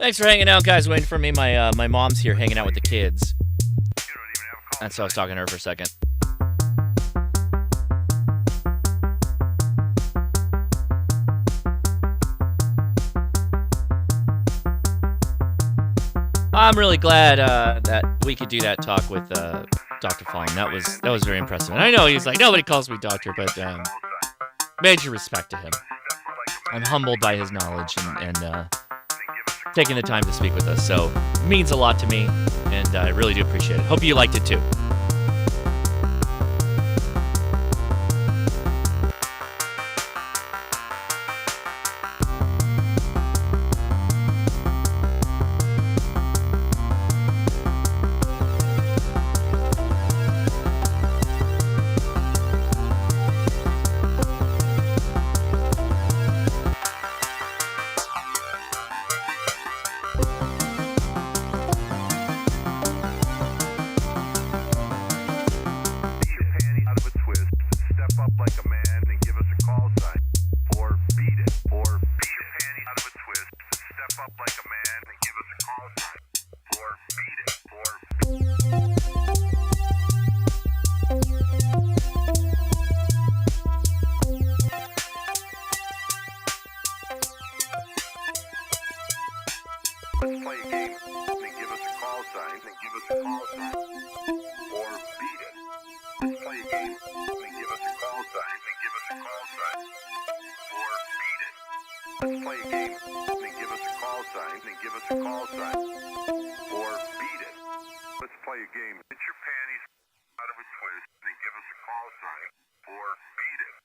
Thanks for hanging out, guys. Waiting for me. My mom's here hanging out with the kids. And so I was talking to her for a second. I'm really glad that we could do that talk with Dr. Fong. That was very impressive. And I know he's like, nobody calls me doctor, but major respect to him. I'm humbled by his knowledge and taking the time to speak with us. So it means a lot to me, and I really do appreciate it. Hope you liked it too. Let's play a game and give us a call sign. Or beat it. Let's play a game and give us a call sign. Or beat it. Let's play a game and give us a call sign. Or beat it. Let's play a game. Get your panties out of a twist and give us a call sign. Or beat it.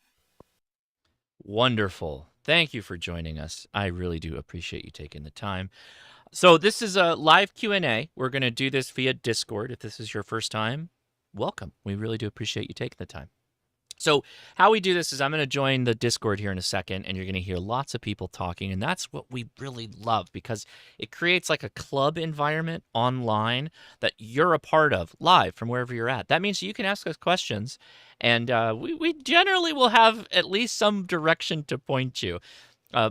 Wonderful. Thank you for joining us. I really do appreciate you taking the time. So this is a live Q&A. We're going to do this via Discord. If this is your first time, welcome. We really do appreciate you taking the time. So how we do this is I'm going to join the Discord here in a second, and you're going to hear lots of people talking, and that's what we really love because it creates like a club environment online that you're a part of live from wherever you're at. That means you can ask us questions, and we generally will have at least some direction to point you.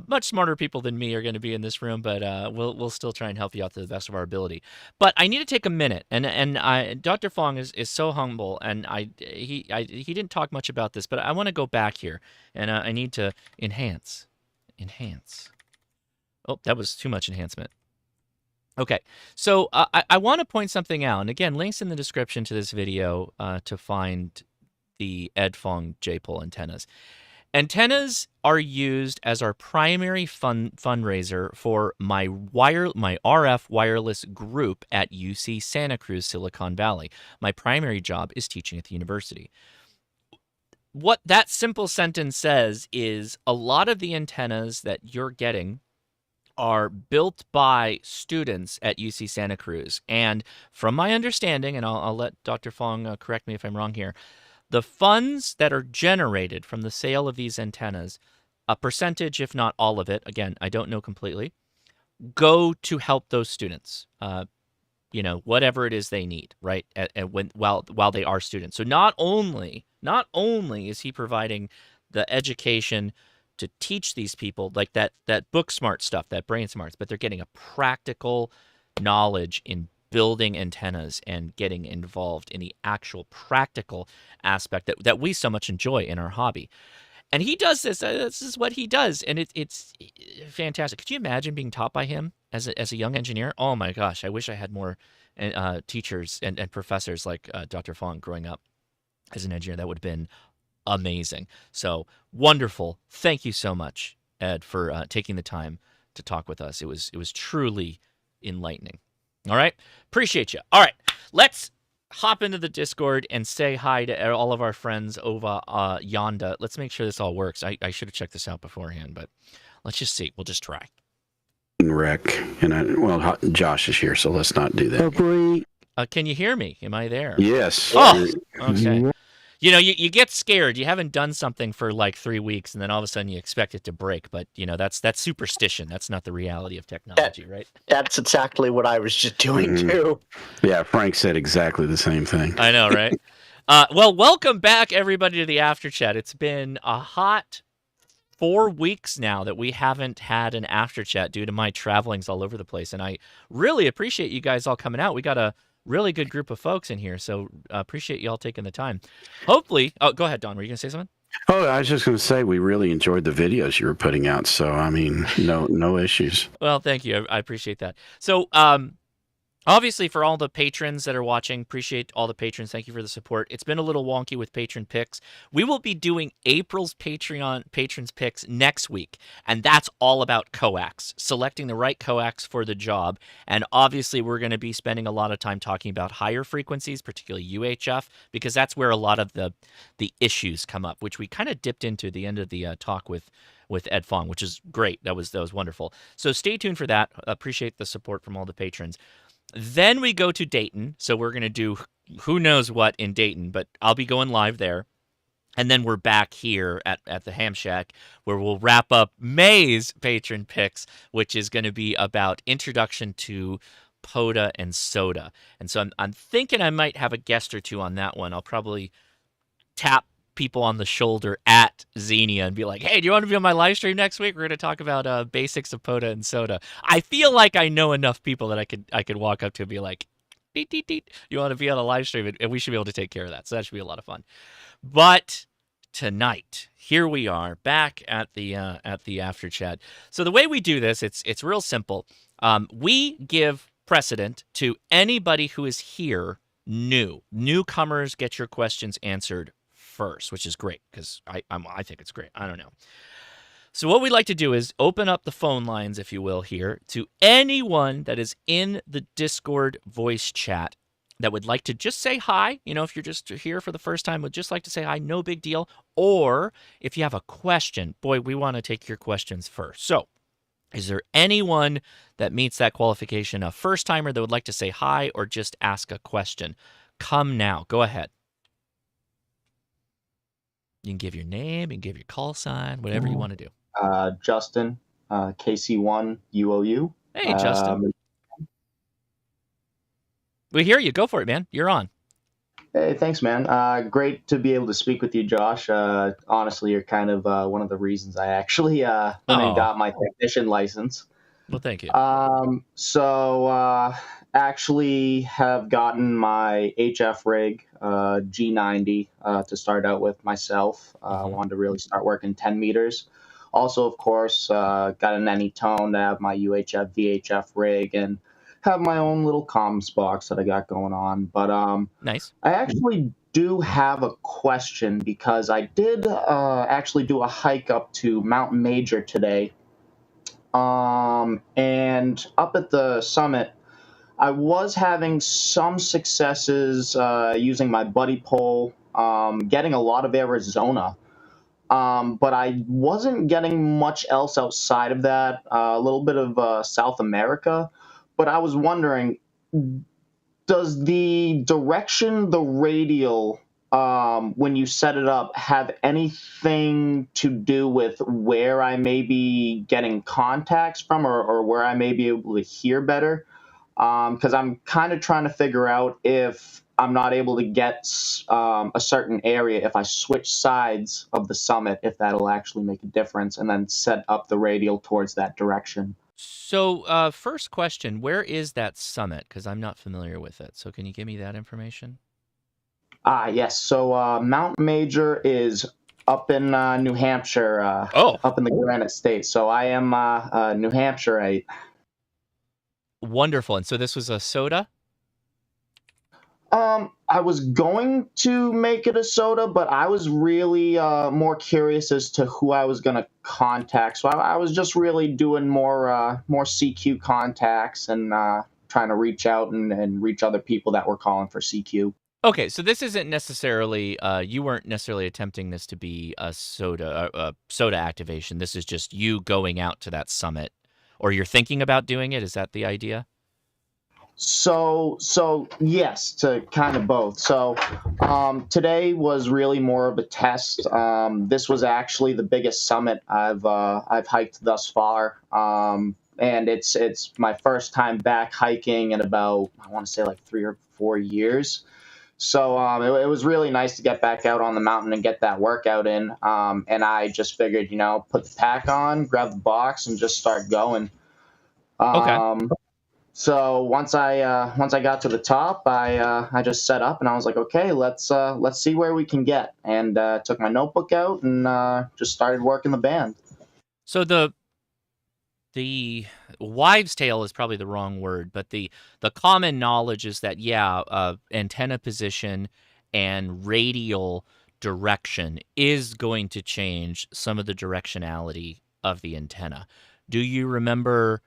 Much smarter people than me are going to be in this room, but we'll still try and help you out to the best of our ability. But I need to take a minute, and Dr. Fong is so humble, and he didn't talk much about this, but I want to go back here, and I need to enhance. Oh, that was too much enhancement. Okay, so I want to point something out, and again, links in the description to this video to find the Ed Fong J-pole antennas. Antennas are used as our primary fundraiser for my RF wireless group at UC Santa Cruz, Silicon Valley. My primary job is teaching at the university. What that simple sentence says is a lot of the antennas that you're getting are built by students at UC Santa Cruz. And from my understanding, and I'll let Dr. Fong correct me if I'm wrong here, the funds that are generated from the sale of these antennas, a percentage, if not all of it, again, I don't know completely, go to help those students, whatever it is they need, right, while they are students. So not only is he providing the education to teach these people, like that book smart stuff, that brain smarts, but they're getting a practical knowledge in building antennas and getting involved in the actual practical aspect that we so much enjoy in our hobby. And he does this. This is what he does, and it's fantastic. Could you imagine being taught by him as a young engineer? Oh my gosh, I wish I had more teachers and professors like Dr. Fong growing up as an engineer. That would have been amazing. So wonderful. Thank you so much, Ed, for taking the time to talk with us. It was truly enlightening. All right. Appreciate you. All right. Let's hop into the Discord and say hi to all of our friends over yonder. Let's make sure this all works. I should have checked this out beforehand, but let's just see. We'll just try. Wreck. And Josh is here, so let's not do that. Can you hear me? Am I there? Yes. Oh, okay. You get scared. You haven't done something for like 3 weeks, and then all of a sudden you expect it to break. But, that's superstition. That's not the reality of technology, right? That's exactly what I was just doing, too. Yeah, Frank said exactly the same thing. I know, right? Well, welcome back, everybody, to the After Chat. It's been a hot 4 weeks now that we haven't had an after chat due to my travelings all over the place, and I really appreciate you guys all coming out. We got a really good group of folks in here, so appreciate you all taking the time. Hopefully, oh, go ahead, Don. Were you gonna say something? Oh, I was just going to say we really enjoyed the videos you were putting out. So, I mean, no issues. Well, thank you. I appreciate that. So, obviously, for all the patrons that are watching, appreciate all the patrons. Thank you for the support. It's been a little wonky with patron picks. We will be doing April's Patreon patrons picks next week, and that's all about coax, selecting the right coax for the job. And obviously, we're going to be spending a lot of time talking about higher frequencies, particularly UHF, because that's where a lot of the issues come up, which we kind of dipped into at the end of the talk with Ed Fong, which is great. That was wonderful. So stay tuned for that. Appreciate the support from all the patrons. Then we go to Dayton. So we're going to do who knows what in Dayton, but I'll be going live there. And then we're back here at the Ham Shack where we'll wrap up May's patron picks, which is going to be about introduction to POTA and SOTA. And so I'm thinking I might have a guest or two on that one. I'll probably tap people on the shoulder at Xenia and be like, hey, do you want to be on my live stream next week? We're going to talk about basics of POTA and SOTA. I feel like I know enough people that I could walk up to and be like, deet, deet, deet. You want to be on a live stream? And we should be able to take care of that. So that should be a lot of fun. But tonight, here we are back at the after chat. So the way we do this, it's real simple. We give precedent to anybody who is here new. Newcomers get your questions answered first, which is great because I think it's great. I don't know. So what we'd like to do is open up the phone lines, if you will, here to anyone that is in the Discord voice chat that would like to just say hi. You know, if you're just here for the first time, would just like to say hi, no big deal. Or if you have a question, boy, we want to take your questions first. So is there anyone that meets that qualification, a first timer that would like to say hi or just ask a question? Come now. Go ahead. You can give your name, you can give your call sign, whatever you want to do. Justin, KC1 UOU. Hey, Justin. We hear you. Go for it, man. You're on. Hey, thanks, man. Great to be able to speak with you, Josh. Honestly, you're kind of one of the reasons I actually went and got my technician license. Well, thank you. Actually have gotten my HF rig, G90, to start out with myself. I wanted to really start working 10 meters. Also, of course, got an Anytone to have my UHF, VHF rig, and have my own little comms box that I got going on. But nice. I actually do have a question because I did actually do a hike up to Mount Major today. And up at the summit, I was having some successes using my buddy pole, getting a lot of Arizona. But I wasn't getting much else outside of that, a little bit of South America. But I was wondering, does the direction, the radial, when you set it up, have anything to do with where I may be getting contacts from or where I may be able to hear better? Because I'm kind of trying to figure out if I'm not able to get a certain area, if I switch sides of the summit, if that'll actually make a difference, and then set up the radial towards that direction. So, first question, where is that summit? Because I'm not familiar with it. So can you give me that information? Yes. So Mount Major is up in New Hampshire, up in the Granite State. So I am a New Hampshireite. Wonderful. And so this was a SOTA? I was going to make it a SOTA, but I was really more curious as to who I was going to contact. So I was just really doing more CQ contacts and trying to reach out and reach other people that were calling for CQ. Okay, so this isn't necessarily, you weren't necessarily attempting this to be a SOTA activation. This is just you going out to that summit, or you're thinking about doing it. Is that the idea? So yes, to kind of both. So today was really more of a test. This was actually the biggest summit I've hiked thus far, and it's my first time back hiking in about, I want to say, like 3 or 4 years. So it was really nice to get back out on the mountain and get that workout in. And I just figured, put the pack on, grab the box, and just start going. Okay. So once I got to the top, I just set up and I was like, okay, let's see where we can get. And took my notebook out and just started working the band. So the wives' tale is probably the wrong word, but the common knowledge is that antenna position and radial direction is going to change some of the directionality of the antenna. Do you remember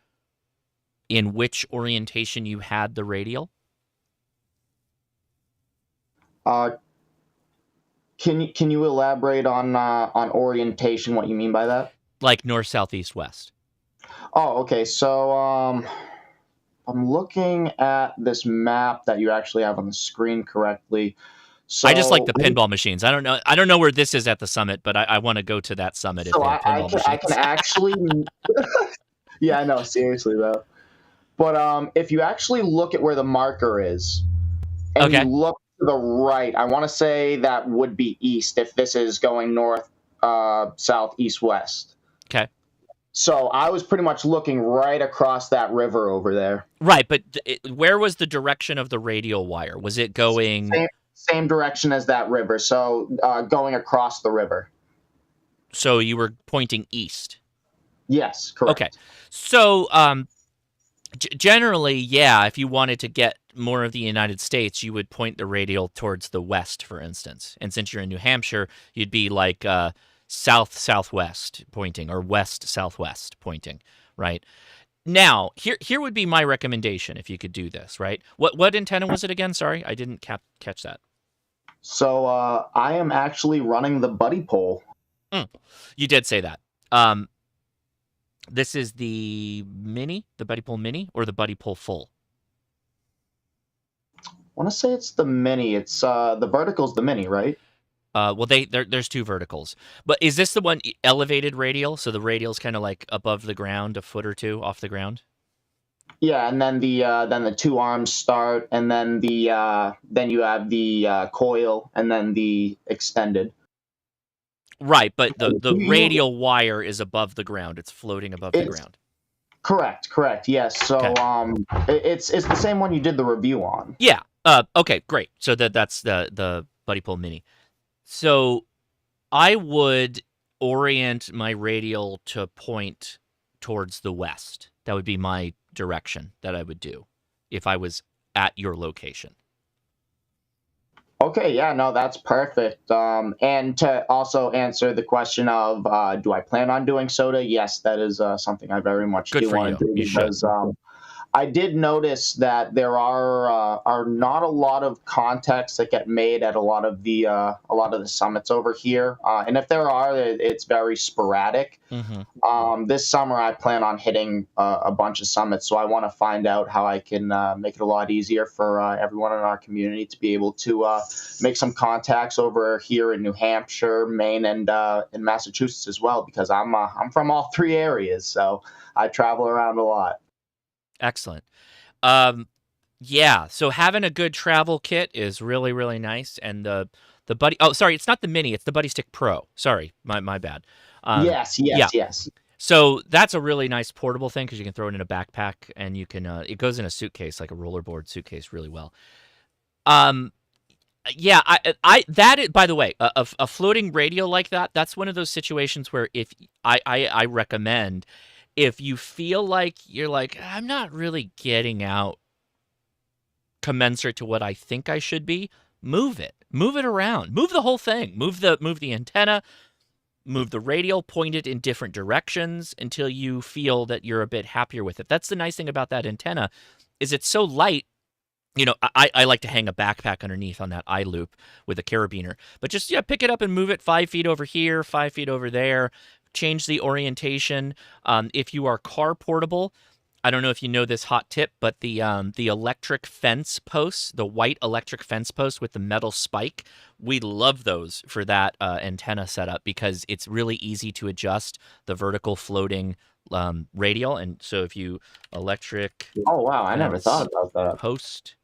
in which orientation you had the radial? Can you elaborate on orientation? What you mean by that? Like north, south, east, west. Oh, okay. So I'm looking at this map that you actually have on the screen correctly. So I just like the pinball machines. I don't know where this is at the summit, but I want to go to that summit if So they have pinball machines. I can actually. Yeah, I know. Seriously though, but if you actually look at where the marker is, and Okay. you look to the right, I want to say that would be east if this is going north, south, east, west. Okay. So I was pretty much looking right across that river over there. Right, but where was the direction of the radial wire? Was it going same direction as that river? So going across the river. So you were pointing east. Yes, correct. Okay. So generally, if you wanted to get more of the United States, you would point the radial towards the west, for instance. And since you're in New Hampshire, you'd be like south-southwest pointing or west-southwest pointing, right? Now, here would be my recommendation if you could do this, right? What antenna was it again? Sorry, I didn't catch that. So I am actually running the buddy pole. You did say that. This is the mini, the buddy pole mini, or the buddy pole full? I want to say it's the mini. It's the vertical's the mini, right? Well, there's two verticals, but is this the one elevated radial? So the radial's kind of like above the ground, a foot or two off the ground. Yeah, and then the two arms start, and then then you have the coil, and then the extended. Right, but the radial wire is above the ground. It's floating above the ground. Correct. Yes. So it's the same one you did the review on. Yeah. Okay. Great. So that's the buddy pole mini. So I would orient my radial to point towards the west. That would be my direction that I would do if I was at your location. Okay, yeah, no, that's perfect. And to also answer the question of do I plan on doing SOTA? Yes, that is something I very much do want to do because I did notice that there are not a lot of contacts that get made at a lot of the summits over here, and if there are, it's very sporadic. Mm-hmm. This summer, I plan on hitting a bunch of summits, so I want to find out how I can make it a lot easier for everyone in our community to be able to make some contacts over here in New Hampshire, Maine, and in Massachusetts as well, because I'm from all three areas, so I travel around a lot. Excellent. So having a good travel kit is really, really nice. And the buddy, it's not the mini, it's the Buddy Stick Pro. Sorry, my bad. Yes. So that's a really nice portable thing because you can throw it in a backpack and you can, it goes in a suitcase, like a rollerboard suitcase really well. By the way, a floating radio like that's one of those situations where if I recommend, if you feel like you're like, I'm not really getting out commensurate to what I think I should be, move it around, move the whole thing, move the antenna, move the radial, point it in different directions until you feel that you're a bit happier with it. That's the nice thing about that antenna is it's so light. I like to hang a backpack underneath on that eye loop with a carabiner, but just pick it up and move it 5 feet over here, 5 feet over there. Change the orientation. If you are car portable, I don't know if you know this hot tip, but the electric fence posts, the white electric fence posts with the metal spike, we love those for that antenna setup because it's really easy to adjust the vertical floating radial. And so if you electric I never thought about that. Post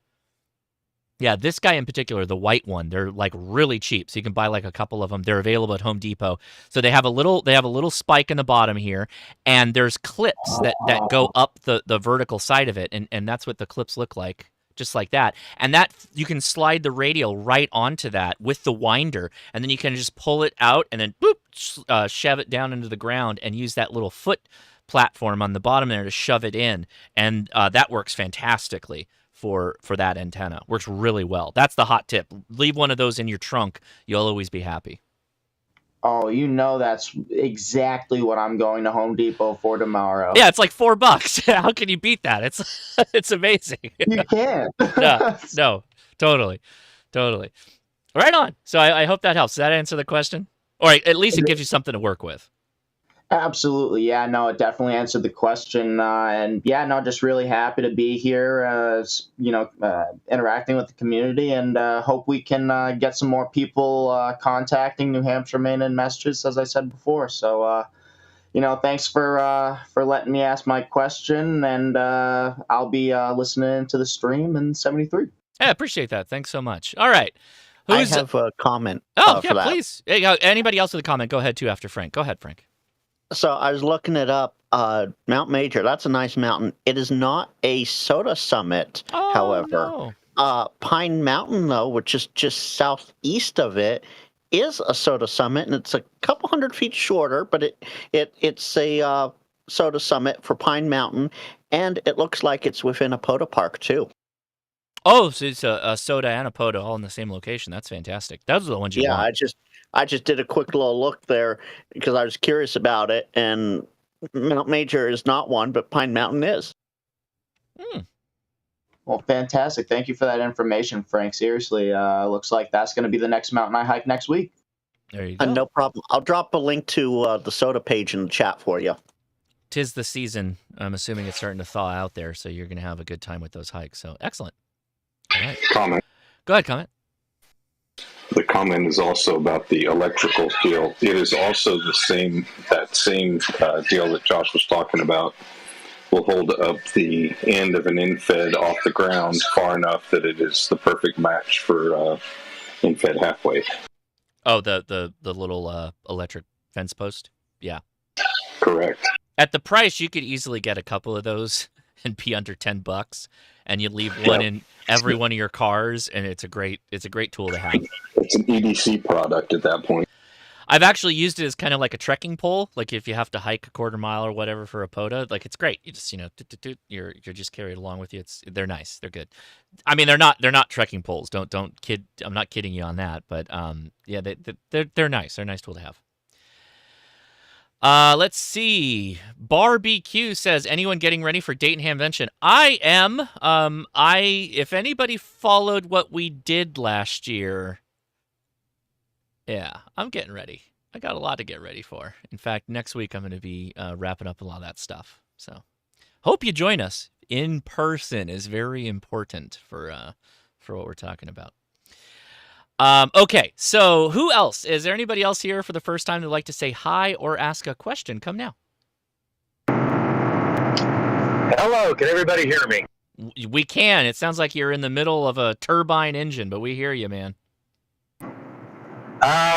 Yeah, this guy in particular, the white one, they're like really cheap. So you can buy like a couple of them. They're available at Home Depot. So they have a little spike in the bottom here, and there's clips that go up the vertical side of it, and that's what the clips look like, just like that. And that you can slide the radio right onto that with the winder, and then you can just pull it out and then boop, shove it down into the ground and use that little foot platform on the bottom there to shove it in, and that works fantastically for that antenna. Works really well. That's the hot tip. Leave one of those in your trunk. You'll always be happy. Oh, you know that's exactly what I'm going to Home Depot for tomorrow. Yeah, it's like $4. How can you beat that? It's amazing. You can't. No, totally. Right on. So I hope that helps. Does that answer the question? Or at least it gives you something to work with. Absolutely. Yeah, no, it definitely answered the question. And yeah, no, just really happy to be here, interacting with the community, and hope we can get some more people contacting New Hampshire, Maine, and Massachusetts, as I said before. So, thanks for letting me ask my question, and I'll be listening to the stream in 73. Yeah, I appreciate that. Thanks so much. All right. I have a comment. Oh, for that. Please. Hey, anybody else with a comment, go ahead, too, after Frank. Go ahead, Frank. So I was looking it up. Mount Major, that's a nice mountain. It is not a SOTA summit, however. No. Pine Mountain, though, which is just southeast of it, is a SOTA summit, and it's a couple hundred feet shorter, but it's a SOTA summit for Pine Mountain, and it looks like it's within a POTA park, too. Oh, so it's a SOTA and a POTA all in the same location. That's fantastic. Those are the ones you want. I just did a quick little look there because I was curious about it, and Mount Major is not one, but Pine Mountain is. Well, fantastic. Thank you for that information, Frank. Seriously, looks like that's going to be the next mountain I hike next week. There you go. No problem. I'll drop a link to the SOTA page in the chat for you. 'Tis the season. I'm assuming it's starting to thaw out there, so you're going to have a good time with those hikes. So excellent. All right. Comment. Go ahead, comment. The comment is also about the electrical deal. It is also that same deal that Josh was talking about. Will hold up the end of an infed off the ground far enough that it is the perfect match for infed half wave. Oh, the little electric fence post? Yeah. Correct. At the price, you could easily get a couple of those and be under $10, and you leave one in every one of your cars, and it's a great tool to have. It's an EDC product at that point. I've actually used it as kind of like a trekking pole, like if you have to hike a quarter mile or whatever for a POTA, like it's great. You just you're just carried along with you. They're nice. They're good. I mean, they're not trekking poles. Don't kid. I'm not kidding you on that. But yeah, they're nice. They're a nice tool to have. Let's see. BarBQ says, anyone getting ready for Dayton Hamvention? I am. If anybody followed what we did last year, yeah, I'm getting ready. I got a lot to get ready for. In fact, next week I'm going to be wrapping up a lot of that stuff. So, hope you join us. In person is very important for what we're talking about. Okay, so who else? Is there anybody else here for the first time that'd like to say hi or ask a question? Come now. Hello, can everybody hear me? We can. It sounds like you're in the middle of a turbine engine, but we hear you, man.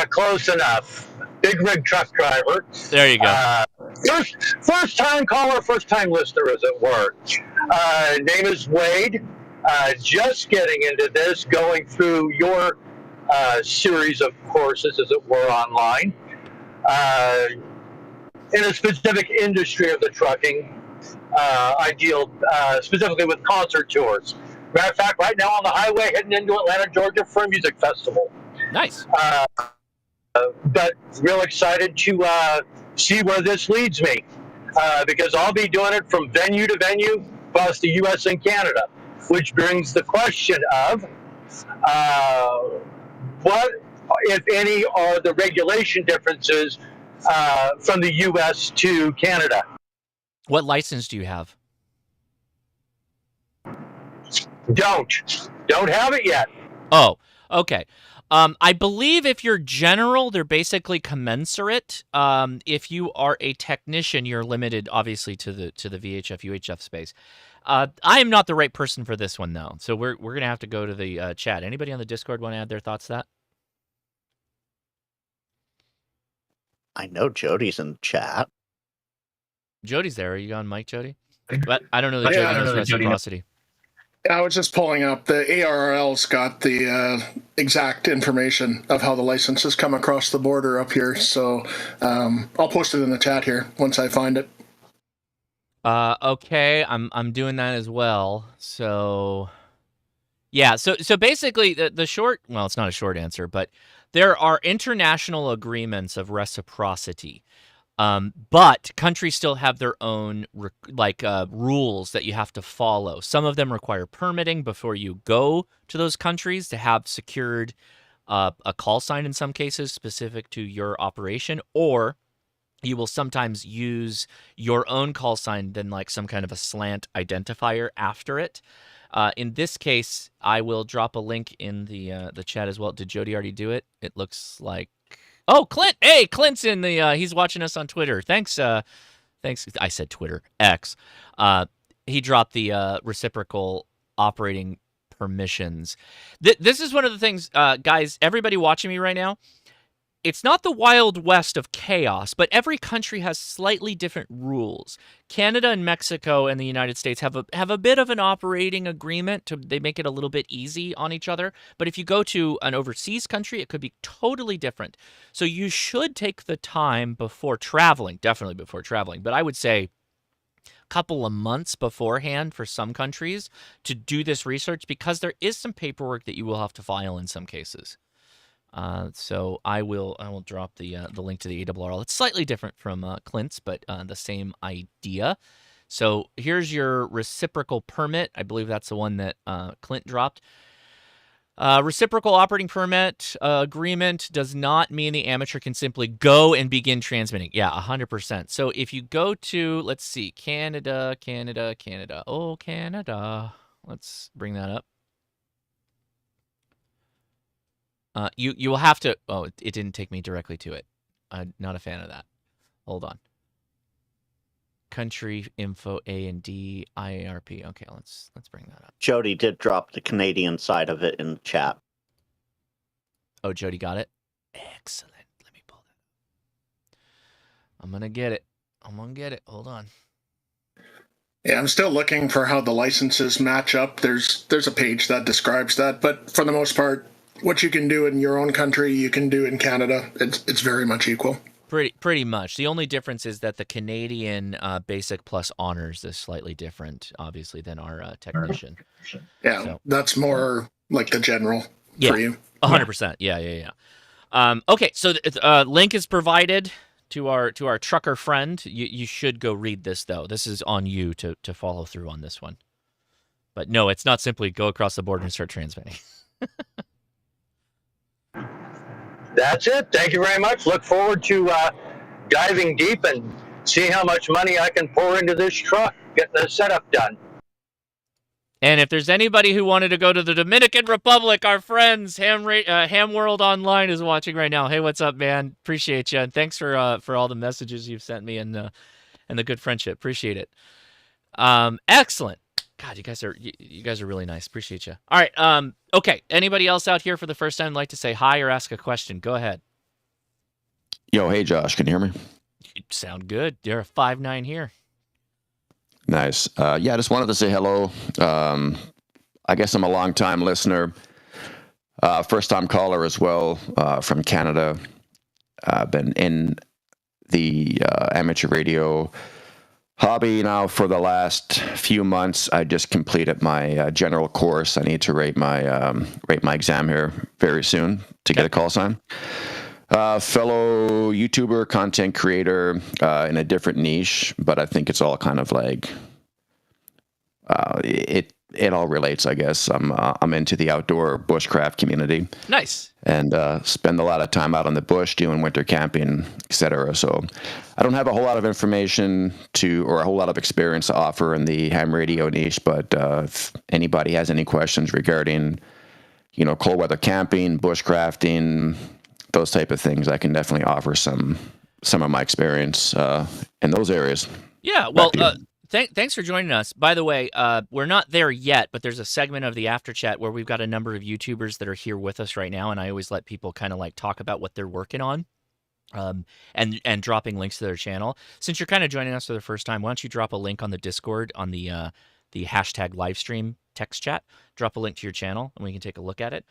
Close enough. Big rig truck driver. There you go. First time caller, first time listener, as it were. Name is Wade. Just getting into this, going through your series of courses, as it were, online. In a specific industry of the trucking, I deal specifically with concert tours. Matter of fact, right now on the highway heading into Atlanta, Georgia for a music festival. Nice. But real excited to see where this leads me, because I'll be doing it from venue to venue across the U.S. and Canada, which brings the question of what, if any, are the regulation differences from the U.S. to Canada? What license do you have? Don't have it yet. Oh, okay. I believe if you're general, they're basically commensurate. If you are a technician, you're limited, obviously, to the VHF, UHF space. I am not the right person for this one, though. So we're going to have to go to the chat. Anybody on the Discord want to add their thoughts to that? I know Jody's in the chat. Jody's there. Are you on mic, Jody? But I don't know that Yeah, Jody I don't knows know that Jody knows. reciprocity. I was just pulling up. The ARRL's got the exact information of how the licenses come across the border up here. So I'll post it in the chat here once I find it. Okay, I'm doing that as well. So yeah, so basically the short, well, it's not a short answer, but there are international agreements of reciprocity. But countries still have their own rules that you have to follow. Some of them require permitting before you go to those countries to have secured a call sign in some cases specific to your operation, or you will sometimes use your own call sign, then like some kind of a slant identifier after it. In this case, I will drop a link in the chat as well. Did Jody already do it? It looks like. Oh, Clint! Hey, Clint's in the. He's watching us on Twitter. Thanks. Thanks. I said Twitter. X. He dropped the reciprocal operating permissions. This is one of the things, guys. Everybody watching me right now. It's not the Wild West of chaos, but every country has slightly different rules. Canada and Mexico and the United States have a bit of an operating agreement. They make it a little bit easy on each other. But if you go to an overseas country, it could be totally different. So you should take the time before traveling, definitely before traveling. But I would say a couple of months beforehand for some countries to do this research, because there is some paperwork that you will have to file in some cases. So I will drop the link to the ARRL. It's slightly different from Clint's, but the same idea. So here's your reciprocal permit. I believe that's the one that Clint dropped. Reciprocal operating permit agreement does not mean the amateur can simply go and begin transmitting. Yeah, 100%. So if you go to, let's see, Canada. Oh, Canada. Let's bring that up. You will have to. Oh, it didn't take me directly to it. I'm not a fan of that. Hold on. Country info A&D IARP. Okay, let's bring that up. Jody did drop the Canadian side of it in the chat. Oh, Jody got it. Excellent. Let me pull that. I'm gonna get it. Hold on. Yeah, I'm still looking for how the licenses match up. There's a page that describes that, but for the most part, what you can do in your own country, you can do in Canada. It's very much equal. Pretty much. The only difference is that the Canadian Basic Plus Honors is slightly different, obviously, than our technician. Yeah, so that's more like the general for you. 100%. Yeah. Okay, so link is provided to our trucker friend. You should go read this, though. This is on you to follow through on this one. But no, it's not simply go across the border and start transmitting. That's it. Thank you very much. Look forward to diving deep and see how much money I can pour into this truck, getting the setup done. And if there's anybody who wanted to go to the Dominican Republic, our friends, Ham World Online is watching right now. Hey, what's up, man? Appreciate you, and thanks for all the messages you've sent me and the good friendship. Appreciate it. Excellent. God, you guys are really nice. Appreciate you. All right. Okay. Anybody else out here for the first time like to say hi or ask a question? Go ahead. Yo, hey Josh, can you hear me? You sound good. You're a 5'9" here. Nice. Yeah, I just wanted to say hello. I guess I'm a long-time listener, first-time caller as well, from Canada. I've been in the amateur radio hobby now for the last few months. I just completed my general course. I need to rate my exam here very soon to get a call sign. Fellow YouTuber, content creator in a different niche, but I think it's all kind of like it all relates, I guess. I'm into the outdoor bushcraft community. Nice. And spend a lot of time out in the bush doing winter camping, etc. So I don't have a whole lot of information or a whole lot of experience to offer in the ham radio niche, but if anybody has any questions regarding, cold weather camping, bushcrafting, those type of things, I can definitely offer some of my experience in those areas. Yeah, well, thanks for joining us. By the way, we're not there yet, but there's a segment of the after chat where we've got a number of YouTubers that are here with us right now, and I always let people kind of like talk about what they're working on, and dropping links to their channel. Since you're kind of joining us for the first time, why don't you drop a link on the Discord on the hashtag livestream text chat? Drop a link to your channel, and we can take a look at it.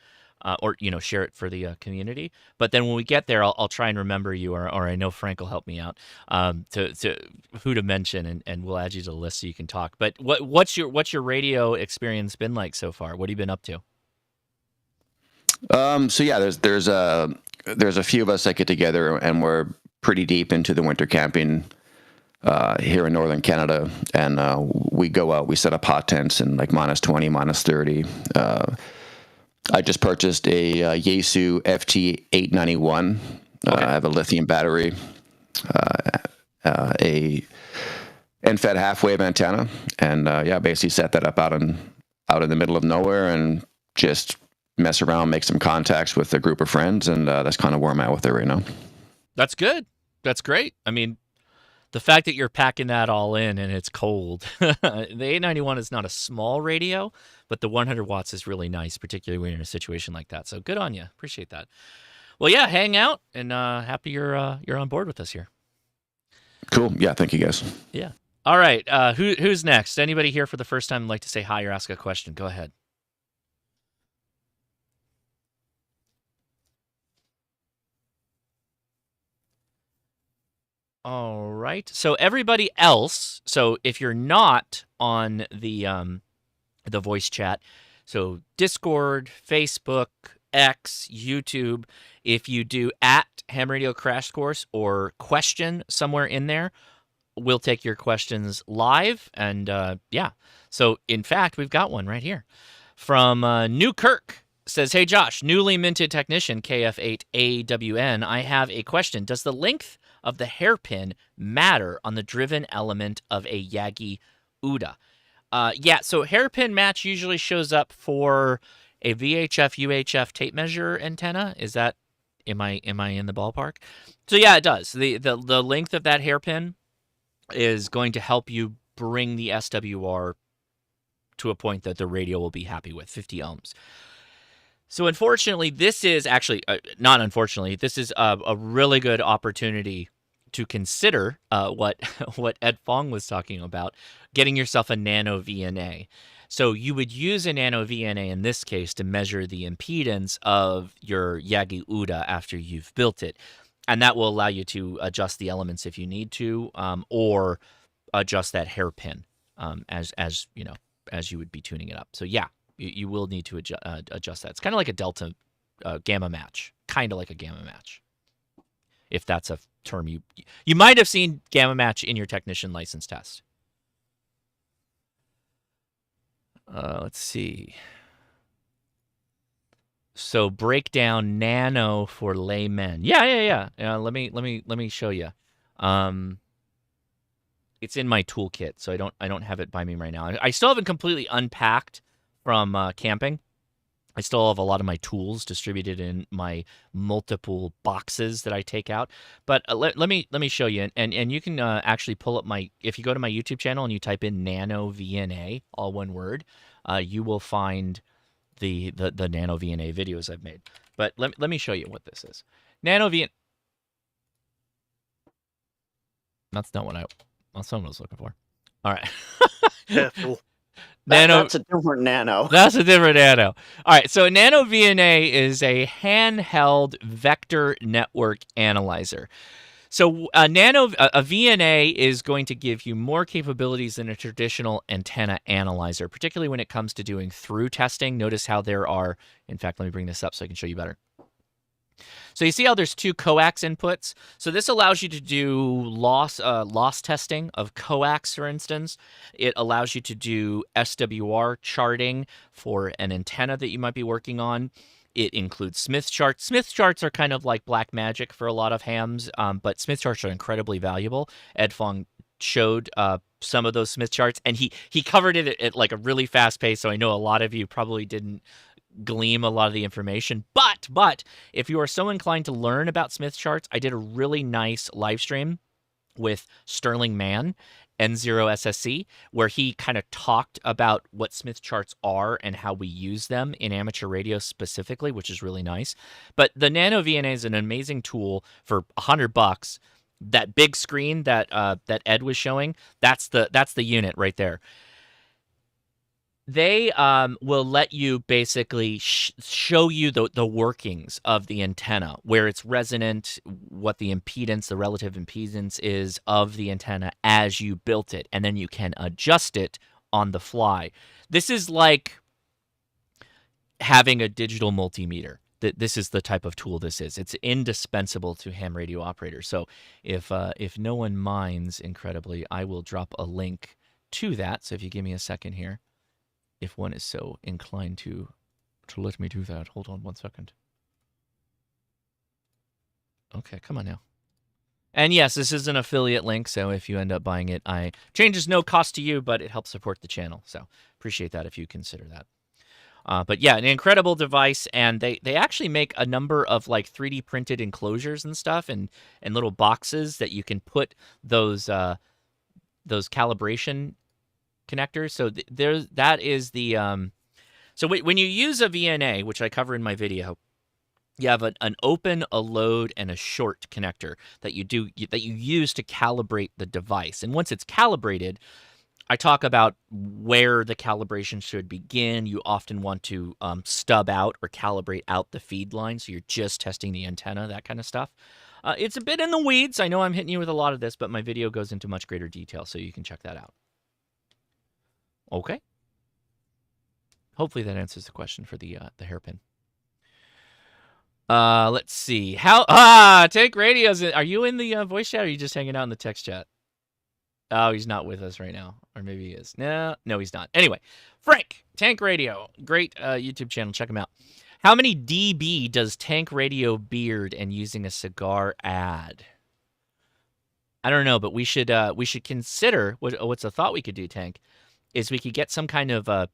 Or share it for the community. But then when we get there, I'll try and remember you, or I know Frank will help me out to who to mention, and we'll add you to the list so you can talk. But what's your radio experience been like so far? What have you been up to? So yeah, there's a few of us that get together, and we're pretty deep into the winter camping here in northern Canada, and we go out, we set up hot tents in like -20, -30. I just purchased a Yaesu FT891. Okay. I have a lithium battery, a NFED half-wave antenna, and basically set that up out in the middle of nowhere and just mess around, make some contacts with a group of friends, and that's kind of where I'm at with it right now. That's good. That's great. I mean, the fact that you're packing that all in and it's cold. The 891 is not a small radio, but the 100 watts is really nice, particularly when you're in a situation like that. So good on you. Appreciate that. Well, yeah, hang out, and happy you're on board with us here. Cool. Yeah, thank you, guys. Yeah. All right. Who's next? Anybody here for the first time like to say hi or ask a question? Go ahead. All right. So everybody else, so if you're not on the voice chat, so Discord, Facebook, X, YouTube, if you do @Ham Radio Crash Course or question somewhere in there, we'll take your questions live. And so in fact, we've got one right here from Newkirk. Says, hey Josh, newly minted technician KF8AWN, I have a question. Does the length of the hairpin matter on the driven element of a Yagi Uda? So hairpin match usually shows up for a VHF UHF tape measure antenna. Is that, am I in the ballpark? So yeah, it does. The length of that hairpin is going to help you bring the SWR to a point that the radio will be happy with, 50 ohms. So unfortunately, this is actually, not unfortunately, this is a really good opportunity to consider what Ed Fong was talking about, getting yourself a nano VNA. So you would use a nano VNA in this case to measure the impedance of your Yagi Uda after you've built it. And that will allow you to adjust the elements if you need to, or adjust that hairpin as you would be tuning it up. So yeah. You will need to adjust that. It's kind of like a delta gamma match, kind of like a gamma match, if that's a term you might have seen gamma match in your technician license test. Let's see. So break down nano for laymen. Yeah. Let me show you. It's in my toolkit, so I don't have it by me right now. I still haven't completely unpacked from camping. I still have a lot of my tools distributed in my multiple boxes that I take out. But let me show you, and you can actually pull up if you go to my YouTube channel and you type in nano VNA, all one word, you will find the nano VNA videos I've made. But let me show you what this is. Nano VNA. That's not what I was looking for. All right. Careful. Nano, That's a different nano. That's a different nano. All right, so Nano VNA is a handheld vector network analyzer. So a VNA is going to give you more capabilities than a traditional antenna analyzer, particularly when it comes to doing through testing. Notice how there are, in fact, let me bring this up so I can show you better. So you see how there's two coax inputs? So this allows you to do loss testing of coax, for instance. It allows you to do SWR charting for an antenna that you might be working on. It includes Smith charts. Smith charts are kind of like black magic for a lot of hams, but Smith charts are incredibly valuable. Ed Fong showed some of those Smith charts, and he covered it at like a really fast pace, so I know a lot of you probably didn't glean a lot of the information. But if you are so inclined to learn about Smith charts, I did a really nice live stream with Sterling Mann, N0SSC, where he kind of talked about what Smith charts are and how we use them in amateur radio specifically, which is really nice. But the Nano VNA is an amazing tool for $100. That big screen that that Ed was showing, that's the unit right there. They will let you basically show you the workings of the antenna, where it's resonant, what the impedance, the relative impedance is of the antenna as you built it, and then you can adjust it on the fly. This is like having a digital multimeter. This is the type of tool this is. It's indispensable to ham radio operators. So if no one minds, incredibly, I will drop a link to that. So if you give me a second here. If one is so inclined to let me do that. Hold on 1 second. Okay, come on now. And yes, this is an affiliate link, so if you end up buying it, changes no cost to you, but it helps support the channel. So appreciate that if you consider that. But yeah, an incredible device, and they actually make a number of like 3D printed enclosures and stuff, and little boxes that you can put those calibration connectors. So that is the so when you use a VNA, which I cover in my video, you have an open, a load, and a short connector that you use to calibrate the device. And once it's calibrated, I talk about where the calibration should begin. You often want to stub out or calibrate out the feed line, so you're just testing the antenna, that kind of stuff. It's a bit in the weeds. I know I'm hitting you with a lot of this, but my video goes into much greater detail, so you can check that out. Okay. Hopefully that answers the question for the hairpin. Let's see. Tank Radio's are you in the voice chat, or are you just hanging out in the text chat? Oh, he's not with us right now. Or maybe he is. No, he's not. Anyway, Frank, Tank Radio. Great YouTube channel. Check him out. How many dB does Tank Radio beard and using a cigar add? I don't know, but we should consider what's a thought we could do, Tank, is we could get some kind of a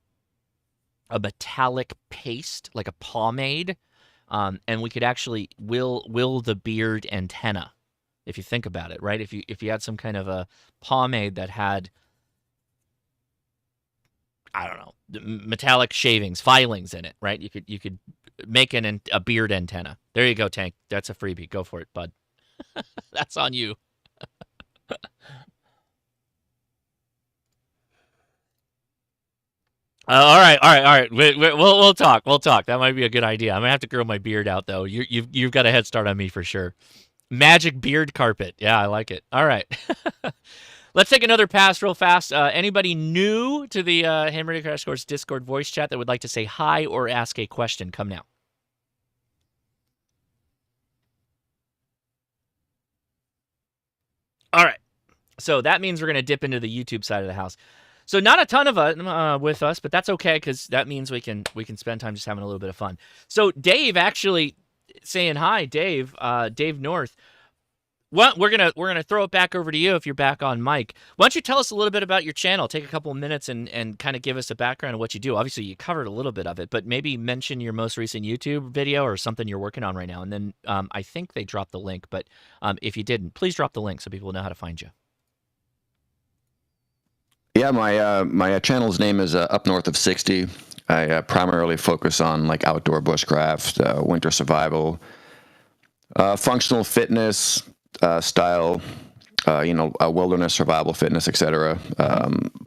metallic paste, like a pomade, and we could actually will the beard antenna, if you think about it, right? If you had some kind of a pomade that had, I don't know, metallic shavings, filings in it, right? You could make a beard antenna. There you go, Tank. That's a freebie. Go for it, bud. That's on you. All right. We'll talk. That might be a good idea. I'm gonna have to grow my beard out though. You've got a head start on me for sure. Magic beard carpet. Yeah, I like it. All right. Let's take another pass real fast. Anybody new to the Ham Radio Crash Course Discord voice chat that would like to say hi or ask a question, come now. All right. So that means we're going to dip into the YouTube side of the house. So not a ton of us with us, but that's okay because that means we can spend time just having a little bit of fun. So Dave actually saying hi, Dave North. Well, we're gonna throw it back over to you if you're back on mic. Why don't you tell us a little bit about your channel? Take a couple of minutes and kind of give us a background of what you do. Obviously, you covered a little bit of it, but maybe mention your most recent YouTube video or something you're working on right now. And then I think they dropped the link, but if you didn't, please drop the link so people know how to find you. Yeah, my channel's name is Up North of 60. I primarily focus on like outdoor bushcraft, winter survival, functional fitness style, wilderness survival fitness, etc.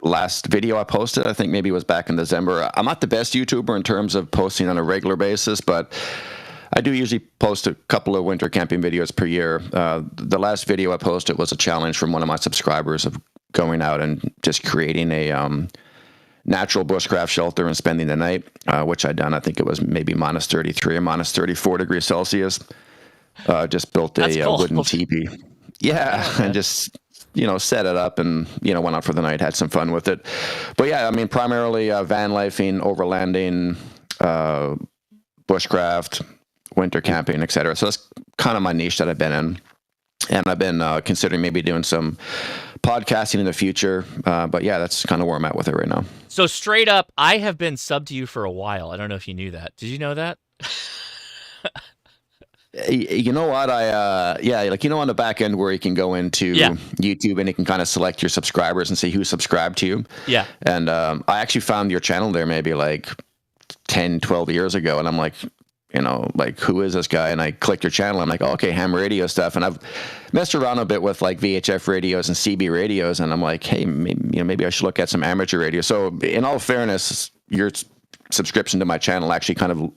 Last video I posted, I think maybe it was back in December. I'm not the best YouTuber in terms of posting on a regular basis, but I do usually post a couple of winter camping videos per year. The last video I posted was a challenge from one of my subscribers of going out and just creating a natural bushcraft shelter and spending the night, which I done. I think it was maybe minus 33 or minus 34 degrees Celsius. Just built a wooden teepee. Yeah, and just, set it up and, went out for the night, had some fun with it. But yeah, I mean, primarily van lifing, overlanding, bushcraft, winter camping, etc. So that's kind of my niche that I've been in. And I've been considering maybe doing some podcasting in the future. But yeah, that's kind of where I'm at with it right now. So straight up, I have been subbed to you for a while. I don't know if you knew that. Did you know that? You know what? Like, you know, on the back end where you can go into Yeah. YouTube and you can kind of select your subscribers and see who subscribed to you. Yeah. And I actually found your channel there maybe like 10, 12 years ago. And I'm like, you know, like, who is this guy? And I clicked your channel. I'm like, oh, okay, ham radio stuff. And I've messed around a bit with like VHF radios and CB radios. And I'm like, hey, maybe I should look at some amateur radio. So in all fairness, your subscription to my channel actually kind of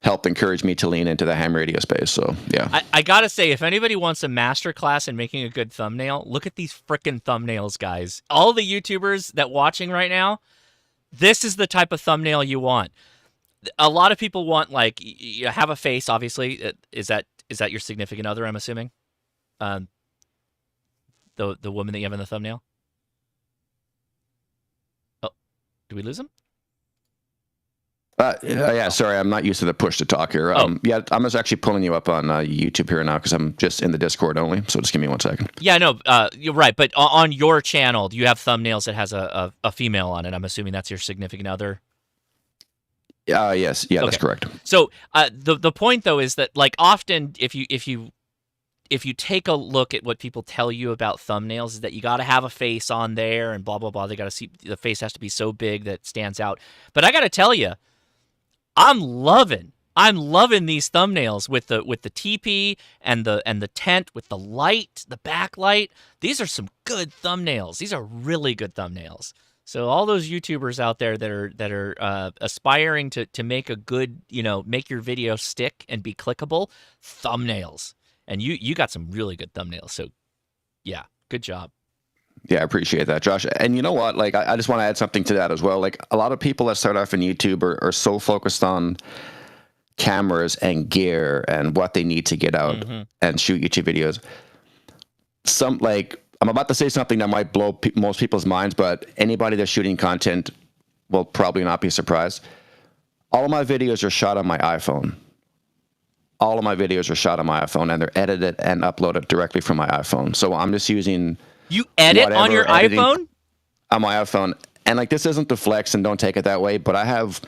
helped encourage me to lean into the ham radio space. So yeah, I gotta say, if anybody wants a masterclass in making a good thumbnail, look at these frickin' thumbnails, guys. All the YouTubers that watching right now, this is the type of thumbnail you want. A lot of people want, like, you have a face, obviously. Is that your significant other, I'm assuming? The woman that you have in the thumbnail? Oh, did we lose him? yeah, sorry, I'm not used to the push to talk here. Yeah, I'm just actually pulling you up on YouTube here now because I'm just in the Discord only. So just give me 1 second. Yeah, no, you're right. But on your channel, do you have thumbnails that has a female on it? I'm assuming that's your significant other. Yes, yeah, that's Okay. correct. So the point though is that, like, often if you take a look at what people tell you about thumbnails, is that you got to have a face on there and blah blah blah. They got to see, the face has to be so big that it stands out. But I got to tell you, I'm loving these thumbnails with the TP and the tent with the light, the backlight. These are some good thumbnails. These are really good thumbnails. So all those YouTubers out there that are aspiring to make a good, you know, make your video stick and be clickable, thumbnails. And you got some really good thumbnails. So yeah, good job. Yeah, I appreciate that, Josh. And you know what? Like, I just want to add something to that as well. Like, a lot of people that start off in YouTube are so focused on cameras and gear and what they need to get out and shoot YouTube videos. I'm about to say something that might blow most people's minds, but anybody that's shooting content will probably not be surprised. All of my videos are shot on my iPhone. All of my videos are shot on my iPhone, and they're edited and uploaded directly from my iPhone. So I'm just using... You edit on your iPhone? On my iPhone. And like, this isn't the flex, and don't take it that way, but I have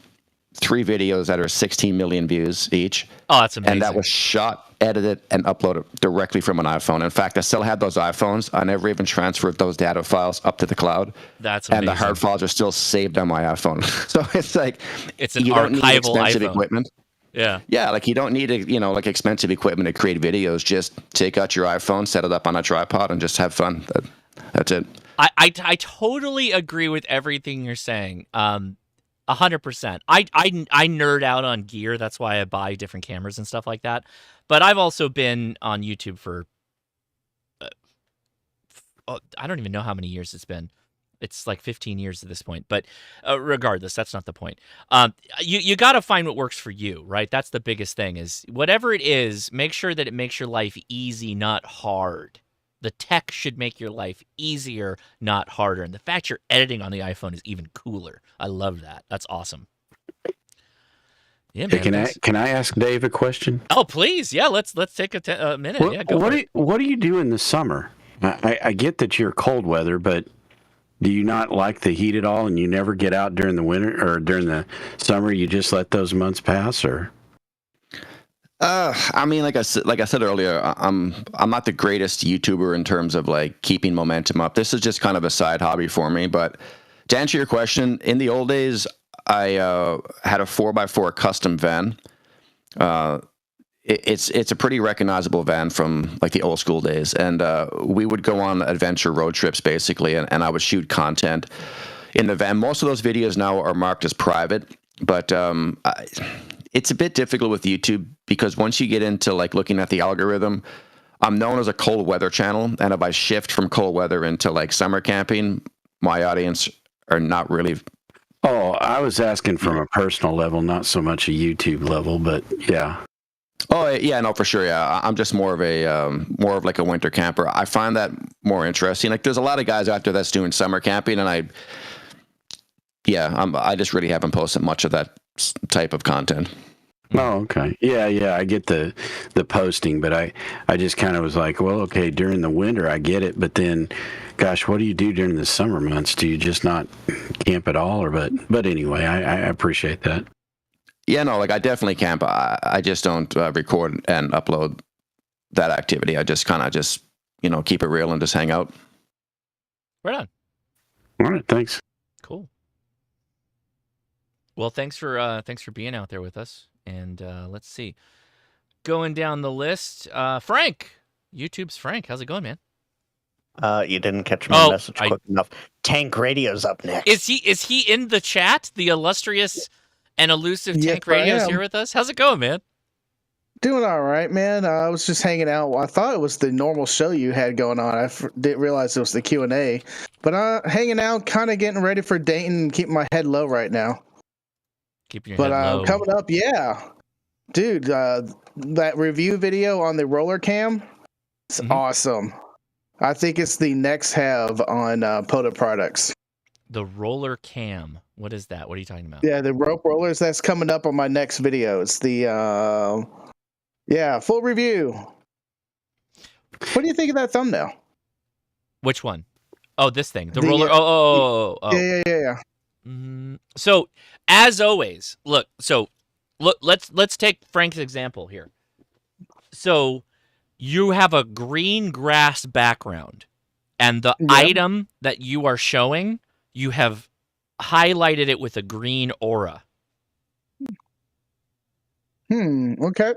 3 videos that are 16 million views each. Oh, that's amazing. And that was shot, edited, and uploaded directly from an iPhone. In fact, I still have those iPhones. I never even transferred those data files up to the cloud. That's amazing. And the hard files are still saved on my iPhone. So it's like, it's an you don't need archival expensive iPhone. equipment. Yeah. Yeah, like, you don't need like expensive equipment to create videos. Just take out your iPhone, set it up on a tripod, and just have fun. That's it. I totally agree with everything you're saying. 100%. I nerd out on gear. That's why I buy different cameras and stuff like that. But I've also been on YouTube for I don't even know how many years it's been. It's like 15 years at this point. But regardless, that's not the point. You got to find what works for you, right? That's the biggest thing, is whatever it is, make sure that it makes your life easy, not hard. The tech should make your life easier, not harder. And the fact you're editing on the iPhone is even cooler. I love that. That's awesome. Yeah, Hey, man. can I ask Dave a question? Oh, please. Yeah, let's take a minute. Yeah, go for it. What do you do in the summer? I get that you're cold weather, but do you not like the heat at all, and you never get out during the winter or during the summer? You just let those months pass, or? I mean, like I said earlier, I'm not the greatest YouTuber in terms of like keeping momentum up. This is just kind of a side hobby for me. But to answer your question, in the old days, I had a 4x4 custom van. It's a pretty recognizable van from like the old school days, and we would go on adventure road trips basically, and I would shoot content in the van. Most of those videos now are marked as private, but it's a bit difficult with YouTube because once you get into like looking at the algorithm, I'm known as a cold weather channel, and if I shift from cold weather into like summer camping, my audience are not really. Oh, I was asking from a personal level, not so much a YouTube level, but yeah. Oh yeah, no, for sure. Yeah, I'm just more of like a winter camper. I find that more interesting. Like, there's a lot of guys out there that's doing summer camping, and I just really haven't posted much of that type of content. Oh, okay. Yeah, I get the posting, but I just kind of was like, well, okay, during the winter I get it, but then, gosh, what do you do during the summer months? Do you just not camp at all, or but anyway, I appreciate that. Yeah, no, like I definitely camp. I just don't record and upload that activity. I just kind of keep it real and just hang out. Right on. All right, thanks. Cool. Well, thanks for being out there with us. And let's see. Going down the list, Frank. YouTube's Frank. How's it going, man? You didn't catch my message I- quick enough. Tank Radio's up next. Is he in the chat? The illustrious and elusive Yes, Tank Radio's I am. here with us. How's it going, man? Doing all right, man. I was just hanging out. I thought it was the normal show you had going on. I didn't realize it was the Q&A. But hanging out, kind of getting ready for Dayton and keeping my head low right now. Keeping your But head low. coming up, yeah. Dude, that review video on the roller cam, it's Mhm. awesome. I think it's the next have on Poda Products. The roller cam. What is that? What are you talking about? Yeah, the rope rollers, that's coming up on my next video. It's the, full review. What do you think of that thumbnail? Which one? Oh, this thing. The The, roller. Oh. Yeah. So, as always, look. Let's take Frank's example here. So, you have a green grass background, and the Yep. item that you are showing, you have highlighted it with a green aura. Okay.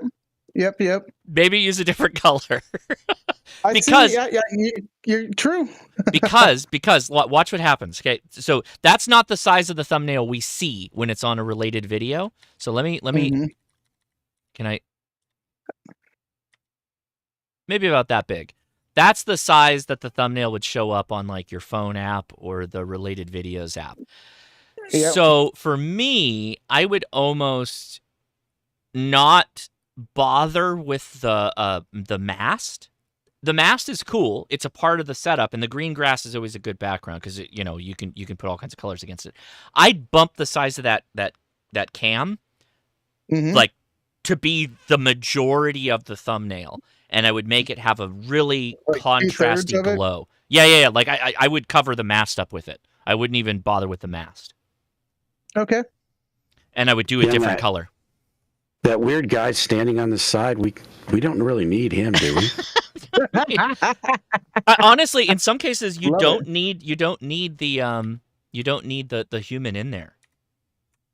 Yep. Maybe use a different color. I Because- see. Yeah, you're true. because watch what happens. Okay, so that's not the size of the thumbnail we see when it's on a related video. So let me Mhm. can I maybe about that big. That's the size that the thumbnail would show up on like your phone app or the related videos app. Yep. So for me, I would almost not bother with the mast. The mast is cool. It's a part of the setup, and the green grass is always a good background because you can put all kinds of colors against it. I'd bump the size of that cam Mhm. like to be the majority of the thumbnail, and I would make it have a really Like 2/3 contrasty of it? glow. Yeah. Like I would cover the mast up with it. I wouldn't even bother with the mast, Okay. and I would do a Yeah, different Matt. color. That weird guy standing on the side, we don't really need him, do we? Honestly, in some cases, you Love don't need the human in there.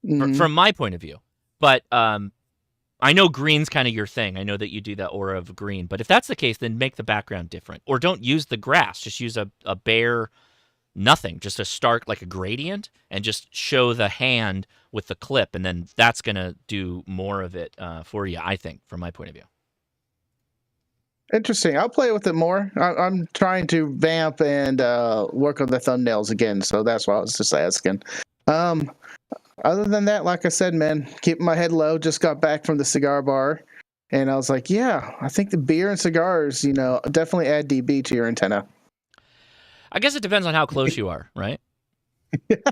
Mhm. From my point of view. But I know green's kind of your thing. I know that you do that aura of green. But if that's the case, then make the background different. Or don't use the grass. Just use a bare nothing. Just a stark, like a gradient, and just show the hand with the clip. And then that's going to do more of it for you, I think, from my point of view. Interesting. I'll play with it more. I'm trying to vamp and work on the thumbnails again, so that's why I was just asking. Other than that, like I said, man, keeping my head low. Just got back from the cigar bar, and I was like, yeah, I think the beer and cigars, definitely add dB to your antenna. I guess it depends on how close you are, right?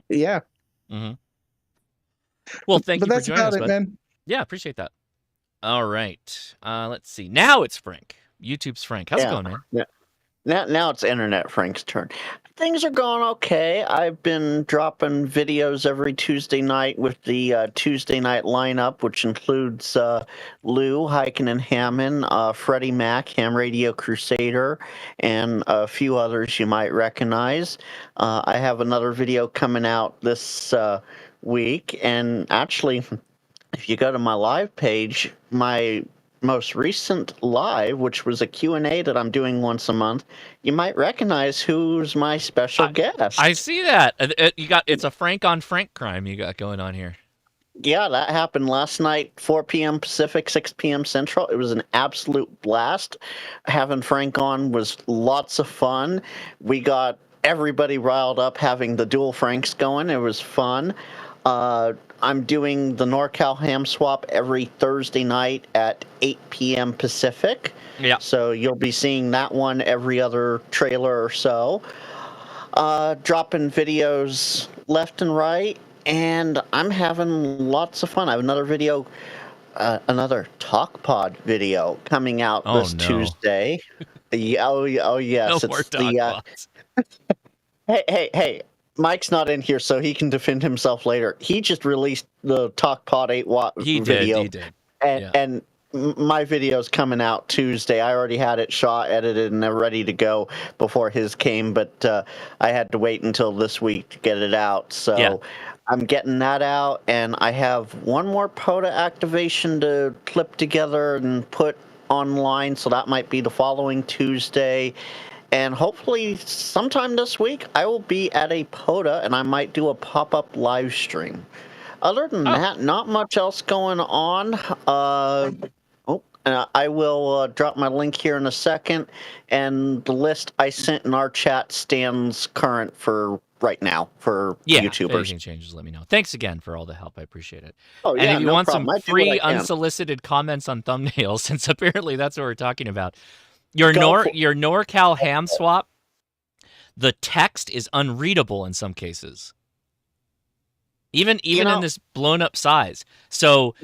Yeah. Mm-hmm. Well, thank But you for that's joining about us, it, bud. man. Yeah, appreciate that. All right. Let's see. Now it's Frank. YouTube's Frank. How's it Yeah. going, man? Now it's Internet Frank's turn. Things are going okay. I've been dropping videos every Tuesday night with the Tuesday night lineup, which includes Lou, Hyken and Hammond, Freddie Mac, Ham Radio Crusader, and a few others you might recognize. I have another video coming out this week, and actually, if you go to my live page, my most recent live, which was a Q&A that I'm doing once a month, you might recognize who's my special guest. I see that. It's a Frank on Frank crime you got going on here. Yeah, that happened last night, 4 p.m. Pacific, 6 p.m. Central. It was an absolute blast. Having Frank on was lots of fun. We got everybody riled up having the dual Franks going. It was fun. I'm doing the NorCal Ham Swap every Thursday night at 8 p.m. Pacific. Yeah. So you'll be seeing that one every other trailer or so. Dropping videos left and right, and I'm having lots of fun. I have another video, another Talk Pod video coming out this Tuesday. Oh yes, No it's more the dog pods. hey. Mike's not in here, so he can defend himself later. He just released the TalkPod 8 watt video. He did. And my video's coming out Tuesday. I already had it shot, edited, and ready to go before his came, but I had to wait until this week to get it out. So I'm getting that out, and I have one more POTA activation to clip together and put online, so that might be the following Tuesday. And hopefully sometime this week, I will be at a POTA, and I might do a pop-up live stream. Other than that, not much else going on. I will drop my link here in a second, and the list I sent in our chat stands current for right now for YouTubers. If anything changes, let me know. Thanks again for all the help. I appreciate it. Oh, yeah, and if you no want problem. some free unsolicited comments on thumbnails, since apparently that's what we're talking about, your NorCal ham swap, the text is unreadable in some cases. Even in this blown up size. So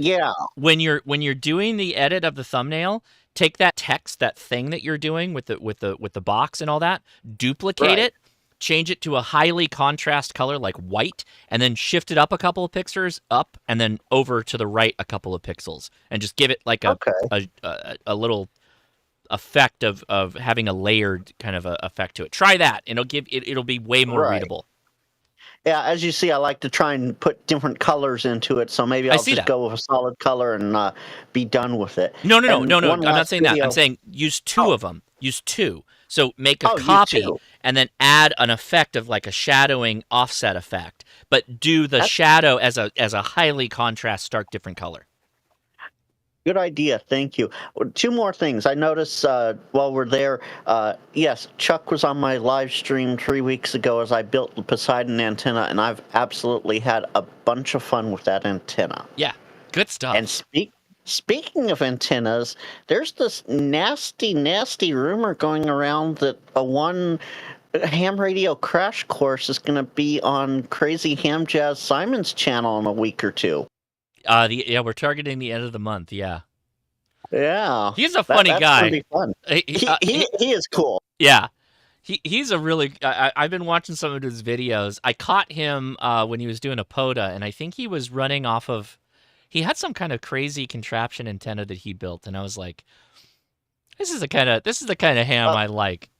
when you're doing the edit of the thumbnail, take that text, that thing that you're doing with the box and all that, duplicate it, change it to a highly contrast color like white, and then shift it up a couple of pixels up, and then over to the right a couple of pixels, and just give it like a little effect of having a layered kind of a effect to it. Try that, and it'll be way more readable. Yeah, as you see, I like to try and put different colors into it, so maybe I'll just go with a solid color and be done with it. No. I'm not saying that. I'm saying use two of them. Use two. So make a copy and then add an effect of like a shadowing offset effect, but do the shadow as a highly contrast, stark, different color. Good idea. Thank you. Two more things. I noticed while we're there, yes, Chuck was on my live stream 3 weeks ago as I built the Poseidon antenna, and I've absolutely had a bunch of fun with that antenna. Yeah, good stuff. And speaking of antennas, there's this nasty, nasty rumor going around that one ham radio crash course is going to be on Crazy Ham Jazz Simon's channel in a week or two. We're targeting the end of the month. Yeah. He's a funny guy. Pretty fun. He is cool. Yeah. He's a really. I've been watching some of his videos. I caught him when he was doing a POTA, and I think he was running off of. He had some kind of crazy contraption antenna that he built, and I was like, "This is the kind of ham I like."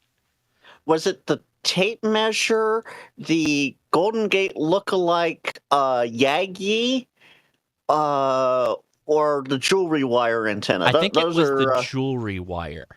Was it the tape measure, the Golden Gate lookalike Yagi? Or the jewelry wire antenna? I think it was the jewelry wire.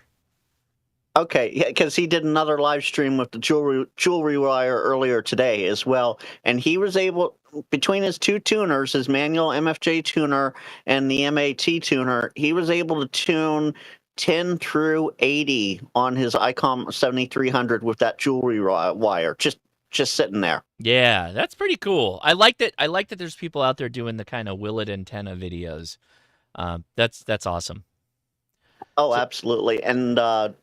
Okay, because he did another live stream with the jewelry wire earlier today as well, and he was able, between his two tuners, his manual MFJ tuner and the MAT tuner, he was able to tune 10 through 80 on his ICOM 7300 with that jewelry wire, just sitting there. Yeah, that's pretty cool. I like that there's people out there doing the kind of Willet antenna videos. That's awesome. Oh, absolutely. And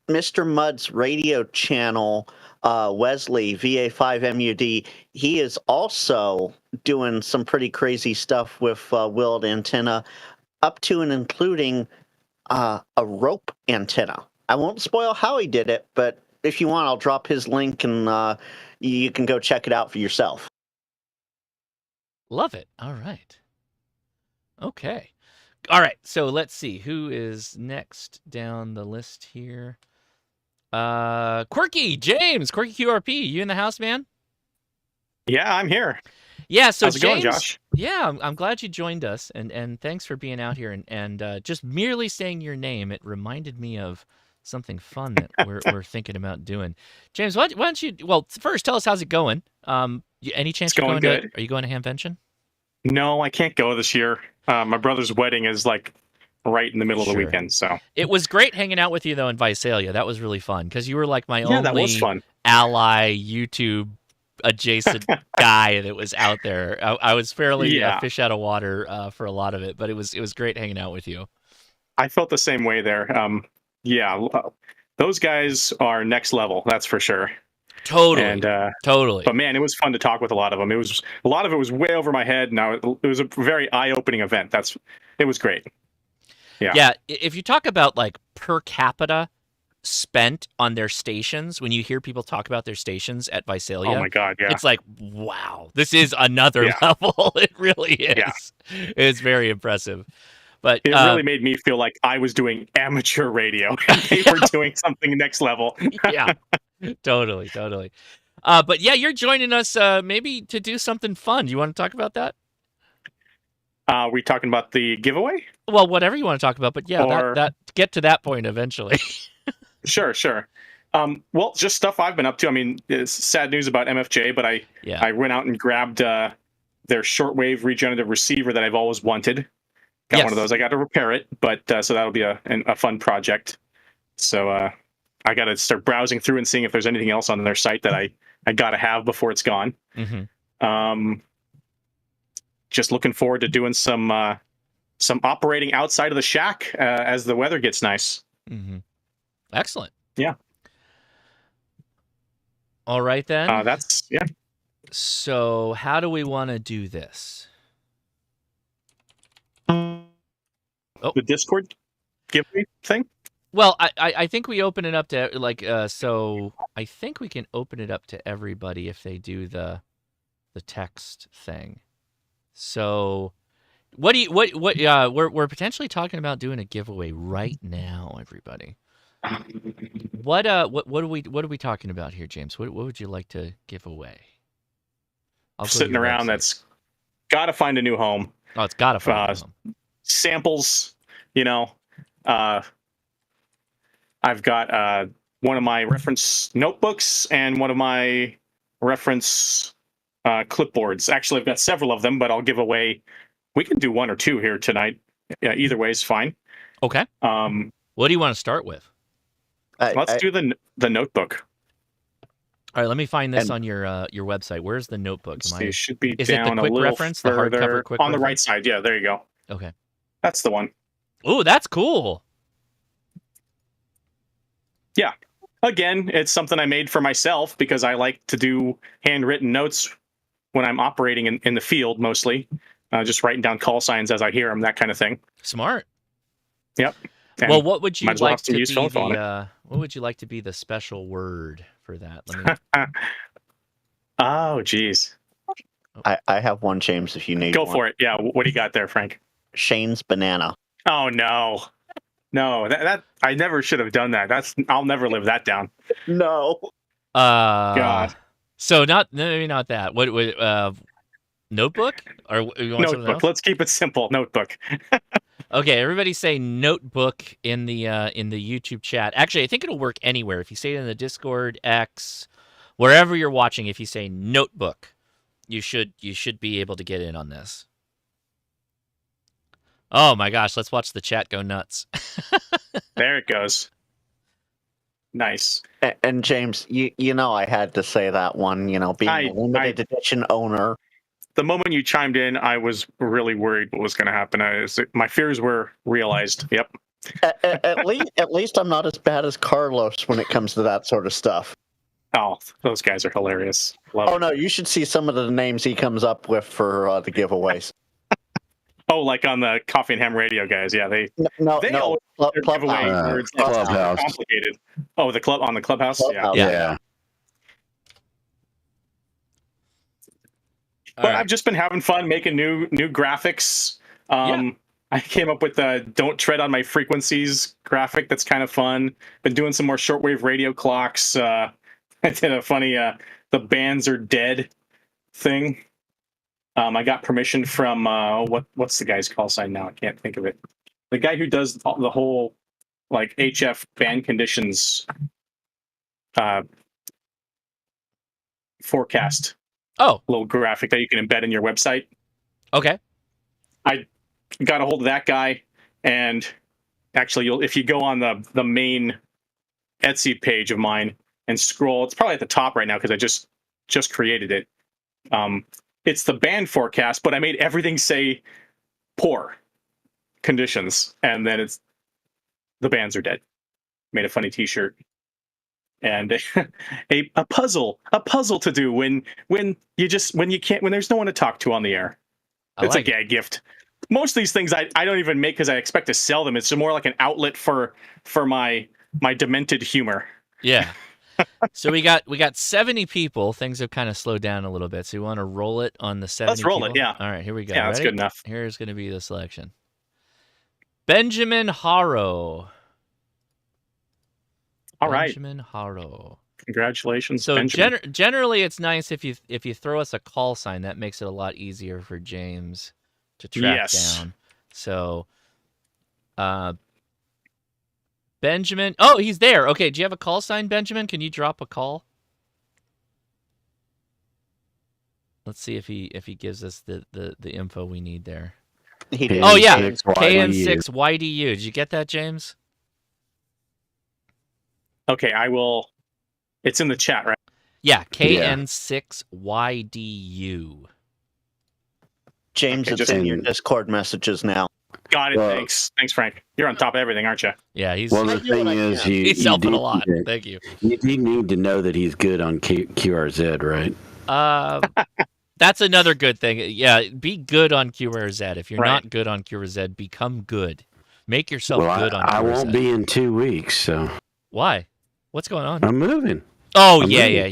Mr. Mudd's radio channel, Wesley, VA5MUD, he is also doing some pretty crazy stuff with Willet antenna, up to and including a rope antenna. I won't spoil how he did it, but if you want, I'll drop his link and you can go check it out for yourself. Love it. All right. Okay. All right. So let's see who is next down the list here. Quirky James, Quirky QRP. You in the house, man? Yeah, I'm here. Yeah. So how's it James, going, Josh? Yeah, I'm glad you joined us, and thanks for being out here and just merely saying your name. It reminded me of something fun that we're thinking about doing. James, why don't you? Well, first tell us how's it going. Any chance it's going good? Are you going to Hamvention? No, I can't go this year. My brother's wedding is like right in the middle of the weekend, so it was great hanging out with you though in Visalia. That was really fun because you were like my that was fun. ally YouTube adjacent guy that was out there. I was fairly a fish out of water for a lot of it, but it was great hanging out with you. I felt the same way there. Those guys are next level, that's for sure. Totally. And totally. But man, it was fun to talk with a lot of them. A lot of it was way over my head. Now it was a very eye-opening event. It was great. Yeah. Yeah. If you talk about like per capita spent on their stations, when you hear people talk about their stations at Visalia, Oh my God, yeah. it's like, wow, this is another level. It really is. Yeah. It's very impressive. But It really made me feel like I was doing amateur radio and they were doing something next level. Yeah, totally. But yeah, you're joining us maybe to do something fun. Do you want to talk about that? We talking about the giveaway? Well, whatever you want to talk about, but yeah, Or- that get to that point eventually. Sure. Well, just stuff I've been up to. I mean, it's sad news about MFJ, but I went out and grabbed their shortwave regenerative receiver that I've always wanted. Got one of those. I got to repair it, but so that'll be a fun project. So I got to start browsing through and seeing if there's anything else on their site that I got to have before it's gone. Mm-hmm. Just looking forward to doing some operating outside of the shack as the weather gets nice. Mm-hmm. Excellent. Yeah. All right then. Yeah. So how do we want to do this? The Discord giveaway thing? Well, I think we open it up to so I think we can open it up to everybody if they do the text thing. So we're potentially talking about doing a giveaway right now, everybody. What are we talking about here, James? What would you like to give away? Sitting around that's got to find a new home. Oh, it's got to find a new home. Samples, I've got one of my reference notebooks and one of my reference clipboards. Actually, I've got several of them, but I'll give away. We can do one or two here tonight. Yeah, either way is fine. Okay. What do you want to start with? Let's do the notebook. All right, let me find this on your website. Where's the notebook? It should be is down it the quick a little reference, further, the hardcover quick on the reference? right side. Yeah, there you go. Okay. That's the one. Oh, that's cool. Yeah. Again, it's something I made for myself because I like to do handwritten notes when I'm operating in the field mostly. Just writing down call signs as I hear them, that kind of thing. Smart. Yep. And well, what would you might as well like have some to use be for it. what would you like to be the special word for that? Let me Oh, geez. I have one, James, if you need Go one. for it. Yeah. What do you got there, Frank? Shane's banana. Oh, no. No, that I never should have done that. I'll never live that down. No. God. So maybe not that. What notebook or you want something Notebook. else? Let's keep it simple. Notebook. Okay, everybody say notebook in the YouTube chat. Actually, I think it'll work anywhere. If you say it in the Discord, X, wherever you're watching, if you say notebook, you should be able to get in on this. Oh my gosh, let's watch the chat go nuts. There it goes. Nice. And James, you know I had to say that one, being a limited edition owner. The moment you chimed in, I was really worried what was going to happen. My fears were realized. Yep. At least I'm not as bad as Carlos when it comes to that sort of stuff. Oh, those guys are hilarious. Love Oh it. no, you should see some of the names he comes up with for the giveaways. Oh, like on the Coffee and Ham Radio guys. Yeah, they No, all their giveaway words Clubhouse. complicated. Oh, the Clubhouse. Yeah. Yeah. But I've just been having fun making new graphics. I came up with a "Don't Tread on My Frequencies" graphic that's kind of fun. Been doing some more shortwave radio clocks. I did a funny "The Bands Are Dead" thing. I got permission from what's the guy's call sign now? I can't think of it. The guy who does the whole like HF band conditions forecast. Oh, little graphic that you can embed in your website. Okay. I got a hold of that guy, and actually, if you go on the main Etsy page of mine and scroll, it's probably at the top right now because I just created it. It's the band forecast, but I made everything say poor conditions, and then it's "The Bands Are Dead." Made a funny T-shirt. And a puzzle to do when there's no one to talk to on the air. It's a gag gift. Most of these things I don't even make because I expect to sell them. It's more like an outlet for my my demented humor. Yeah. So we got 70 people. Things have kind of slowed down a little bit. So you want to roll it on the 70 Let's roll people? it, yeah. All right, here we go. Yeah, that's Ready? good enough. Here's going to be the selection. Benjamin Harrow. All right. Benjamin Harrow. Congratulations, So Benjamin. generally, it's nice if you throw us a call sign. That makes it a lot easier for James to track down. So, Benjamin. Oh, he's there. Okay, do you have a call sign, Benjamin? Can you drop a call? Let's see if he gives us the info we need there. He did. Oh yeah, KN6YDU. KN6YDU. Did you get that, James? Okay, I will. It's in the chat, right? Yeah, KN6YDU. James, Okay, it's in your Discord messages now. Got it. Well- Thanks, Frank. You're on top of everything, aren't you? Yeah, he's Well, I the do what thing I is, can. he's you helping do a lot. need to- Thank you. You do need to know that he's good on QRZ, right? That's another good thing. Yeah, be good on QRZ. If you're Right. not good on QRZ, become good. Make yourself Well, good on I QRZ. won't be in 2 weeks, so Why? What's going on? I'm moving. Oh, I'm yeah. moving.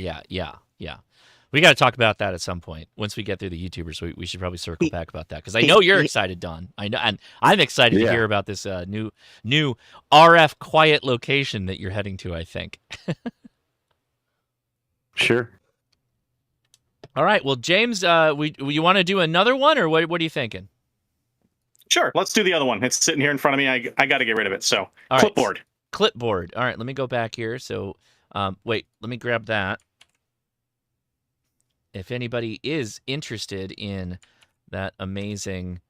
We got to talk about that at some point. Once we get through the YouTubers, we should probably circle back about that because I know you're excited, Don. I know, and I'm excited to Yeah. hear about this new RF quiet location that you're heading to. I think. Sure. All right. Well, James, you want to do another one, or what are you thinking? Sure. Let's do the other one. It's sitting here in front of me. I got to get rid of it. So, All right. clipboard. Clipboard. All right. Let me go back here. So, wait. Let me grab that. If anybody is interested in that amazing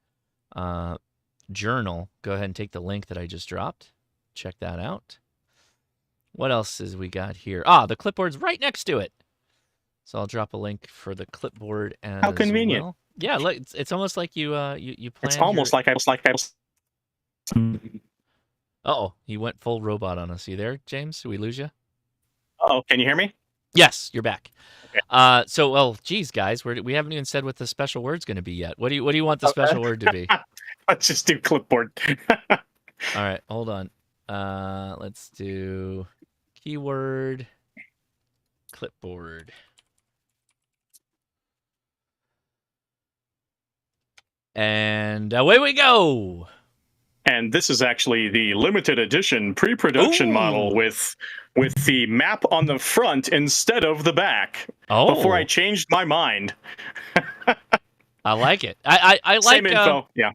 journal, go ahead and take the link that I just dropped. Check that out. What else is we got here? The clipboard's right next to it. So I'll drop a link for the clipboard as How convenient. well. Yeah, look, it's almost like you planned. It's almost like I was. Uh-oh, he went full robot on us. You there, James? Did we lose you? Oh, can you hear me? Yes, you're back. Okay. Geez, guys, we haven't even said what the special word's going to be yet. What do you want the special word to be? Let's just do clipboard. All right, hold on. Let's do keyword clipboard. And away we go. And this is actually the limited edition pre-production Ooh. model with the map on the front instead of the back. Oh, Before I changed my mind. I like it. I like Same info. Yeah.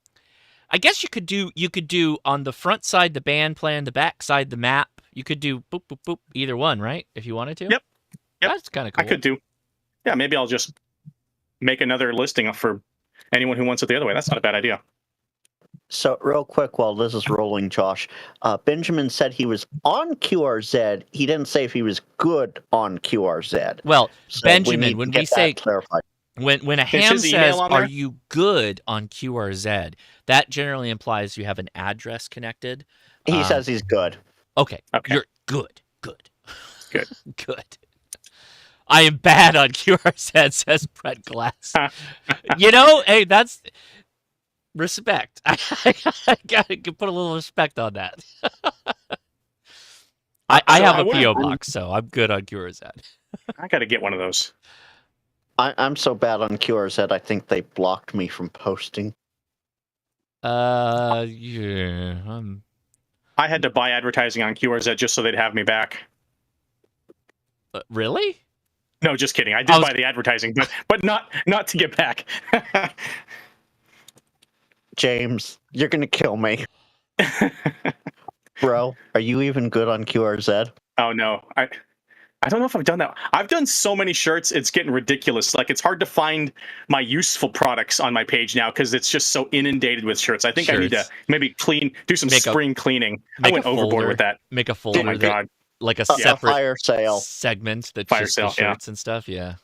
I guess you could do on the front side the band plan, the back side the map. You could do boop boop boop either one, right? If you wanted to. Yep. That's kind of cool. I could do. Yeah, maybe I'll just make another listing for anyone who wants it the other way. That's not a bad idea. So, real quick, while this is rolling, Josh, Benjamin said he was on QRZ. He didn't say if he was good on QRZ. Well, So Benjamin, need to when get we say that clarified. when a Is ham his email says, on "Are there? you good on QRZ?" that generally implies you have an address connected. He says he's good. Okay, Okay. you're good. Good. Good. I am bad on QRZ, says Brett Glass. Hey, that's respect. I gotta put a little respect on that. I have a P.O. box, so I'm good on QRZ. I got to get one of those. I'm so bad on QRZ, I think they blocked me from posting. Yeah. I had to buy advertising on QRZ just so they'd have me back. Really? No, just kidding. I did buy the advertising, but not to get back. James, you're going to kill me. Bro, are you even good on QRZ? Oh no. I don't know if I've done that. I've done so many shirts, it's getting ridiculous. Like, it's hard to find my useful products on my page now because it's just so inundated with shirts. I think I need to maybe do some spring cleaning. I went overboard with that. Make a folder. Oh my god. Like a A separate fire sale segment that's Fire just sale, the shirts and stuff. Yeah.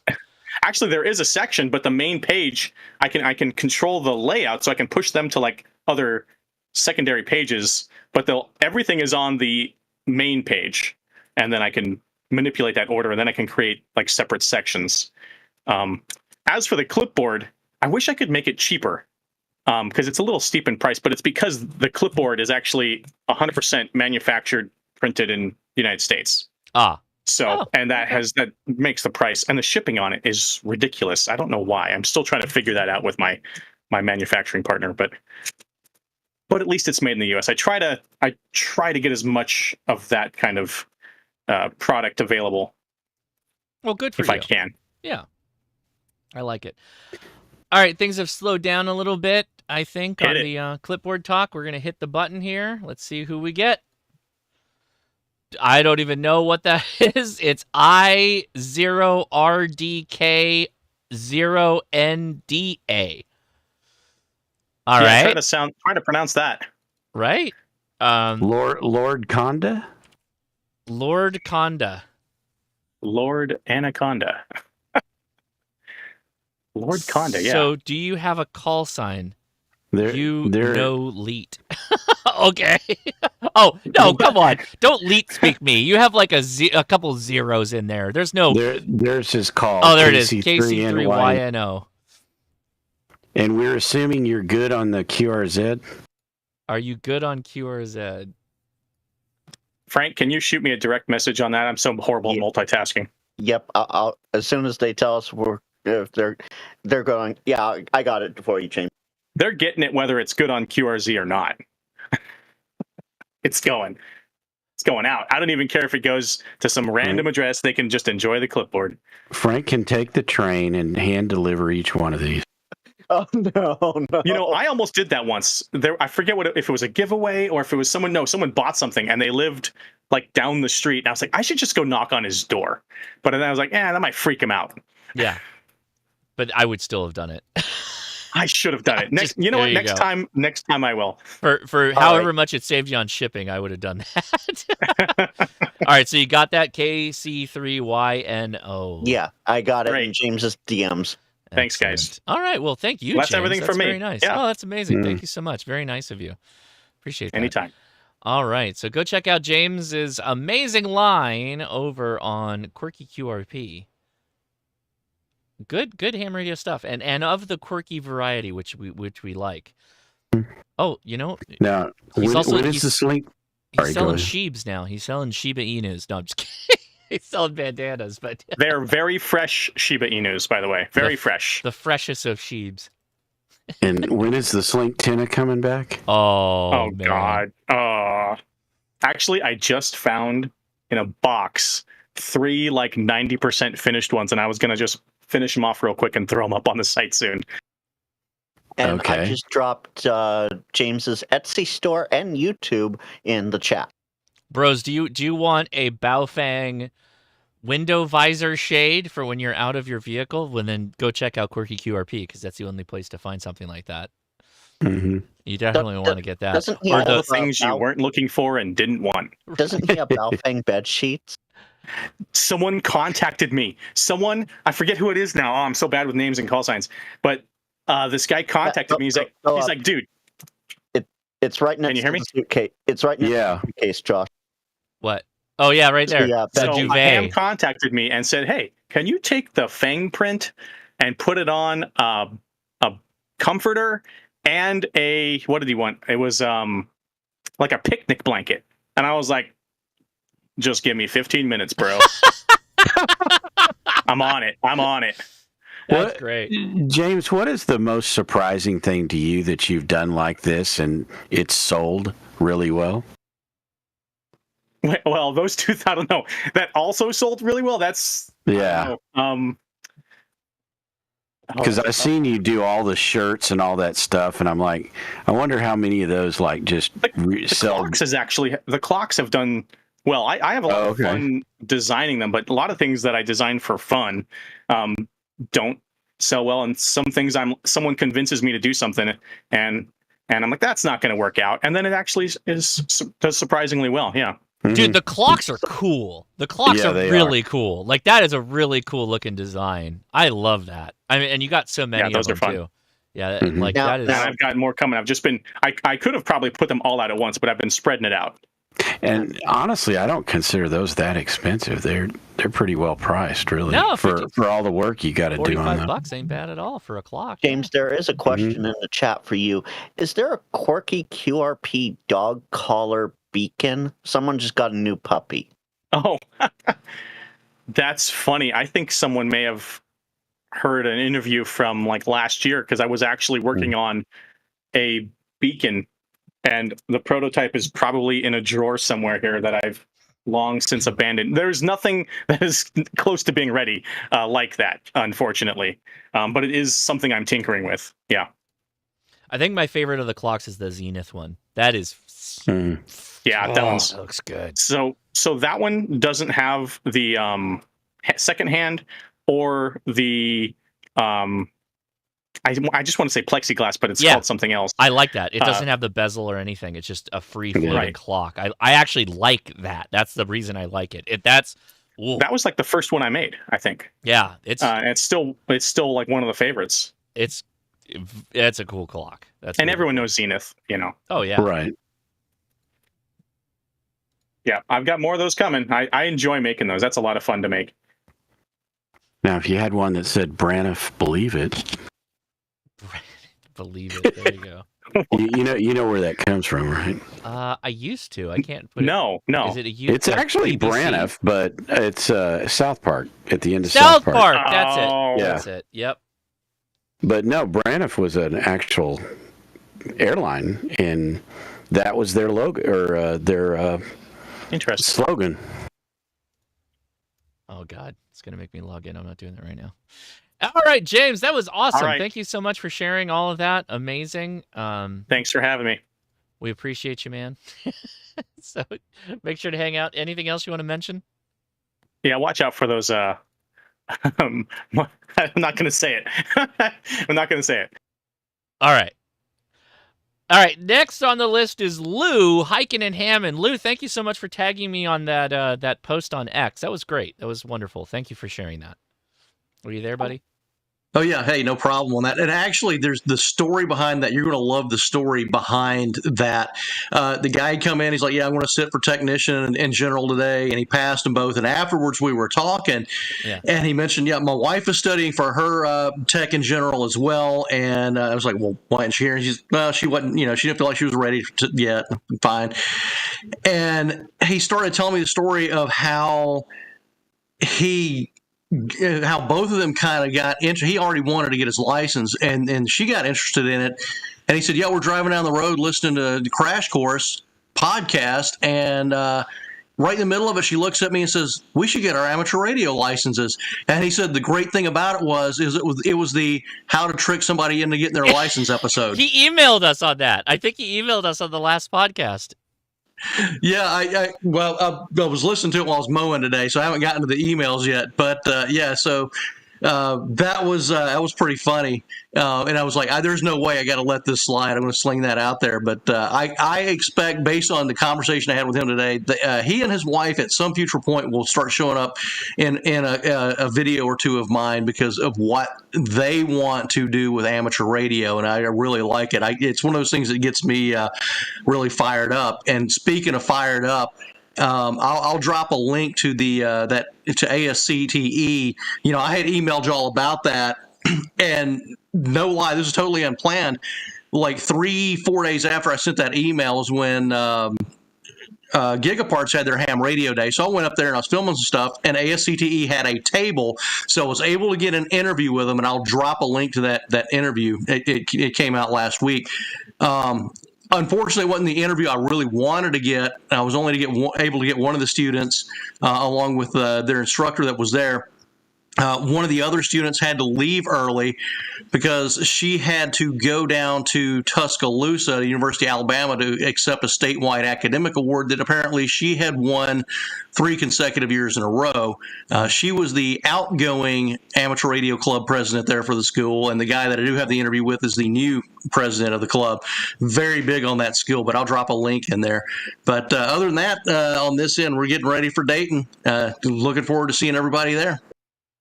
Actually, there is a section, but the main page, I can control the layout, so I can push them to like other secondary pages. But everything is on the main page, and then I can manipulate that order, and then I can create like separate sections. As for the clipboard, I wish I could make it cheaper because it's a little steep in price, but it's because the clipboard is actually 100% manufactured, printed in United States. Ah, So, Oh, and that makes the price, and the shipping on it is ridiculous. I don't know why. I'm still trying to figure that out with my manufacturing partner, but at least it's made in the U.S. I try to get as much of that kind of product available well, good for if you. I can. Yeah, I like it. All right, things have slowed down a little bit, I think, Hit on it. the clipboard talk. We're going to hit the button here. Let's see who we get. I don't even know what that is. It's I0RDK0NDA. All Yeah, right. Try to pronounce that. Right? Lord Conda? Lord Conda. Lord Anaconda. Lord Conda, yeah. So, do you have a call sign? They're, You they're, know Leet. Okay. Oh, no, come on. Don't Leet speak me. You have like a couple zeros in there. There's no... There's his call. Oh, there it is. KC3NY. KC3YNO. And we're assuming you're good on the QRZ? Are you good on QRZ? Frank, can you shoot me a direct message on that? I'm so horrible at multitasking. Yep. I'll as soon as they tell us if they're going. Yeah, I got it before you change. They're getting it whether it's good on QRZ or not. It's going out. I don't even care if it goes to some random address. They can just enjoy the clipboard. Frank can take the train and hand deliver each one of these. Oh no! You know, I almost did that once. I forget if it was a giveaway or if it was someone. No, someone bought something and they lived like down the street. And I was like, I should just go knock on his door. But then I was like, that might freak him out. Yeah. But I would still have done it. I should have done it. Next Time I will. For however much it saved you on shipping, I would have done that. All right, so you got that KC3YNO. Yeah, I got it Great. in James's DMs. Thanks, guys. Excellent. All right, well, thank you, That's James. everything That's for me. Very nice. Yeah. Oh, that's amazing. Thank you so much. Very nice of you. Appreciate that. Anytime. All right, so go check out James's amazing line over on Quirky QRP. Good ham radio stuff, and of the quirky variety, which we like. Oh, you know, Now, He's when is this link? he's Sorry, go selling ahead. sheebs now. He's selling Shiba Inus. No, I'm just kidding. He's selling bandanas, but They're very fresh Shiba Inus, by the way. Very fresh. the freshest of sheebs. And when is the Slink Tenna coming back? Oh, man. God. Actually, I just found in a box 3 like 90% finished ones, and I was gonna just finish them off real quick and throw them up on the site soon. And I Okay. just dropped James's Etsy store and YouTube in the chat. Bros, do you want a Baofeng window visor shade for when you're out of your vehicle? Well, then go check out Quirky QRP because that's the only place to find something like that. Mm-hmm. You definitely want to get that. Doesn't he Or have the things you Bao- weren't looking for and didn't want. Doesn't he have Baofeng bed sheets? Someone contacted me. I forget who it is now. Oh, I'm so bad with names and call signs. But this guy contacted me. He's like, dude. It's right next Can you hear to me? the suitcase. It's right next Yeah. to the suitcase, Josh. What? Oh yeah, right there. Yeah, The So Ham duvet. contacted me and said, hey, can you take the Fang print and put it on a comforter and what did he want? It was like a picnic blanket. And I was like, just give me 15 minutes, bro. I'm on it. That's What- great. James, what is the most surprising thing to you that you've done like this and it's sold really well? Well, those two, I don't know. That also sold really well. That's Yeah. Because I've seen you do all the shirts and all that stuff, and I'm like, I wonder how many of those like just the sell. clocks have done well. I have a lot of okay. fun designing them, but a lot of things that I design for fun don't sell well. And some things someone convinces me to do something, and I'm like, that's not going to work out, and then it actually does surprisingly well. Yeah. Dude, the clocks are cool. The clocks Yeah, are they really cool. Like that is a really cool looking design. I love that. I mean, and you got so many those of are them fun. too. Yeah, Mhm. like Now- that is. And I've got more coming. I've just been. I could have probably put them all out at once, but I've been spreading it out. And honestly, I don't consider those that expensive. They're pretty well priced, really, No, for 50 all the work you got to do on them. $45 ain't bad at all for a clock. James, there is a question in the chat for you. Is there a quirky QRP dog collar beacon? Someone just got a new puppy. Oh, that's funny. I think someone may have heard an interview from like last year because I was actually working on a beacon, and the prototype is probably in a drawer somewhere here that I've long since abandoned. There's nothing that is close to being ready like that, unfortunately. But it is something I'm tinkering with. Yeah. I think my favorite of the clocks is the Zenith one. That is, Yeah, that one's that looks good. so that one doesn't have the second hand or the I just want to say plexiglass, but it's Yeah. called something else. I like that. It doesn't have the bezel or anything. It's just a free floating Right. clock. I actually like that. That's the reason I like it. Ooh. That was like the first one I made, I think. Yeah, it's It's still like one of the favorites. it's a cool clock. That's And really everyone cool. knows Zenith, you know. Oh yeah. Right. Yeah, I've got more of those coming. I enjoy making those. That's a lot of fun to make. Now, if you had one that said Braniff, believe it, Believe it. There you go. you know where that comes from, right? I used to. I can't put No. Is it a U? It's actually BBC? Braniff, but it's South Park at the end of South Park. That's Oh. it. Yeah. That's it. Yep. But no, Braniff was an actual airline, and that was their logo or their Interesting. slogan. Oh God, it's gonna make me log in. I'm not doing that right now. All right, James, that was awesome. All right. Thank you so much for sharing all of that. Amazing. Thanks for having me. We appreciate you, man. So make sure to hang out. Anything else you want to mention? Yeah, watch out for those. I'm not going to say it. I'm not going to say it. All right. All right. Next on the list is Lou Hiking in Hammond. Lou, thank you so much for tagging me on that post on X. That was great. That was wonderful. Thank you for sharing that. Were you there, buddy? Oh yeah, hey, no problem on that. And actually, there's the story behind that. You're going to love the story behind that. The guy come in, he's like, "Yeah, I'm going to sit for technician and general today," and he passed them both. And afterwards, we were talking, and he mentioned, "Yeah, my wife is studying for her tech and general as well." And I was like, "Well, why isn't she here?" And she's, "Well, she wasn't. She didn't feel like she was ready yet." Fine. And he started telling me the story of how both of them kind of got into. He already wanted to get his license, and she got interested in it. And he said, "Yeah, we're driving down the road listening to the Crash Course podcast, and right in the middle of it, she looks at me and says, 'We should get our amateur radio licenses.'" And he said the great thing about it was it was the how to trick somebody into getting their license episode. He emailed us on that. I think he emailed us on the last podcast. Yeah, I was listening to it while I was mowing today, so I haven't gotten to the emails yet. But so that was pretty funny, and I was like, "There's no way I got to let this slide. I'm going to sling that out there." But I expect, based on the conversation I had with him today, that he and his wife at some future point will start showing up in a video or two of mine because of what they want to do with amateur radio, and I really like it. It's one of those things that gets me really fired up. And speaking of fired up, I'll drop a link to the to ASCTE. I had emailed y'all about that, and no lie, this is totally unplanned. Like 3-4 days after I sent that email was when Gigaparts had their ham radio day. So I went up there and I was filming some stuff, and ASCTE had a table, so I was able to get an interview with them, and I'll drop a link to that interview. It came out last week. Unfortunately, it wasn't the interview I really wanted to get. I was only able to get one of the students along with their instructor that was there. One of the other students had to leave early because she had to go down to Tuscaloosa, the University of Alabama, to accept a statewide academic award that apparently she had won 3 consecutive years in a row. She was the outgoing amateur radio club president there for the school, and the guy that I do have the interview with is the new president of the club. Very big on that skill, but I'll drop a link in there. But other than that, on this end, we're getting ready for Dayton. Looking forward to seeing everybody there.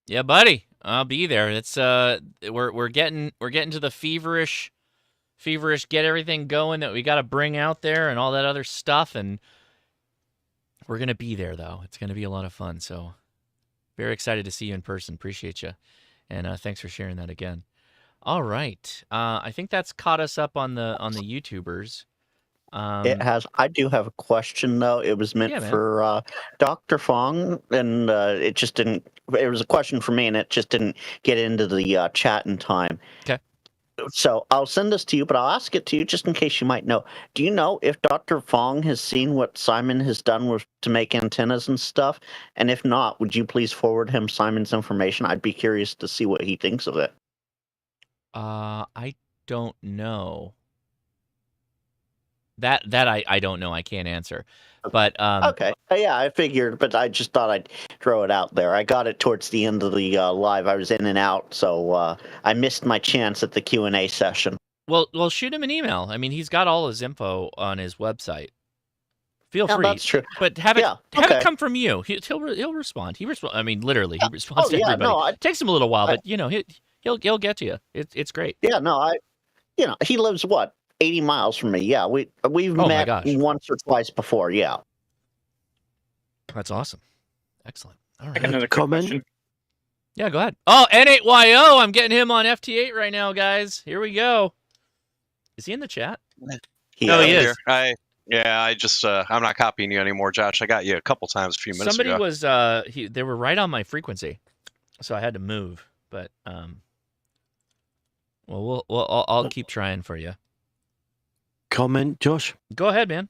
Yeah, buddy, I'll be there. It's we're getting to the feverish get everything going that we got to bring out there and all that other stuff, and we're gonna be there though. It's gonna be a lot of fun. So very excited to see you in person. Appreciate you, and thanks for sharing that again. All right, I think that's caught us up on the YouTubers. It has. I do have a question though. It was meant Yeah, man. for Dr. Fong, and it just didn't. It was a question for me, and it just didn't get into the chat in time. Okay. So I'll send this to you, but I'll ask it to you just in case you might know. Do you know if Dr. Fong has seen what Simon has done with to make antennas and stuff? And if not, would you please forward him Simon's information? I'd be curious to see what he thinks of it. I don't know. That I don't know. I can't answer. But Okay. Yeah, I figured, but I just thought I'd throw it out there. I got it towards the end of the live. I was in and out, so I missed my chance at the Q&A session. well, shoot him an email. I mean, he's got all his info on his website. Feel Yeah, free, that's true. but have it Yeah, have it okay. come from you. He'll respond. I mean, literally, he responds to yeah, everybody. no, It takes him a little while, but he'll get to you. It's great. Yeah, no, he lives what 80 miles from me. Yeah, we've Oh my met gosh. once or twice before. Yeah. That's awesome. Excellent. All I right. got another quick Comment? question. Yeah, go ahead. Oh, N8YO. I'm getting him on FT8 right now, guys. Here we go. Is he in the chat? He No, he is. is. I just I'm not copying you anymore, Josh. I got you a couple times a few minutes Somebody ago. was they were right on my frequency, so I had to move. But well, I'll keep trying for you. Comment, Josh. Go ahead, man.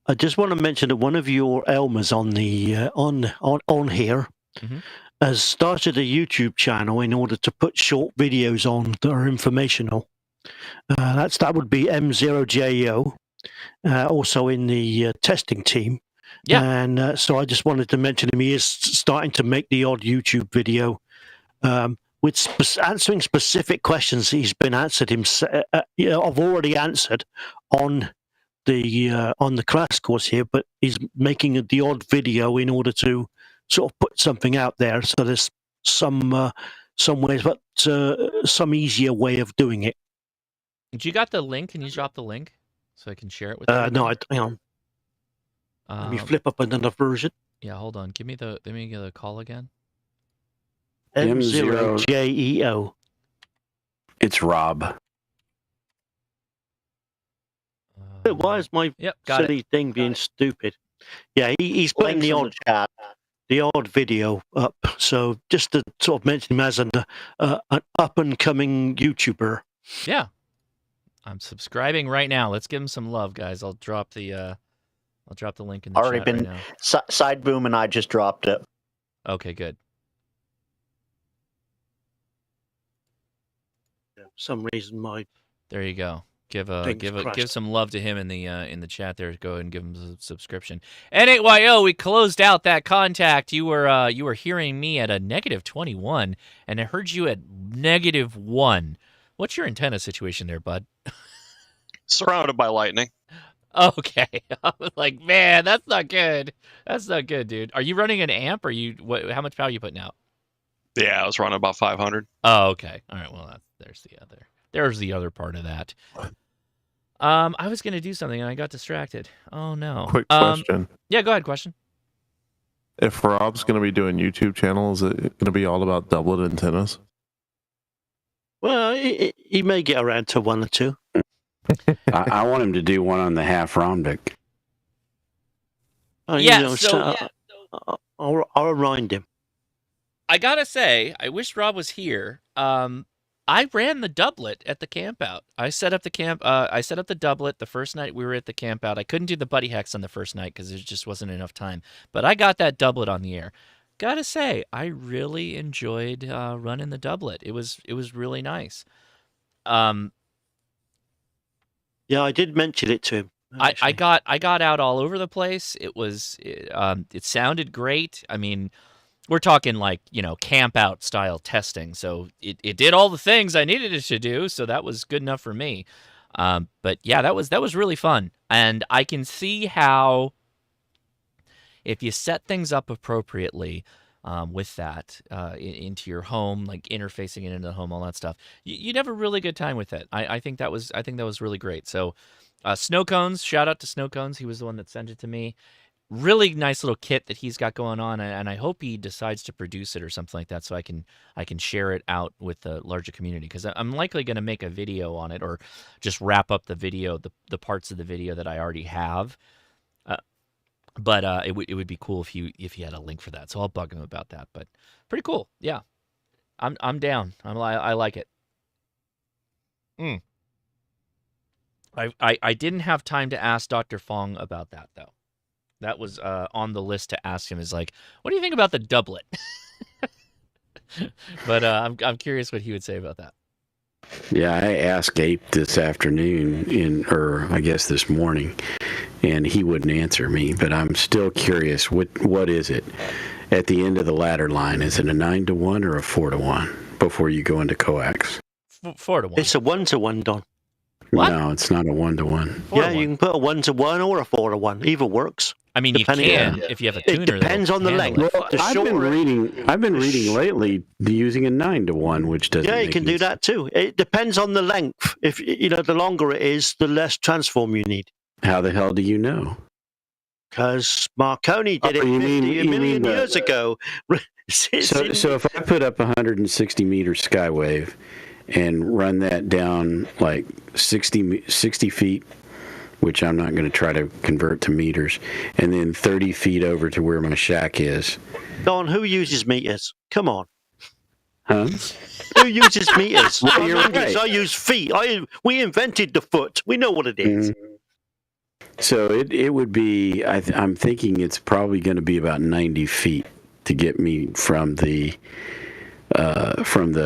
I just want to mention that one of your Elmers on the on here Mhm. has started a YouTube channel in order to put short videos on that are informational. That would be M0JO, also in the testing team. Yeah. And so I just wanted to mention him. He is starting to make the odd YouTube video with answering specific questions he's been answered I've already answered on the class course here, but he's making the odd video in order to sort of put something out there. So there's some ways, but some easier way of doing it. Do you got the link? Can you drop the link so I can share it with No, everybody? hang on. Let me Um, flip up another version. Yeah, hold on. Give me the call again. M0JEO. It's Rob. Why is my Yep, got it. silly thing being stupid? Yeah, he's putting Links the in odd the chat. video up. So just to sort of mention him as an up and coming YouTuber. Yeah, I'm subscribing right now. Let's give him some love, guys. I'll drop the link in the Already chat been. right now. Side Boom and I just dropped it. Okay, good. For some reason, my There you go. Give Fingers give crossed. some love to him in the chat there. Go ahead and give him a subscription. N8YO, we closed out that contact. You were hearing me at a -21, and I heard you at -1. What's your antenna situation there, bud? Surrounded by lightning. Okay, I was like, man, that's not good. That's not good, dude. Are you running an amp? Or how much power are you putting out? Yeah, I was running about 500. Oh, okay. All right. Well, there's the other part of that. I was gonna do something and I got distracted. Oh no. Quick question. Yeah, go ahead. Question. If Rob's going to be doing YouTube channel, is it going to be all about doublet antennas? well, he may get around to one or two. I want him to do one on the half rhombic. Yeah, I'll remind him. I gotta say, I wish Rob was here. I ran the doublet at the camp out. I set up the doublet the first night we were at the camp out. I couldn't do the buddy hex on the first night because there just wasn't enough time. But I got that doublet on the air. Gotta say, I really enjoyed running the doublet. It was really nice. Yeah, I did mention it to him. I got out all over the place. It sounded great. I mean, we're talking like, camp out style testing. So it did all the things I needed it to do. So that was good enough for me. But yeah, that was really fun. And I can see how if you set things up appropriately with that into your home, like interfacing it into the home, all that stuff, you'd have a really good time with it. I think that was really great. So Snow Cones, shout out to Snow Cones. He was the one that sent it to me. really nice little kit that he's got going on, and I hope he decides to produce it or something like that, so I can share it out with the larger community, because I'm likely going to make a video on it, or just wrap up the video, the parts of the video that I already have. But it would be cool if he had a link for that, so I'll bug him about that. But pretty cool, yeah. I'm down. I like it. I didn't have time to ask Dr. Fong about that though. That was on the list to ask him. Is like, what do you think about the doublet? But I'm curious what he would say about that. Yeah, I asked Ape this afternoon, or I guess this morning, and he wouldn't answer me. But I'm still curious. What is it at the end of the ladder line? Is it a 9-to-1 or a 4-to-1 before you go into coax? 4-to-1. It's a 1-to-1, Don. What? No, it's not a 1-to-1. Yeah, you can put a 1-to-1 or a 4-to-1. Either works. I mean, you can if you have a tuner. It depends on the length. Well, I've been reading lately using a 9-to-1, which doesn't. Yeah, you can do that too. It depends on the length. If the longer it is, the less transform you need. How the hell do you know? Because Marconi did it 50 million years ago. So if I put up a 160 meter Skywave and run that down like 60 feet, which I'm not going to try to convert to meters, and then 30 feet over to where my shack is. Don, who uses meters? Come on. Huh? Who uses meters? Well, you're right. I use feet. We invented the foot. We know what it is. So it would be, I'm thinking it's probably going to be about 90 feet to get me from the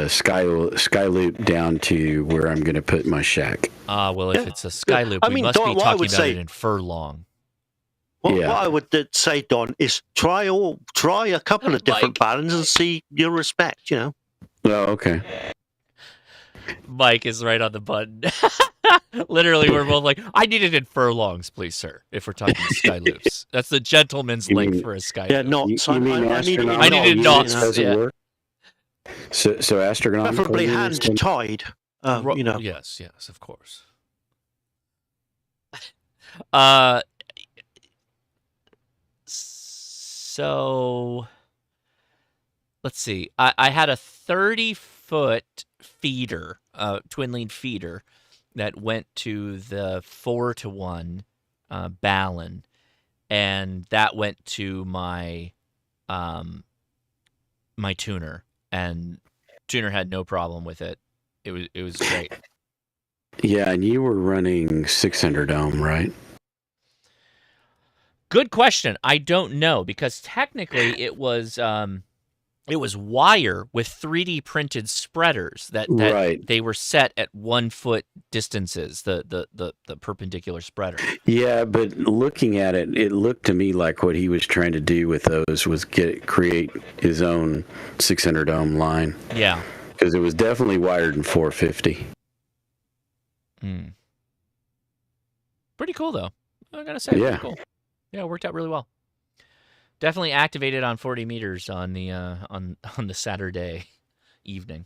sky loop down to where I'm going to put my shack. Well, if it's a sky loop, we must be talking about it in furlong. What I would say, Don, is try a couple of different patterns and see your respect. Oh, okay. Mike is right on the button. Literally, we're both like, I need it in furlongs, please, sir, if we're talking sky loops. That's the gentleman's length for a sky loop. Yeah, knots. You mean I needed knots. Yeah. Work? So astronomical. Preferably hand tied. Yes, of course. So let's see. I had a 30-foot feeder, twin lead feeder, that went to the 4-to-1 Ballon, and that went to my my tuner, and tuner had no problem with it. It was great. Yeah, and you were running 600 ohm, right? Good question. I don't know, because technically it was wire with 3D printed spreaders that right. They were set at 1 foot distances, the perpendicular spreader. Yeah, but looking at it, it looked to me like what he was trying to do with those was create his own 600 ohm line. Yeah. Because it was definitely wired in 450. Pretty cool, though. I gotta say, pretty cool. Yeah, it worked out really well. Definitely activated on 40 meters on the on the Saturday evening.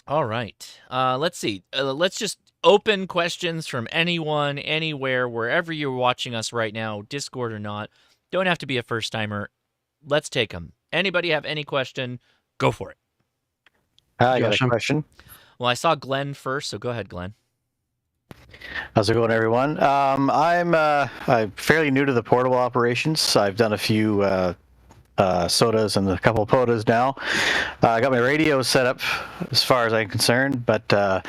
All right. Let's see. Let's just open questions from anyone, anywhere, wherever you're watching us right now, Discord or not. Don't have to be a first timer. Let's take them. Anybody have any question? Go for it. I got a question. Well, I saw Glenn first, so go ahead, Glenn. How's it going, everyone? I'm fairly new to the portable operations. I've done a few sodas and a couple of POTAs now. I got my radio set up as far as I'm concerned, but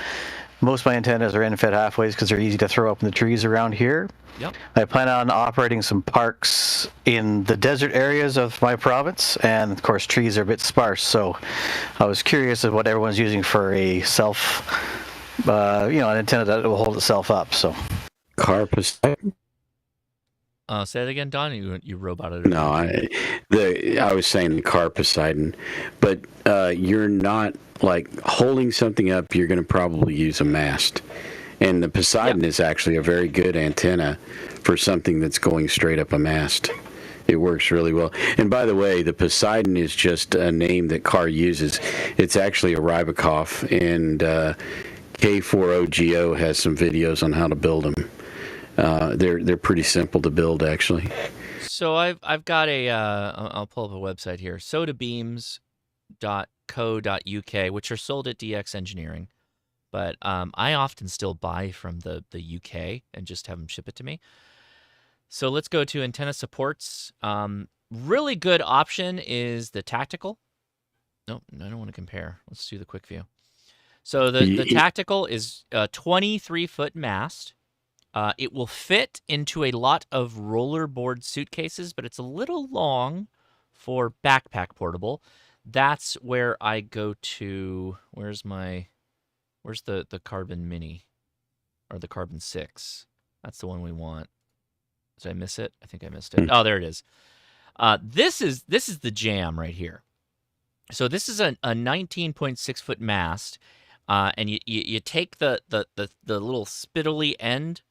most of my antennas are in-fed halfways because they're easy to throw up in the trees around here. Yep. I plan on operating some parks in the desert areas of my province, and of course trees are a bit sparse, so I was curious of what everyone's using for a an antenna that will hold itself up. So, Car Poseidon. Say it again, Don. You roboted. No, I was saying the Car Poseidon, but you're not like holding something up. You're going to probably use a mast, and the Poseidon is actually a very good antenna for something that's going straight up a mast. It works really well. And by the way, the Poseidon is just a name that Car uses. It's actually a Rybakov, and K4OGO has some videos on how to build them. They're pretty simple to build, actually. So I've got a I'll pull up a website here, sodabeams.co.uk, which are sold at DX Engineering, but I often still buy from the UK and just have them ship it to me. So let's go to antenna supports. Really good option is the tactical. Nope, I don't want to compare. Let's do the quick view. So the tactical is a 23-foot mast. It will fit into a lot of rollerboard suitcases, but it's a little long for backpack portable. That's where I go to. Where's the Carbon Mini or the Carbon 6? That's the one we want. Did I miss it? I think I missed it. Oh, there it is. This is the jam right here. So this is a 19.6-foot mast, and you take the little spittly end,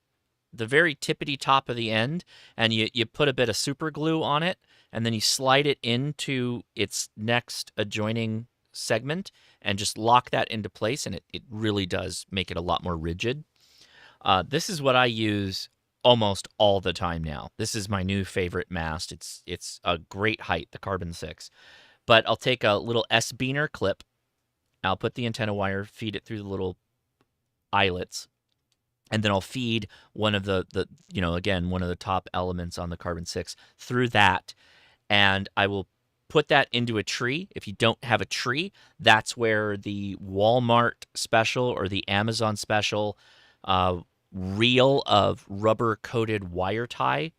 the very tippity top of the end, and you put a bit of super glue on it, and then you slide it into its next adjoining segment and just lock that into place, and it really does make it a lot more rigid. This is what I use almost all the time now. This is my new favorite mast. It's a great height, the Carbon 6. But I'll take a little S-beaner clip. I'll put the antenna wire, feed it through the little eyelets, and then I'll feed one of the one of the top elements on the Carbon 6 through that, and I will put that into a tree. If you don't have a tree, that's where the Walmart special or the Amazon special reel of rubber-coated wire tie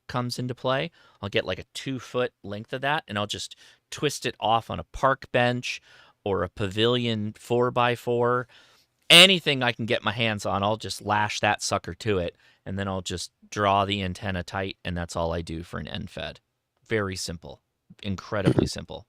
comes into play. I'll get like a 2-foot length of that, and I'll just twist it off on a park bench or a pavilion 4x4. Anything I can get my hands on, I'll just lash that sucker to it, and then I'll just draw the antenna tight, and that's all I do for an end fed. Very simple. Incredibly simple.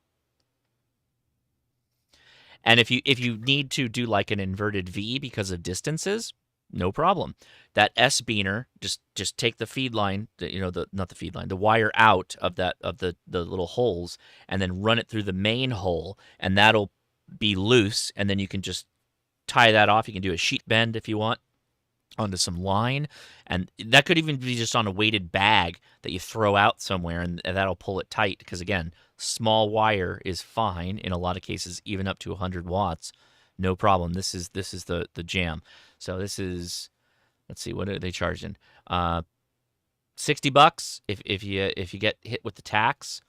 And if you need to do like an inverted V because of distances, no problem. That S-beaner, just take the feed line, the wire out of the little holes, and then run it through the main hole, and that'll be loose, and then you can just tie that off. You can do a sheet bend if you want onto some line, and that could even be just on a weighted bag that you throw out somewhere, and that'll pull it tight, because again, small wire is fine in a lot of cases, even up to 100 watts. No problem. This is the jam. So this is, let's see, what are they charging? $60 if you get hit with the tax,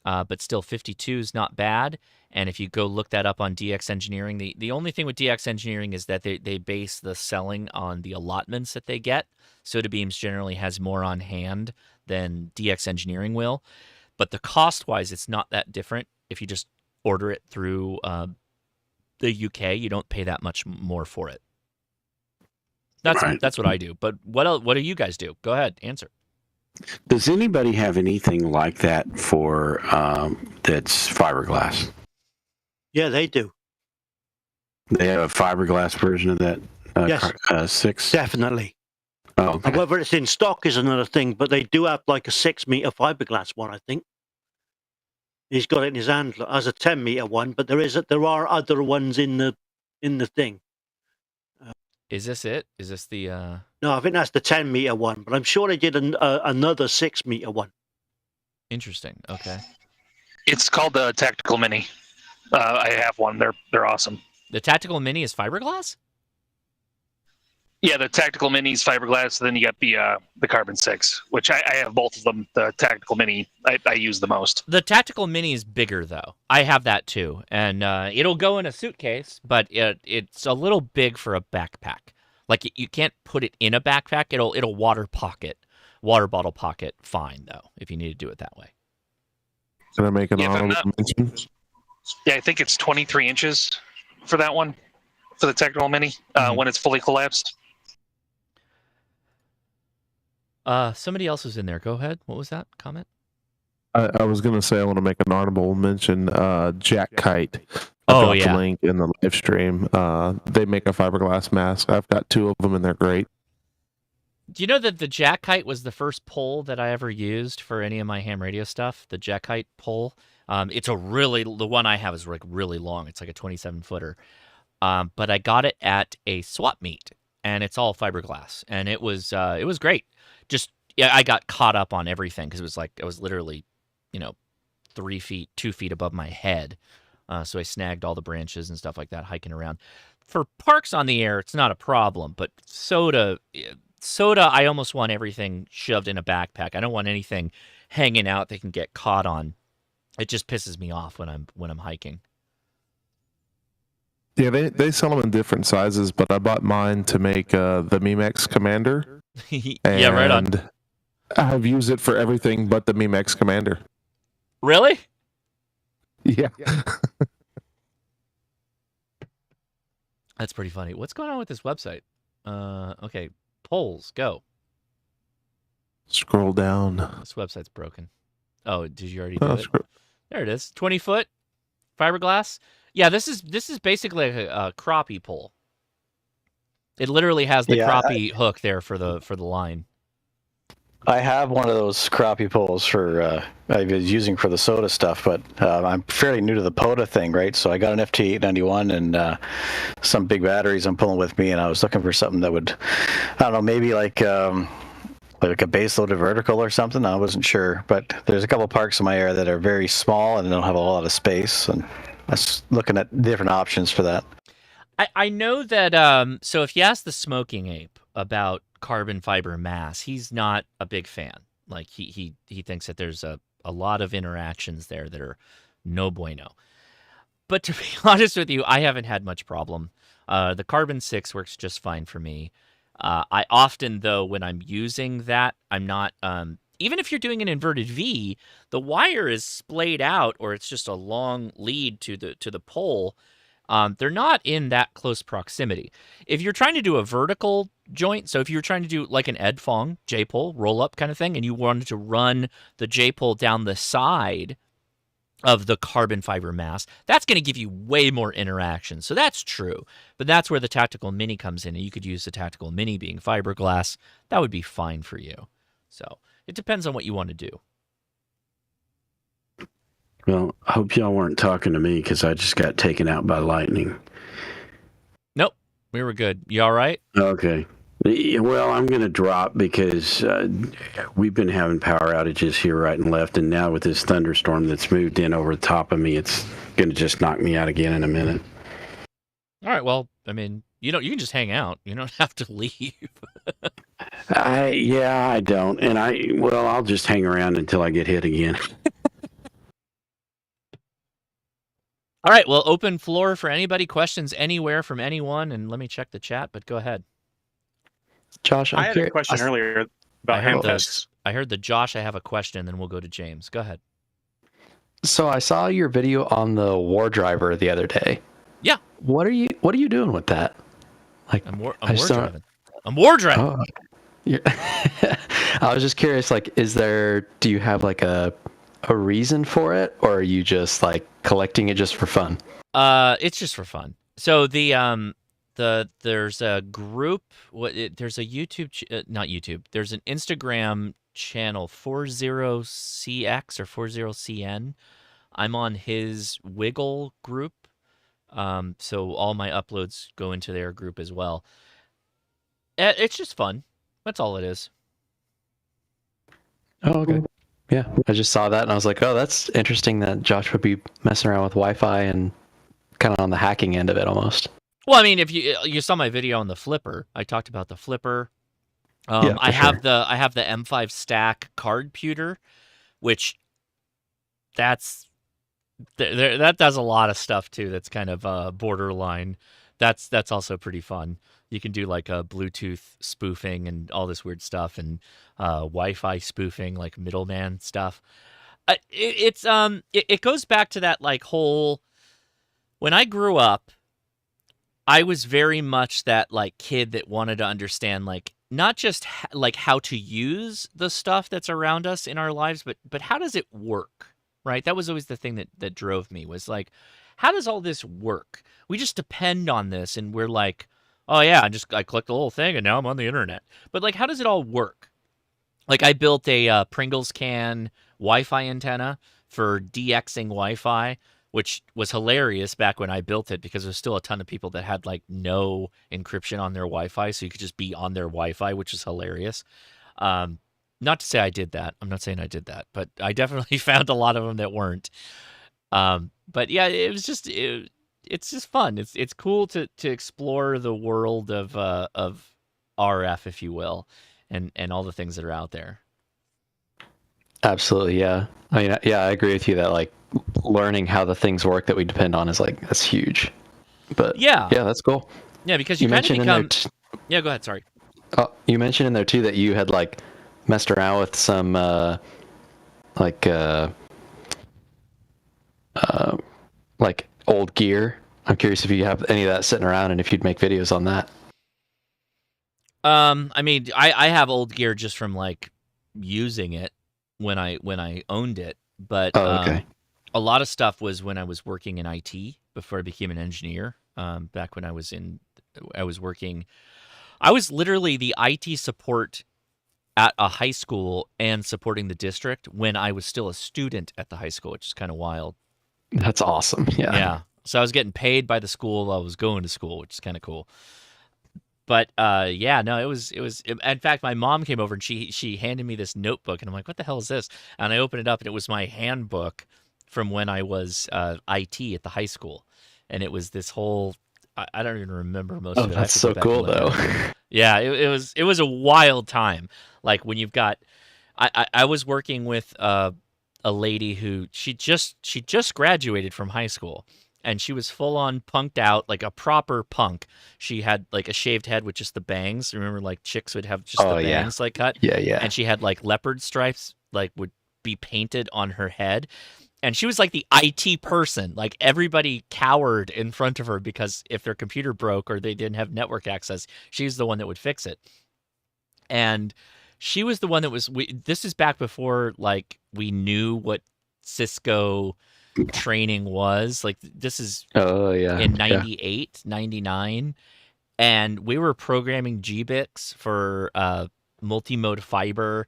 but still 52 is not bad. And if you go look that up on DX Engineering, the only thing with DX Engineering is that they base the selling on the allotments that they get. Sodabeams generally has more on hand than DX Engineering will, but the cost-wise, it's not that different. If you just order it through the UK, you don't pay that much more for it. That's what I do. But what do you guys do? Go ahead, answer. Does anybody have anything like that for that's fiberglass? Yeah, they do. They have a fiberglass version of that Yes. 6? Definitely. Oh, okay. And whether it's in stock is another thing, but they do have like a 6-meter fiberglass one, I think. He's got it in his hand as a 10-meter one, but there are other ones in the thing. Is this it? Is this the? No, I think that's the 10-meter one, but I'm sure they did another 6-meter one. Interesting. Okay. It's called the Tactical Mini. I have one. They're awesome. The Tactical Mini is fiberglass? Yeah, the Tactical Mini is fiberglass. Then you got the Carbon 6, which I have both of them. The Tactical Mini I use the most. The Tactical Mini is bigger, though. I have that, too. And it'll go in a suitcase, but it's a little big for a backpack. Like, you can't put it in a backpack. It'll water bottle pocket fine, though, if you need to do it that way. Can I make an honorable mention? Yeah, I think it's 23 inches for that one, for the Tactical Mini, when it's fully collapsed. Somebody else was in there. Go ahead. What was that comment? I was going to say I want to make an honorable mention. Jack Kite. Oh, dropped yeah. the link in the live stream. They make a fiberglass mask. I've got 2 of them, and they're great. Do you know that the Jack Kite was the first pole that I ever used for any of my ham radio stuff? The Jack Kite pole. The one I have is like really long. It's like a 27-footer. But I got it at a swap meet, and it's all fiberglass, and it was great. Just I got caught up on everything because it was like I was literally, 2 feet above my head. So I snagged all the branches and stuff like that hiking around. For parks on the air, it's not a problem, but soda, I almost want everything shoved in a backpack. I don't want anything hanging out that can get caught on. It just pisses me off when I'm hiking. Yeah, they sell them in different sizes, but I bought mine to make the Memex Commander. Yeah, right on. And I've used it for everything but the Memex Commander. Really? Yeah. That's pretty funny. What's going on with this website? Okay, polls, go. Scroll down. This website's broken. Oh, did you already do it? There it is. 20-foot fiberglass. Yeah, this is basically a crappie pole. It literally has the crappie hook there for the line. I have one of those crappie poles for I was using for the soda stuff, but I'm fairly new to the POTA thing, right? So I got an FT891 and some big batteries I'm pulling with me, and I was looking for something that would, I don't know, maybe like a base loaded vertical or something. I wasn't sure, but there's a couple parks in my area that are very small and don't have a lot of space, and I was looking at different options for that. I know that, so if you ask the Smoking Ape about carbon fiber mass, he's not a big fan. Like he thinks that there's a lot of interactions there that are no bueno. But to be honest with you, I haven't had much problem. The Carbon 6 works just fine for me. I often, though, when I'm using that, I'm not, even if you're doing an inverted V, the wire is splayed out, or it's just a long lead to the pole. They're not in that close proximity. If you're trying to do a vertical joint, so if you're trying to do like an Edfong J-pole roll-up kind of thing, and you wanted to run the J-pole down the side of the carbon fiber mass, that's going to give you way more interaction. So that's true. But that's where the Tactical Mini comes in, and you could use the Tactical Mini being fiberglass. That would be fine for you. So it depends on what you want to do. Well, I hope y'all weren't talking to me because I just got taken out by lightning. Nope, we were good. You all right? Okay. Well, I'm going to drop because we've been having power outages here right and left, and now with this thunderstorm that's moved in over the top of me, it's going to just knock me out again in a minute. All right, well, I mean, you can just hang out. You don't have to leave. I don't. And I'll just hang around until I get hit again. All right, well, open floor for anybody. Questions anywhere from anyone, and let me check the chat, but go ahead. Josh, I had a question earlier about Hamfests. I heard the Josh, I have a question, and then we'll go to James. Go ahead. So I saw your video on the War Driver the other day. Yeah. What are you doing with that? Like I'm war driving. I'm war driving. Oh, I was just curious, like, do you have like a reason for it, or are you just like collecting it just for fun? It's just for fun. So there's a group. There's a YouTube, not YouTube. There's an Instagram channel, 40CX or 40CN. I'm on his Wiggle group. So all my uploads go into their group as well. It's just fun. That's all it is. Oh, okay. Yeah, I just saw that and I was like, oh, that's interesting that Josh would be messing around with Wi-Fi and kind of on the hacking end of it almost. Well, I mean, if you saw my video on the flipper, I talked about the flipper. I have the M5 stack card pewter, which that does a lot of stuff too. That's kind of borderline. That's also pretty fun. You can do like a Bluetooth spoofing and all this weird stuff, and Wi-Fi spoofing, like middleman stuff. It goes back to that like whole. When I grew up, I was very much that like kid that wanted to understand like not just like how to use the stuff that's around us in our lives, but how does it work, right? That was always the thing that drove me, was like, how does all this work? We just depend on this, and we're like, oh yeah, I clicked the little thing and now I'm on the internet. But like, how does it all work? Like I built a Pringles can Wi-Fi antenna for DXing Wi-Fi, which was hilarious back when I built it because there's still a ton of people that had like no encryption on their Wi-Fi, so you could just be on their Wi-Fi, which is hilarious. Not to say I did that. I'm not saying I did that, but I definitely found a lot of them that weren't. But yeah, it was just it's just fun. It's cool to explore the world of RF, if you will, and all the things that are out there. Absolutely, yeah. I mean, yeah, I agree with you that like learning how the things work that we depend on is like that's huge. But yeah, that's cool. Yeah, because you kind of become. Yeah, go ahead. Sorry. Oh, you mentioned in there too that you had like messed around with some like old gear. I'm curious if you have any of that sitting around and if you'd make videos on that. I mean, I have old gear just from like using it when I owned it, but okay. A lot of stuff was when I was working in IT before I became an engineer. Back when I was working, I was literally the IT support at a high school and supporting the district when I was still a student at the high school, which is kind of wild. That's awesome. Yeah. Yeah. So I was getting paid by the school while I was going to school, which is kind of cool. But yeah, no, it was. In fact, my mom came over and she handed me this notebook, and I'm like, "What the hell is this?" And I opened it up, and it was my handbook from when I was IT at the high school, and it was this whole. I don't even remember most of it. That's so cool, though. Yeah, it was a wild time. Like when you've got, I was working with a lady who she just graduated from high school. And she was full on punked out, like a proper punk. She had like a shaved head with just the bangs. Remember, like chicks would have just the bangs like cut. Yeah. And she had like leopard stripes, like would be painted on her head. And she was like the IT person. Like everybody cowered in front of her because if their computer broke or they didn't have network access, she's the one that would fix it. And she was the one that was. This is back before like we knew what Cisco training was. Like this is in 98, 99, and we were programming GBICs for multi-mode fiber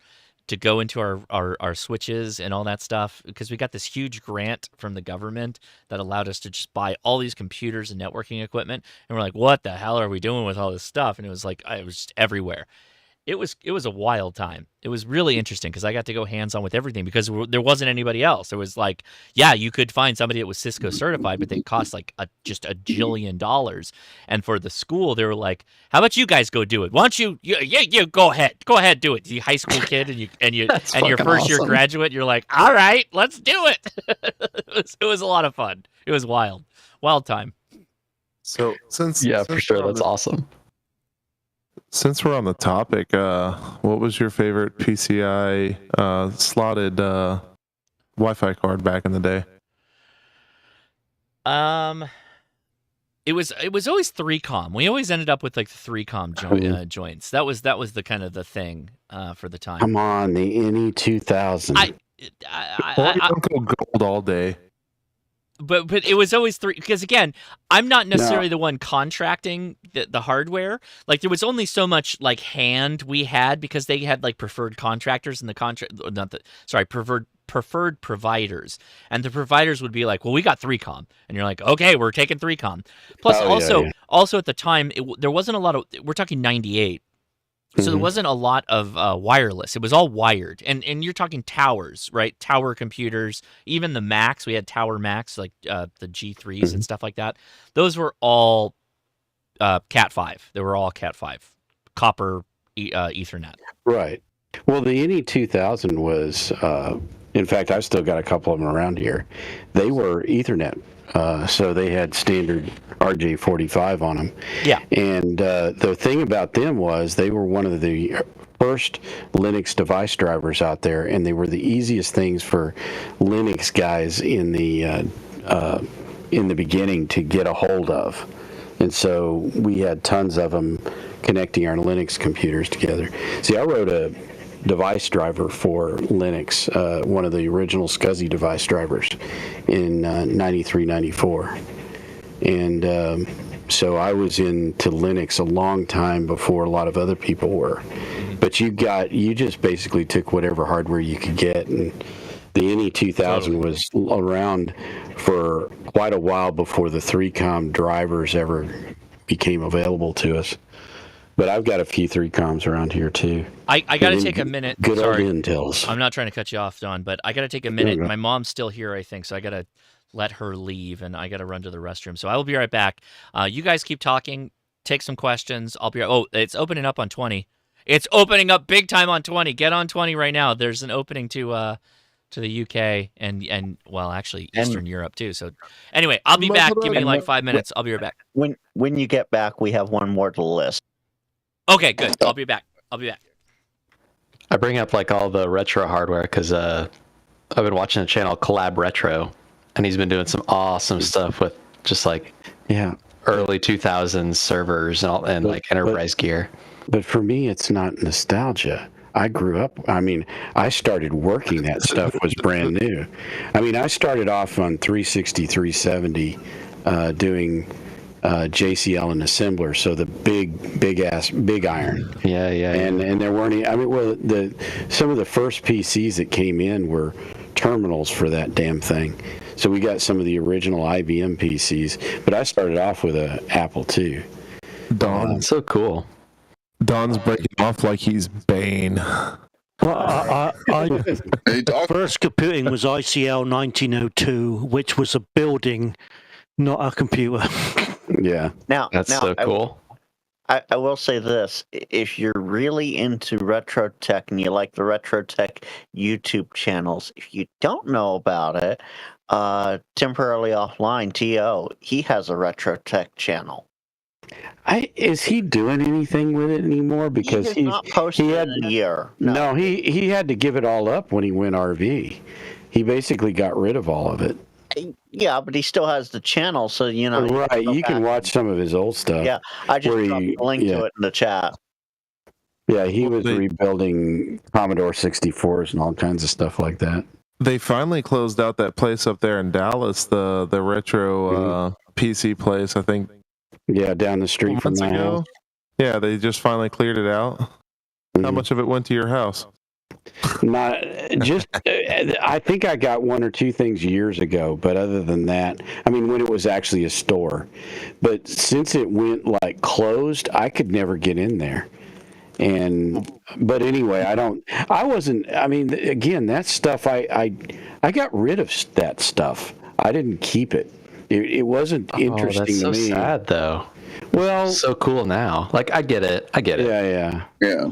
to go into our switches and all that stuff because we got this huge grant from the government that allowed us to just buy all these computers and networking equipment, and we're like, what the hell are we doing with all this stuff? And it was like it was just everywhere. It was a wild time. It was really interesting because I got to go hands-on with everything because there wasn't anybody else. There was like, yeah, you could find somebody that was Cisco certified, but they cost like just $1 jillion. And for the school, they were like, "How about you guys go do it? Why don't you go ahead, do it." You high school kid and your first year graduate, you're like, "All right, let's do it." It was a lot of fun. It was wild time. So since for sure, that's awesome. Since we're on the topic, what was your favorite PCI slotted Wi-Fi card back in the day? It was always 3Com. We always ended up with like the 3Com joints. That was the kind of the thing for the time. Come on, the NE2000. I go gold all day. But it was always 3 because again, I'm not necessarily the one contracting the hardware. Like there was only so much like hand we had because they had like preferred contractors and preferred providers, and the providers would be like, well, we got 3Com, and you're like, okay, we're taking 3Com. Plus also at the time there wasn't a lot of, we're talking 98. So there wasn't a lot of wireless. It was all wired. And you're talking towers, right? Tower computers, even the Macs. We had Tower Macs, like the G3s and stuff like that. Those were all Cat 5. They were all Cat 5, copper Ethernet. Right. Well, the NE2000 was, in fact, I've still got a couple of them around here. They were Ethernet. So they had standard RJ45 on them. Yeah. And the thing about them was they were one of the first Linux device drivers out there, and they were the easiest things for Linux guys in the beginning to get a hold of. And so we had tons of them connecting our Linux computers together. See, I wrote a device driver for Linux, one of the original SCSI device drivers in 93, 94. And so I was into Linux a long time before a lot of other people were. But you just basically took whatever hardware you could get, and The NE2000 was around for quite a while before the 3Com drivers ever became available to us. But I've got a few 3Coms around here too. I got to take a minute. Good Sorry. old Intels. I'm not trying to cut you off, Don, but I got to take a minute. Okay. My mom's still here, I think, so I got to let her leave, and I got to run to the restroom. So I will be right back. You guys keep talking. Take some questions. I'll be right. Oh, it's opening up on 20. It's opening up big time on 20. Get on 20 right now. There's an opening to the UK and well, actually Eastern Europe too. So anyway, I'll be back. Give me like 5 minutes. I'll be right back. When you get back, we have one more to the list. Okay, good. I'll be back. I bring up like all the retro hardware because I've been watching a channel Collab Retro, and he's been doing some awesome stuff with just like early 2000s servers and like enterprise gear. But for me, it's not nostalgia. I grew up, I mean, I started working, that stuff was brand new. I mean, I started off on 360, 370 doing JCL and assembler, so the big iron. Yeah. And there weren't any, I mean, well, some of the first PCs that came in were terminals for that damn thing. So we got some of the original IBM PCs, but I started off with an Apple II. Don, so cool. Don's breaking off like he's Bane. Well, first computing was ICL 1902, which was a building, not a computer. Yeah. Now that's so cool. I will say this: if you're really into retro tech and you like the retro tech YouTube channels, if you don't know about it, Temporarily Offline TO, he has a retro tech channel. Is he doing anything with it anymore? Because he has not posted in a year. No, he had to give it all up when he went RV. He basically got rid of all of it. Yeah, but he still has the channel, so you know. Right, you can watch some of his old stuff. Yeah, I just dropped a link to it in the chat. Yeah, he was rebuilding Commodore 64s and all kinds of stuff like that. They finally closed out that place up there in Dallas, the retro PC place, I think. Yeah, down the street from my house. Yeah, they just finally cleared it out. How much of it went to your house? Not just. I think I got one or two things years ago, but other than that, I mean, when it was actually a store. But since it went like closed, I could never get in there. But anyway, I wasn't. I mean, again, that stuff. I got rid of that stuff. I didn't keep it. It wasn't interesting that's so to me. sad though. Well, so cool now. Like I get it. Yeah.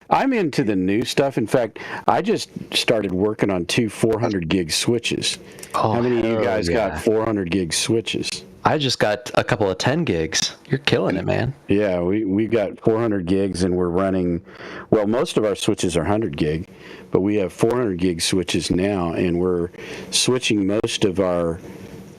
I'm into the new stuff. In fact, I just started working on 2 400 gig switches. How many of you guys got 400 gig switches? I just got a couple of 10 gigs. You're killing it, man. Yeah, we got 400 gigs, and we're running. Well, most of our switches are 100 gig, but we have 400 gig switches now, and we're switching most of our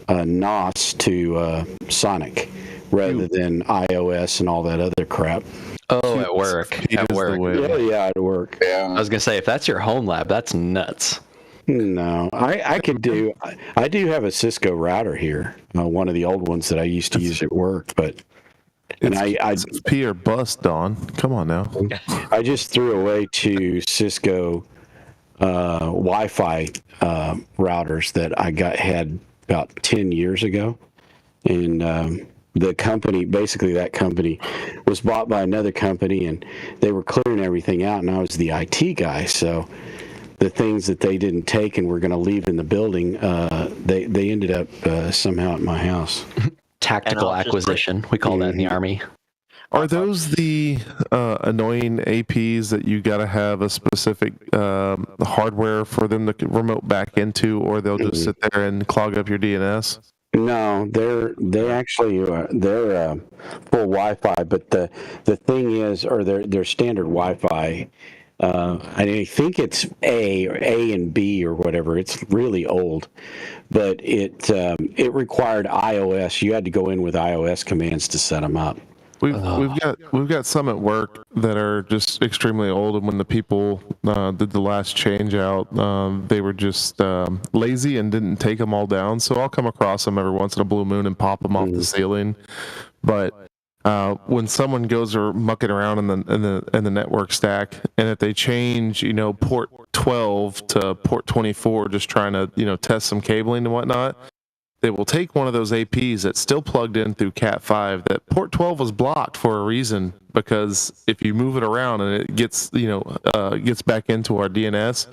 NOS to Sonic rather than iOS and all that other crap. Oh, at work. At work. Yeah, at work. Yeah. I was gonna say, if that's your home lab, that's nuts. No, I do have a Cisco router here, one of the old ones that I used to use at work, but it's P or bust, Don. Come on now. I just threw away 2 Cisco Wi-Fi routers that I had about 10 years ago, and the company, basically that company was bought by another company, and they were clearing everything out, and I was the IT guy, so the things that they didn't take and were going to leave in the building, they ended up somehow at my house. Tactical acquisition, we call that in the Army. Are those the annoying APs that you got to have a specific hardware for them to remote back into, or they'll just sit there and clog up your DNS? No, they're actually full Wi-Fi, but the thing is, or they're standard Wi-Fi. I think it's A and B or whatever. It's really old, but it required iOS. You had to go in with iOS commands to set them up. We've got some at work that are just extremely old, and when the people did the last change out, they were just lazy and didn't take them all down. So I'll come across them every once in a blue moon and pop them off the ceiling. But when someone goes or mucking around in the network stack, and if they change, port 12 to port 24, just trying to test some cabling and whatnot, they will take one of those APs that's still plugged in through Cat5. That port 12 was blocked for a reason, because if you move it around and it gets gets back into our DNS,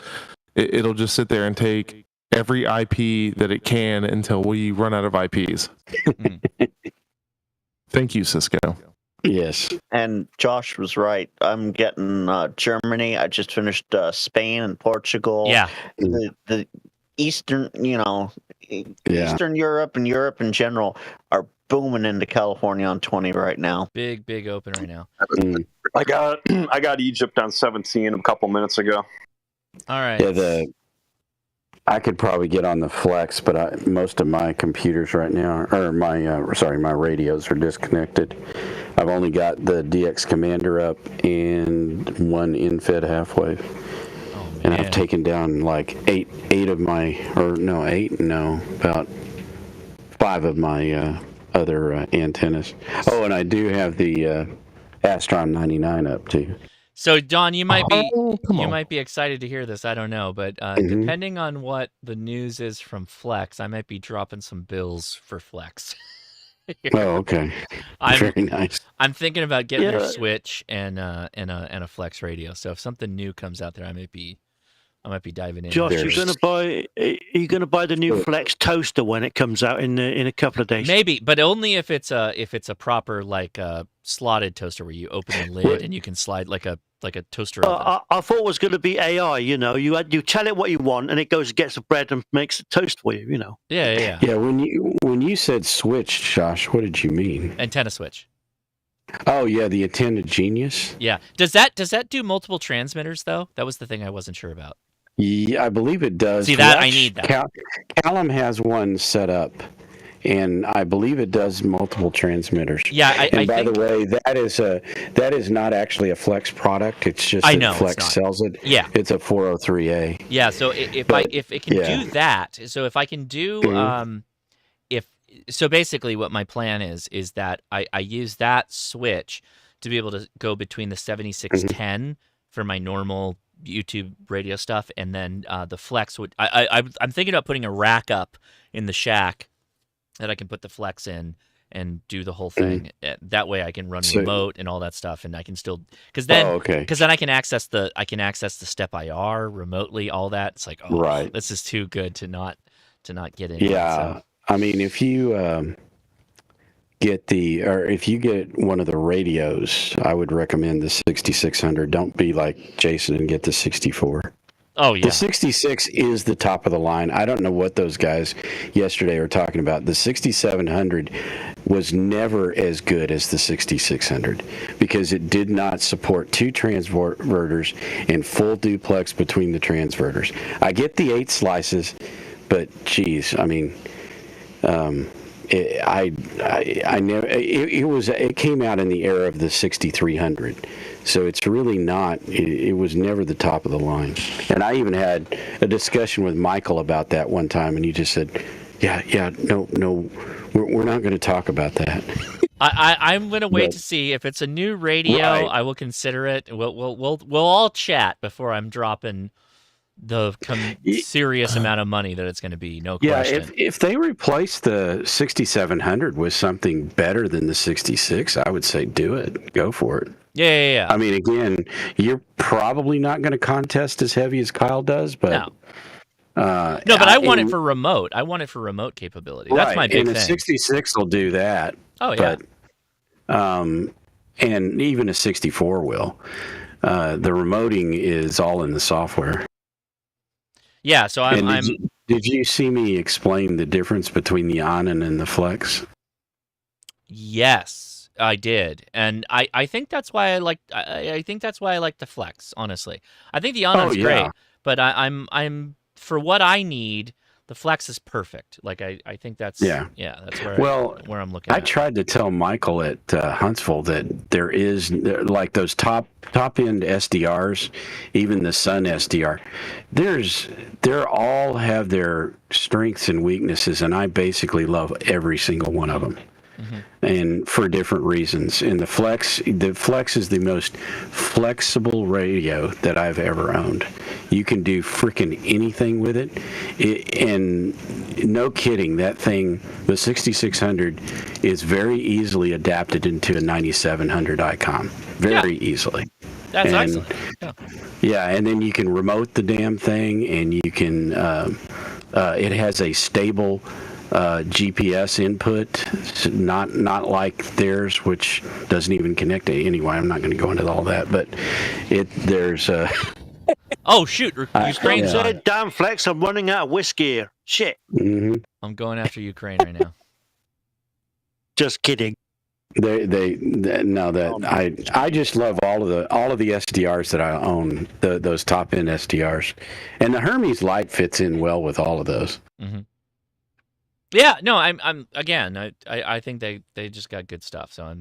it'll just sit there and take every IP that it can until we run out of IPs. Thank you, Cisco. Yes. And Josh was right. I'm getting Germany. I just finished Spain and Portugal. Yeah. The Eastern, Eastern Europe and Europe in general are booming into California on 20 right now. Big open right now. I got Egypt on 17 a couple minutes ago. All right. Yeah, I could probably get on the Flex, but most of my computers right now, or my radios are disconnected. I've only got the DX Commander up and one InFed half-wave. And I've taken down like about 5 of my other antennas. Oh, and I do have the Astron 99 up too. So Don, you might be excited to hear this. I don't know, but depending on what the news is from Flex, I might be dropping some bills for Flex. Oh, okay. Very nice. I'm thinking about getting a Switch and a Flex radio. So if something new comes out there, I might be diving in. Josh, are you gonna buy the new Flex toaster when it comes out in a couple of days? Maybe, but only if it's a proper slotted toaster where you open the lid and you can slide like a toaster oven. I thought it was going to be AI. You tell it what you want and it goes and gets the bread and makes the toast for you. Yeah. Yeah. When you said switch, Josh, what did you mean? Antenna switch. Oh yeah, the Antenna Genius. Yeah. Does that do multiple transmitters though? That was the thing I wasn't sure about. Yeah, I believe it does. See that? I need that. Callum has one set up, and I believe it does multiple transmitters. Yeah, by the way, that is not actually a Flex product. It's just Flex sells it. Yeah, it's a 403A. Yeah, so if it can do that, so if I can do so basically what my plan is that I use that switch to be able to go between the 7610 for my normal YouTube radio stuff, and then the Flex would. I'm thinking about putting a rack up in the shack that I can put the Flex in and do the whole thing. That way I can run remote and all that stuff, and I can still because then I can access the Step IR remotely. All that it's like this is too good to not get in. Yeah, I mean if you if you get one of the radios, I would recommend the 6600. Don't be like Jason and get the 64. Oh yeah. The 66 is the top of the line. I don't know what those guys yesterday were talking about. The 6700 was never as good as the 6600 because it did not support 2 transverters and full duplex between the transverters. I get the 8 slices, but geez, I mean, it came out in the era of the 6300, so it's really not. It was never the top of the line. And I even had a discussion with Michael about that one time, and he just said, no, we're not going to talk about that. I'm going to wait to see if it's a new radio. Right. I will consider it. We'll all chat before I'm dropping the serious amount of money that it's going to be. No question. Yeah, if they replace the 6700 with something better than the 66, I would say do it. Go for it. Yeah. I mean, again, you're probably not going to contest as heavy as Kyle does, but no, but I want it for remote. I want it for remote capability. That's my big thing. And a 66 will do that. Oh yeah. But, and even a 64 will. The remoting is all in the software. Yeah, so Did you see me explain the difference between the Onin and the Flex? Yes, I did, and I think that's why I like. I think that's why I like the Flex. Honestly, I think the Onin's great, but I'm for what I need. The Flex is perfect. Like I think that's that's where I'm looking. I tried to tell Michael at Huntsville that there like those top end SDRs, even the Sun SDR. They all have their strengths and weaknesses, and I basically love every single one of them. and for different reasons. And the Flex is the most flexible radio that I've ever owned. You can do freaking anything with it. And no kidding, that thing, the 6600, is very easily adapted into a 9700 ICOM. Very easily. That's excellent. Yeah, and then you can remote the damn thing, and you can. It has a stable GPS input, not like theirs, which doesn't even connect to anyway. I'm not going to go into all that, but there's. Oh shoot! Ukraine's on. said, "Damn Flex, I'm running out of whiskey here." Shit. I'm going after Ukraine right now. Just kidding. I just love all of the SDRs that I own, those top end SDRs, and the Hermes Lite fits in well with all of those. Yeah, no, I'm again. I think they just got good stuff. So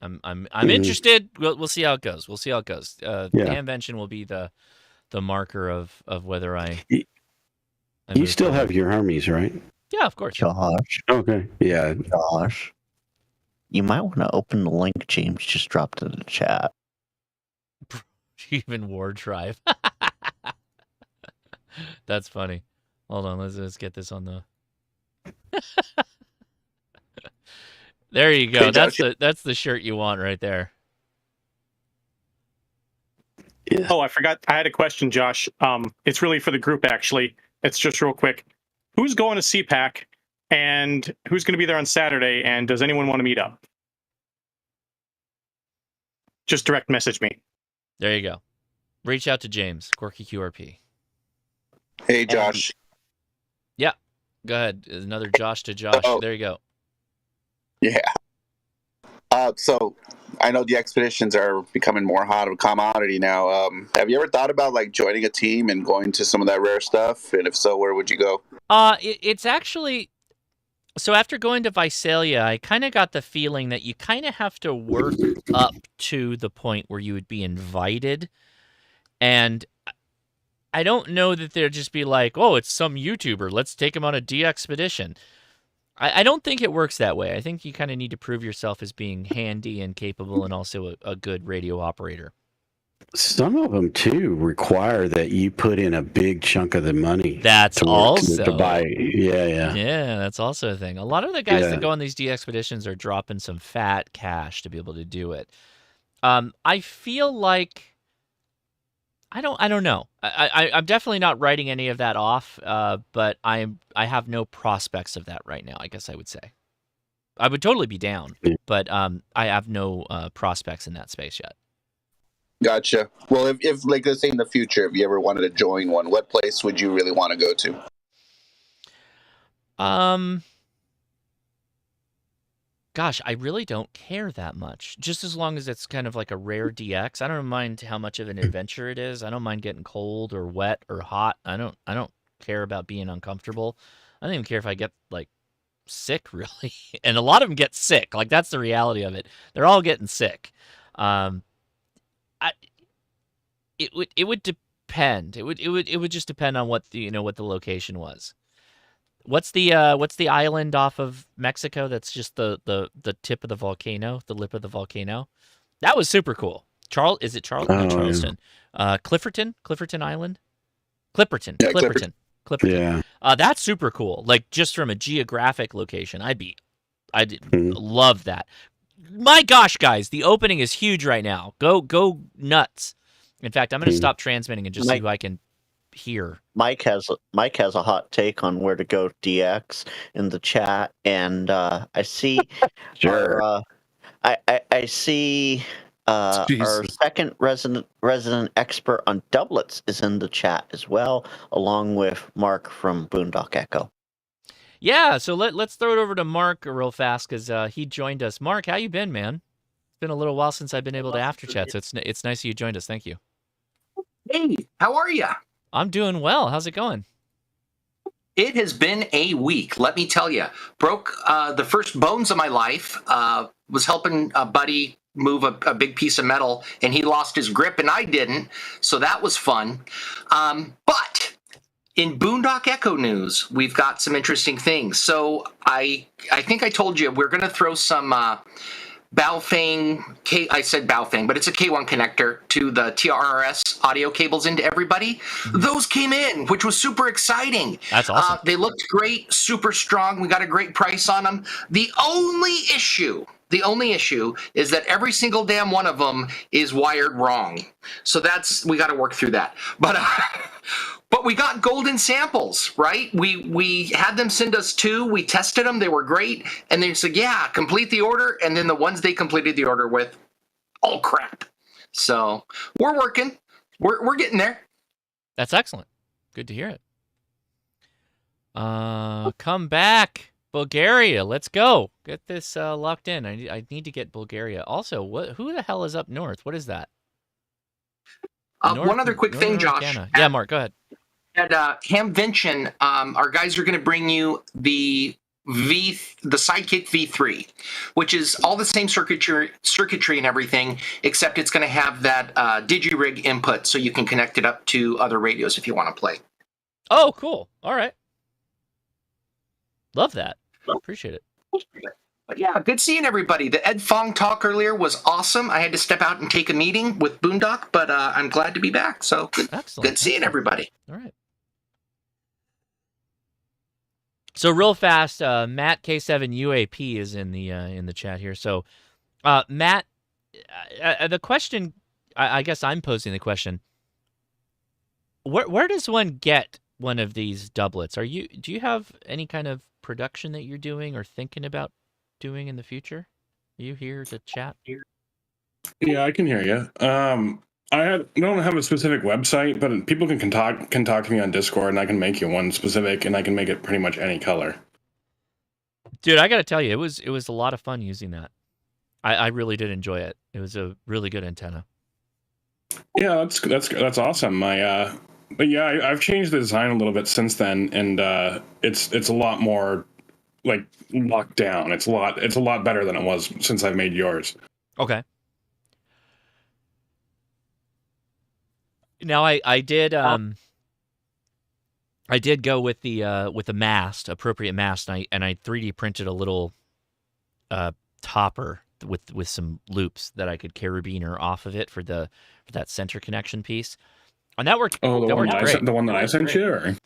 I'm interested. We'll see how it goes. The Hamvention will be the marker of whether I you still have your Hermes, right? Yeah, of course. Josh. Okay. Yeah. Josh. You might want to open the link James just dropped in the chat. Even War Tribe. That's funny. Hold on, let's get this on the. There you go. Hey, that's the shirt you want right there. Oh, I forgot. I had a question, Josh. It's really for the group, actually. It's just real quick. Who's going to CPAC, and who's going to be there on Saturday, and does anyone want to meet up? Just direct message me. There you go. Reach out to James, Quirky QRP. Hey, Josh. Yeah. Go ahead. Another Josh to Josh. Oh. There you go. Yeah. So I know the expeditions are becoming more hot of a commodity now. Have you ever thought about like joining a team and going to some of that rare stuff? And if so, where would you go? It's actually, so after going to Visalia, I kind of got the feeling that you kind of have to work up to the point where you would be invited. And I don't know that they'd just be like, oh, it's some YouTuber, let's take him on a de-expedition. I don't think it works that way. I think you kind of need to prove yourself as being handy and capable and also a good radio operator. Some of them, too, require that you put in a big chunk of the money. That's also to buy. Yeah. Yeah, that's also a thing. A lot of the guys that go on these de-expeditions are dropping some fat cash to be able to do it. I feel like I don't know. I'm definitely not writing any of that off, but I have no prospects of that right now, I guess I would say. I would totally be down, but I have no prospects in that space yet. Gotcha. Well, if like let's say in the future, if you ever wanted to join one, what place would you really want to go to? Gosh, I really don't care that much. Just as long as it's kind of like a rare DX. I don't mind how much of an adventure it is. I don't mind getting cold or wet or hot. I don't care about being uncomfortable. I don't even care if I get like sick, really. And a lot of them get sick. Like that's the reality of it. They're all getting sick. It would depend. It would just depend on what the location was. What's the island off of Mexico that's just the tip of the volcano, the lip of the volcano? That was super cool. Is it Charleston? Not Charleston. Clifferton Island? Clipperton. Yeah, Clipperton. Yeah. That's super cool. Like just from a geographic location, I'd love that. My gosh, guys, the opening is huge right now. Go nuts. In fact, I'm going to stop transmitting and just see who I can hear. Mike has a hot take on where to go DX in the chat, and I see Sure. I see our second resident expert on doublets is in the chat as well, along with Mark from Boondock Echo. Yeah, so let's throw it over to Mark real fast because he joined us. Mark, how you been, man? It's been a little while since I've been able to after chat, so it's nice that you joined us. Thank you. Hey, how are you? I'm doing well. How's it going? It has been a week, let me tell you. Broke the first bones of my life. Was helping a buddy move a big piece of metal, and he lost his grip, and I didn't. So that was fun. But in Boondock Echo news, we've got some interesting things. So I think I told you we're going to throw some Baofeng, I said Baofeng, but it's a K1 connector to the TRRS audio cables into everybody. Those came in, which was super exciting. That's awesome. They looked great, super strong. We got a great price on them. The only issue is that every single damn one of them is wired wrong. So we got to work through that. But we got golden samples, right? We had them send us 2. We tested them. They were great. And they said, yeah, complete the order. And then the ones they completed the order with, all crap. So we're working. We're getting there. That's excellent. Good to hear it. Come back, Bulgaria. Let's go. Get this locked in. I need to get Bulgaria. Also, who the hell is up north? What is that? One other quick thing, Josh. Yeah, Mark, go ahead. At Hamvention, our guys are going to bring you the Sidekick V3, which is all the same circuitry and everything, except it's going to have that DigiRig input, so you can connect it up to other radios if you want to play. Oh, cool. All right. Love that. Appreciate it. But yeah, good seeing everybody. The Ed Fong talk earlier was awesome. I had to step out and take a meeting with Boondock, but I'm glad to be back. So good seeing everybody. All right. So real fast, Matt K7 UAP is in the chat here. So, Matt, the question, I guess I'm posing the question. Where does one get one of these doublets? Do you have any kind of production that you're doing or thinking about doing in the future? Are you here to chat? Yeah, I can hear you. I don't have a specific website, but people can talk to me on Discord, and I can make you one specific, and I can make it pretty much any color. Dude, I got to tell you, it was a lot of fun using that. I really did enjoy it. It was a really good antenna. Yeah, that's awesome. But yeah, I've changed the design a little bit since then, and it's a lot more like locked down. It's a lot better than it was since I've made yours. Okay. Now I did go with the mast, appropriate mast, and I 3D printed a little topper with some loops that I could carabiner off of it for that center connection piece. And that worked. Oh, that worked great. The one that I sent you, or?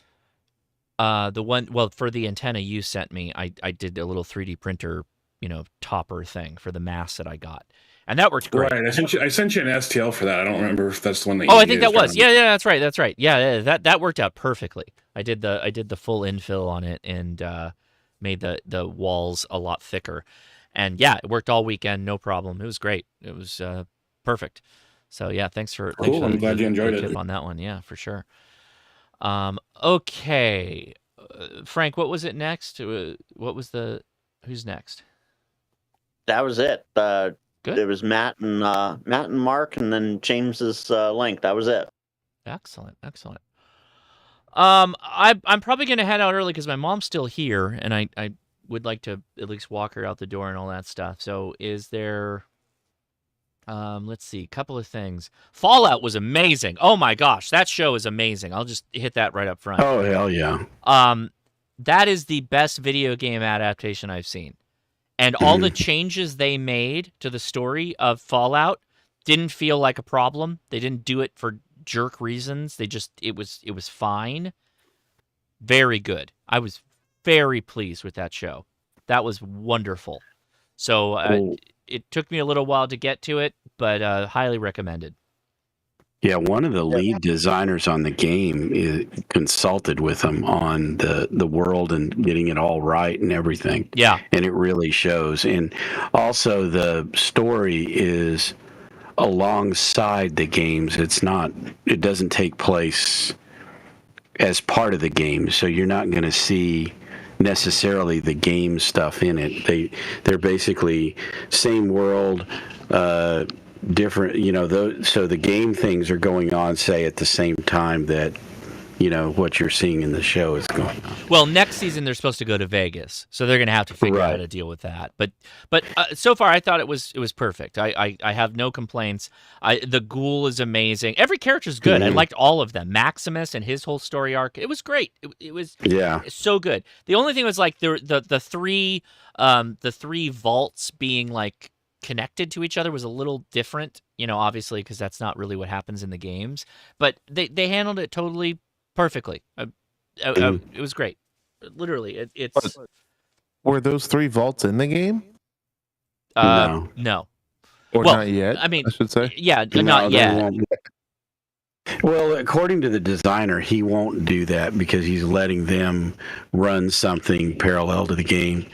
For the antenna you sent me, I did a little 3D printer, topper thing for the mast that I got. And that worked great. Right, I sent you an STL for that. I don't remember if that's the one that you I think that used was. Yeah, that's right. Yeah, that worked out perfectly. I did the full infill on it and made the walls a lot thicker. And yeah, it worked all weekend, no problem. It was great. It was perfect. So yeah, thanks for I'm glad you enjoyed it on that one. Yeah, for sure. Okay, Frank, what was it next? Who's next? That was it. Good. There was Matt and Mark, and then James's link. That was it. Excellent. I'm probably gonna head out early because my mom's still here, and I would like to at least walk her out the door and all that stuff. So is there? Let's see, a couple of things. Fallout was amazing. Oh my gosh, that show is amazing. I'll just hit that right up front. Oh hell yeah. That is the best video game adaptation I've seen. And all the changes they made to the story of Fallout didn't feel like a problem. They didn't do it for jerk reasons. It was fine. Very good. I was very pleased with that show. That was wonderful. So it took me a little while to get to it, but highly recommended. Yeah, one of the lead designers on the game consulted with them on the world and getting it all right and everything. Yeah. And it really shows. And also the story is alongside the games. It doesn't take place as part of the game. So you're not going to see necessarily the game stuff in it. They're basically same world, different, so the game things are going on, say, at the same time that, what you're seeing in the show is going on. Well, next season they're supposed to go to Vegas, so they're going to have to figure out how to deal with that. But so far I thought it was perfect. I have no complaints. The Ghoul is amazing. Every character's good. I liked all of them. Maximus and his whole story arc. It was great. It was so good. The only thing was like the three vaults being like connected to each other was a little different, obviously because that's not really what happens in the games. But they handled it totally perfectly. It was great. Literally, it's. Were those 3 vaults in the game? No. Or Well, not yet? I mean, I should say. Yeah, No, not they yet. won't. Well, according to the designer, he won't do that because he's letting them run something parallel to the game,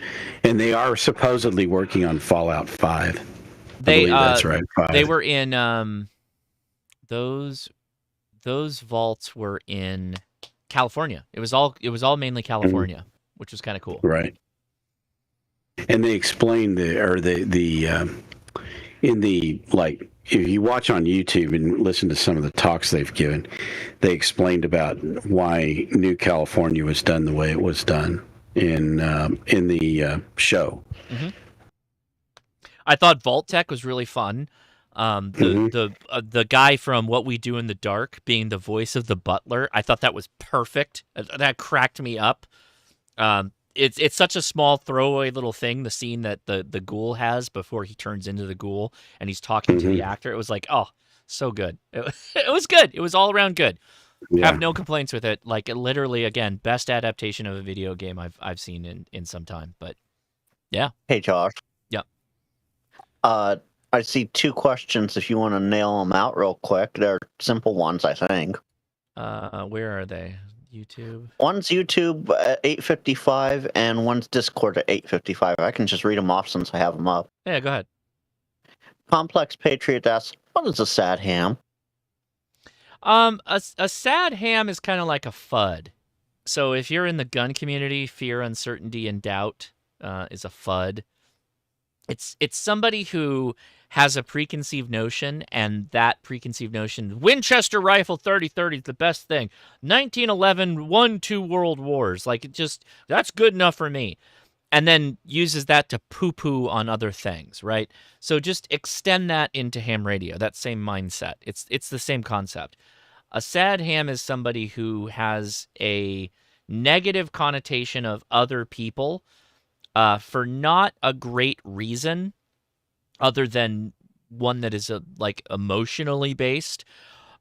and they are supposedly working on Fallout 5. I believe that's right. 5. They were in those vaults were in California. It was all mainly California, which was kind of cool. Right. And they explained if you watch on YouTube and listen to some of the talks they've given, they explained about why New California was done the way it was done in the show. Mm-hmm. I thought Vault Tech was really fun. The guy from What We Do in the Dark being the voice of the butler, I thought that was perfect. That cracked me up. It's such a small throwaway little thing, the scene that the Ghoul has before he turns into the Ghoul and he's talking to the actor. It was like, oh, so good. It was good. It was all around good. Yeah. Have no complaints with it. Like, literally, again, best adaptation of a video game I've seen in some time. But yeah. Hey, Josh. Yep. I see 2 questions if you want to nail them out real quick. They're simple ones, I think. Where are they? YouTube? One's YouTube at 8:55 and one's Discord at 8:55. I can just read them off since I have them up. Yeah, go ahead. Complex Patriot asks, what is a sad ham? A sad ham is kind of like a FUD. So if you're in the gun community, fear, uncertainty, and doubt is a FUD. It's somebody who has a preconceived notion, and that preconceived notion, Winchester rifle 30-30 is the best thing. 1911 won 2 world wars. Like, that's good enough for me. And then uses that to poo-poo on other things, right? So just extend that into ham radio, that same mindset. It's the same concept. A sad ham is somebody who has a negative connotation of other people for not a great reason other than one that is like emotionally based.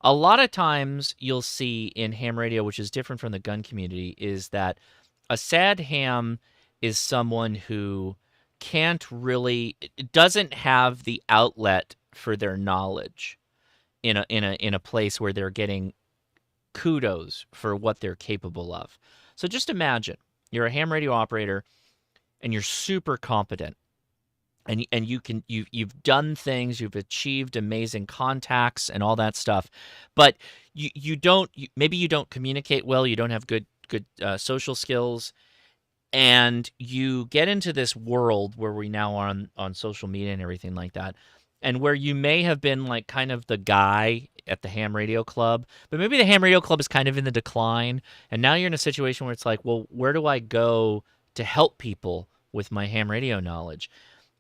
A lot of times you'll see in ham radio, which is different from the gun community, is that a sad ham is someone who doesn't have the outlet for their knowledge in a place where they're getting kudos for what they're capable of. So just imagine you're a ham radio operator and you're super competent. And you've done things, you've achieved amazing contacts and all that stuff, but maybe you don't communicate well, you don't have good social skills, and you get into this world where we now are on social media and everything like that, and where you may have been like kind of the guy at the ham radio club, but maybe the ham radio club is kind of in the decline, and now you're in a situation where it's like, well, where do I go to help people with my ham radio knowledge?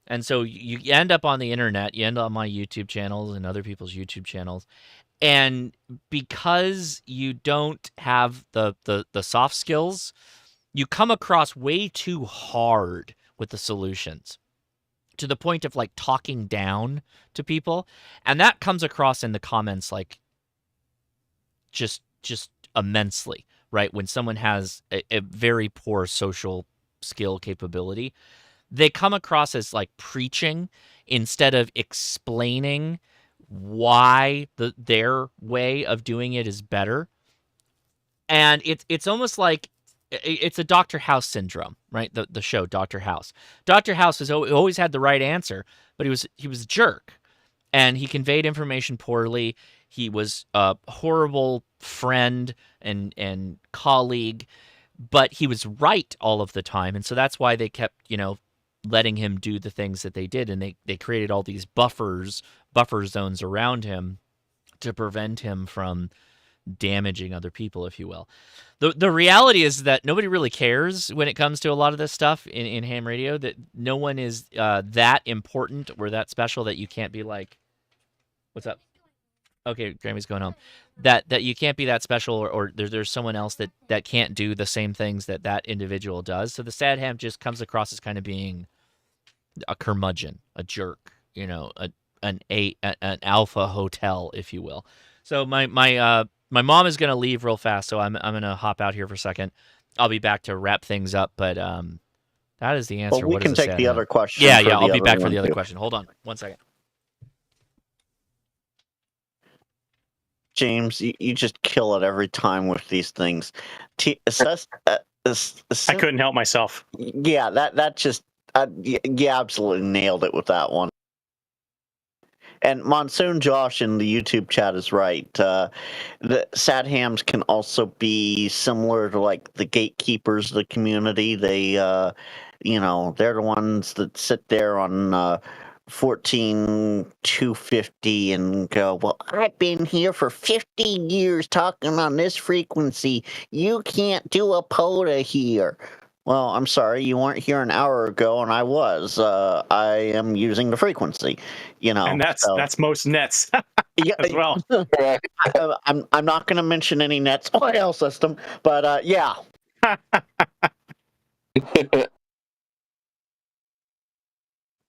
And so you end up on the internet, you end up on my YouTube channels and other people's YouTube channels. And because you don't have the soft skills, you come across way too hard with the solutions to the point of like talking down to people. And that comes across in the comments like just immensely, right? When someone has a very poor social skill capability, they come across as like preaching instead of explaining why their way of doing it is better. And it's almost like it's a Dr. House syndrome, right? The show Dr. House. Dr. House has always had the right answer, but he was a jerk, and he conveyed information poorly. He was a horrible friend and colleague, but he was right all of the time, and so that's why they kept letting him do the things that they did, and they created all these buffer zones around him to prevent him from damaging other people, if you will. The reality is that nobody really cares when it comes to a lot of this stuff in ham radio, that no one is that important or that special that you can't be like, what's up? Okay, Grammy's going home. That you can't be that special, or there's someone else that can't do the same things that individual does. So the sad ham just comes across as kind of being a curmudgeon, a jerk, an alpha hotel, if you will. So my mom is going to leave real fast, so I'm going to hop out here for a second. I'll be back to wrap things up, but that is the answer. Well, we What can is the take sad the ham? other question. Yeah, for I'll the be other back for one, the other too. question. Hold on 1 second. James, you just kill it every time with these things. I couldn't help myself. Yeah, that just you absolutely nailed it with that one. And Monsoon Josh in the YouTube chat is right. The sad hams can also be similar to like the gatekeepers of the community. They, they're the ones that sit there on 14250 and go, well, I've been here for 15 years talking on this frequency. You can't do a POTA here. Well, I'm sorry, you weren't here an hour ago, and I was. I am using the frequency, And that's most nets as well. I'm not going to mention any nets oil system, but yeah.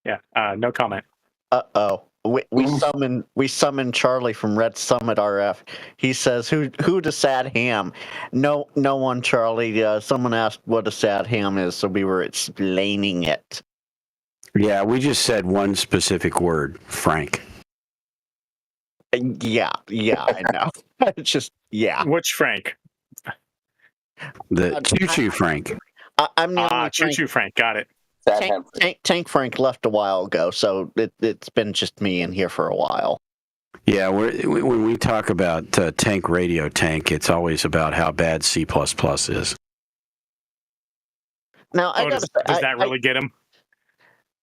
Yeah, no comment. Uh-oh. We summon Charlie from Red Summit RF. He says, "Who the sad ham?" No one, Charlie. Someone asked what a sad ham is, so we were explaining it. Yeah, we just said one specific word, Frank. Yeah, I know. It's just Which Frank? The Choo-Choo Frank. I'm the only Choo-Choo Frank. Got it. Tank Frank left a while ago, so it's been just me in here for a while. Yeah, when we talk about Tank Radio Tank, it's always about how bad C++ is. Now, does that really get him?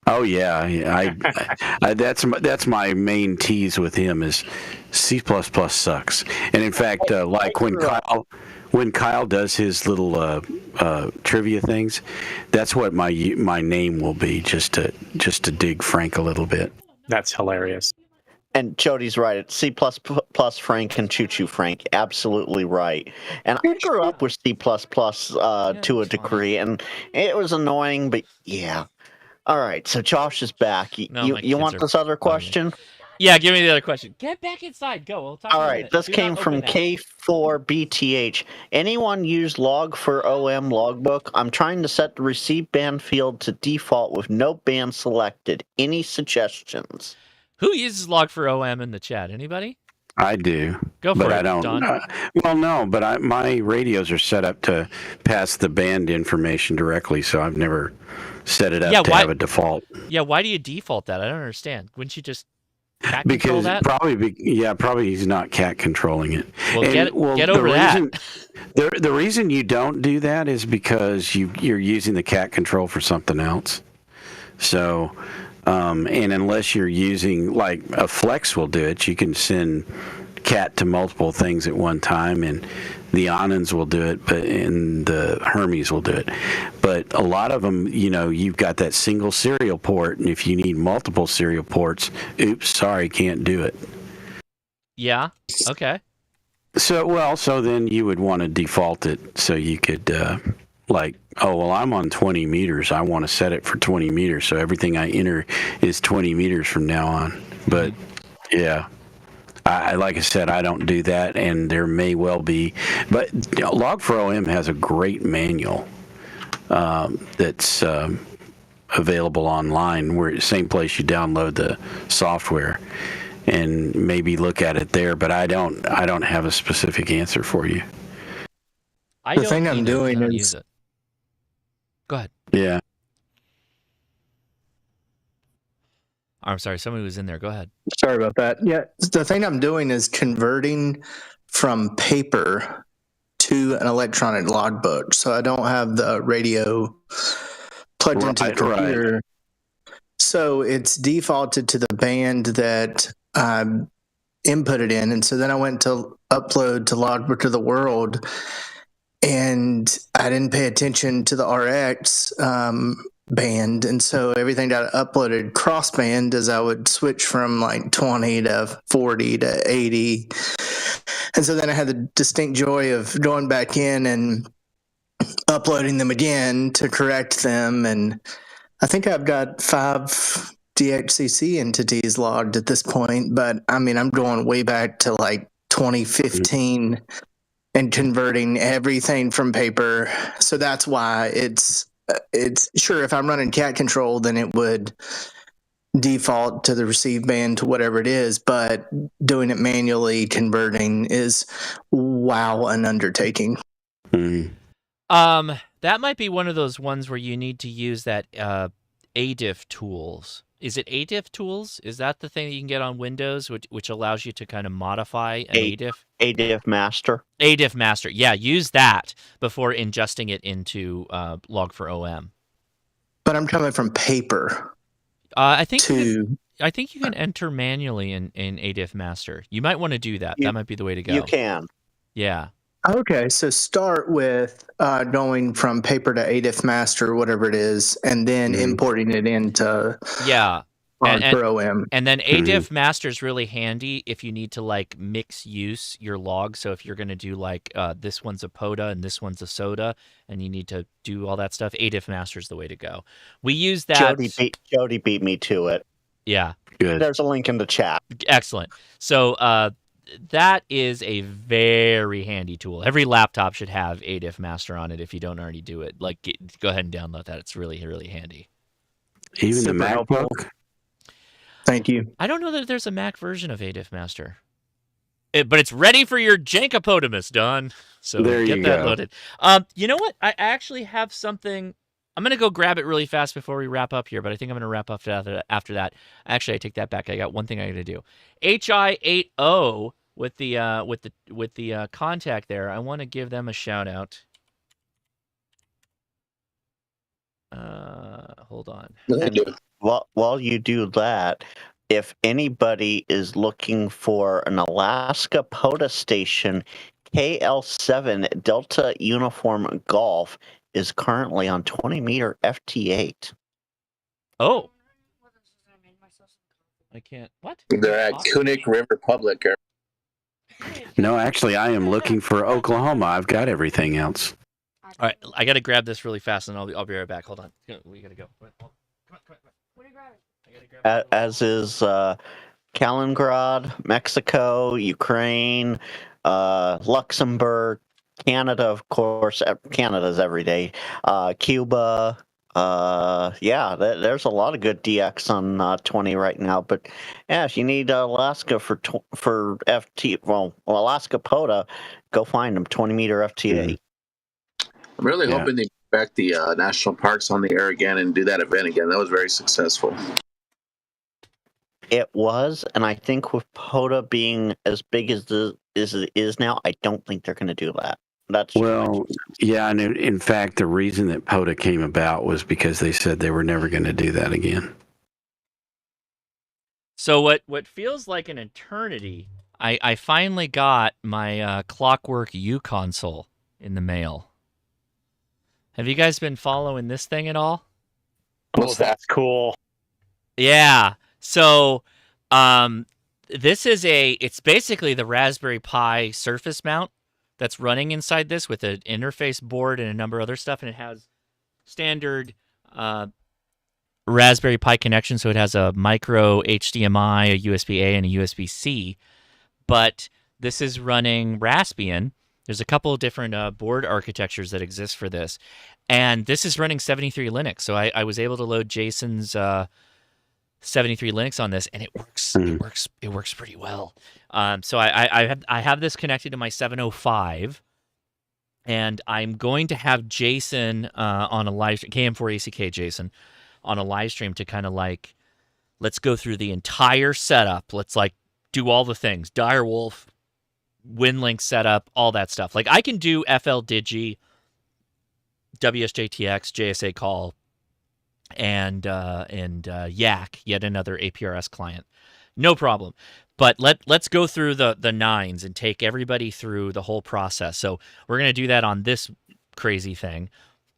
Oh yeah, I that's my main tease with him is C++ sucks. And in fact, like when Kyle does his little trivia things, that's what my name will be, just to dig Frank a little bit. That's hilarious. And Jody's right. It's C++ Frank and Choo-Choo Frank. Absolutely right. And I grew up with C++ to a degree, and it was annoying, but yeah. All right, so Josh is back. You want this other question? Yeah, give me the other question. Get back inside. Go. We'll talk All about right, it. this Do came not from open that. K4BTH. Anyone use log4OM logbook? I'm trying to set the receive band field to default with no band selected. Any suggestions? Who uses log4OM in the chat? Anybody? I do. Go for but it, I don't. Don. Well, no, but my radios are set up to pass the band information directly, so I've never set it up to have a default. Yeah, why do you default that? I don't understand. Wouldn't you just cat control that? Probably he's not cat controlling it. Well, get over that. The reason you don't do that is because you're using the cat control for something else. So, and unless you're using, like a Flex will do it, you can send cat to multiple things at one time, and the Anons will do it, and the Hermes will do it. But a lot of them, you've got that single serial port, and if you need multiple serial ports, oops, sorry, can't do it. Yeah. Okay. So then you would want to default it so you could, I'm on 20 meters. I want to set it for 20 meters, so everything I enter is 20 meters from now on. But yeah. Like I said, I don't do that, and there may well be. But Log4OM has a great manual that's available online, where same place you download the software, and maybe look at it there. But I don't have a specific answer for you. The thing I'm doing is. Go ahead. Yeah. I'm sorry, somebody was in there. Go ahead. Sorry about that. Yeah, the thing I'm doing is converting from paper to an electronic logbook. So I don't have the radio plugged into the computer. Right. So it's defaulted to the band that input it in. And so then I went to upload to Logbook of the World, and I didn't pay attention to the RX band. And so everything got uploaded crossband as I would switch from like 20 to 40 to 80. And so then I had the distinct joy of going back in and uploading them again to correct them. And I think I've got 5 DXCC entities logged at this point, but I mean, I'm going way back to like 2015 and converting everything from paper. So that's why it's sure, if I'm running cat control, then it would default to the receive band to whatever it is, but doing it manually, converting is an undertaking. That might be one of those ones where you need to use that ADIF tools. Is it ADIF tools? Is that the thing that you can get on Windows, which allows you to kind of modify an ADIF? ADIF Master. ADIF Master. Yeah, use that before ingesting it into Log4OM. But I'm coming from paper. I think you can enter manually in ADIF Master. You might want to do that. That might be the way to go. You can. Yeah. Okay, so start with going from paper to ADIF Master, whatever it is, and then importing it into Log4OM. And then ADIF Master is really handy if you need to like mix use your logs. So if you're going to do like this one's a POTA and this one's a SOTA, and you need to do all that stuff, ADIF Master is the way to go. We use that. Jody beat me to it. Yeah. Good. There's a link in the chat. Excellent. So that is a very handy tool. Every laptop should have ADIF Master on it if you don't already do it. Like, go ahead and download that. It's really, really handy. Even Super the MacBook? helpful. Thank you. I don't know that there's a Mac version of ADIF Master. But it's ready for your Jankopotamus, Don. So there get you that go. loaded. You know what? I actually have something. I'm going to go grab it really fast before we wrap up here, but I think I'm going to wrap up after that. Actually, I take that back. I got one thing I got to do. HI80 with the contact there. I want to give them a shout out. Hold on. And while you do that, if anybody is looking for an Alaska POTA station, KL7 Delta Uniform Golf is currently on 20-meter FT8. Oh. I can't. What? They're at Kunik River Public. No, actually, I am looking for Oklahoma. I've got everything else. All right, I got to grab this really fast, and I'll be right back. Hold on. We got to go. Come on. As is Kaliningrad, Mexico, Ukraine, Luxembourg, Canada, of course. Canada's every day. Cuba. There's a lot of good DX on 20 right now. But yeah, if you need Alaska for FT, Alaska POTA, go find them. 20-meter FT8. I'm really hoping they get back the national parks on the air again and do that event again. That was very successful. It was, and I think with POTA being as big as it is now, I don't think they're going to do that. Yeah, and in fact, the reason that POTA came about was because they said they were never going to do that again. So what feels like an eternity, I finally got my Clockwork U console in the mail. Have you guys been following this thing at all? Oh, that's cool. Yeah. So, it's basically the Raspberry Pi Surface mount that's running inside this with an interface board and a number of other stuff, and it has standard Raspberry Pi connection, so it has a micro HDMI, a USB-A, and a USB-C, but this is running Raspbian. There's a couple of different board architectures that exist for this, and this is running 73 Linux, so I was able to load Jason's 73 Linux on this, and it works. It works pretty well. So I have this connected to my 705, and I'm going to have Jason on a live KM4ACK Jason on a live stream to kind of like, let's go through the entire setup. Let's like do all the things, Direwolf, WinLink setup, all that stuff. Like I can do FLDigi, WSJTX, JSA call, and Yak, yet another APRS client. No problem. But let's go through the nines and take everybody through the whole process. So we're gonna do that on this crazy thing.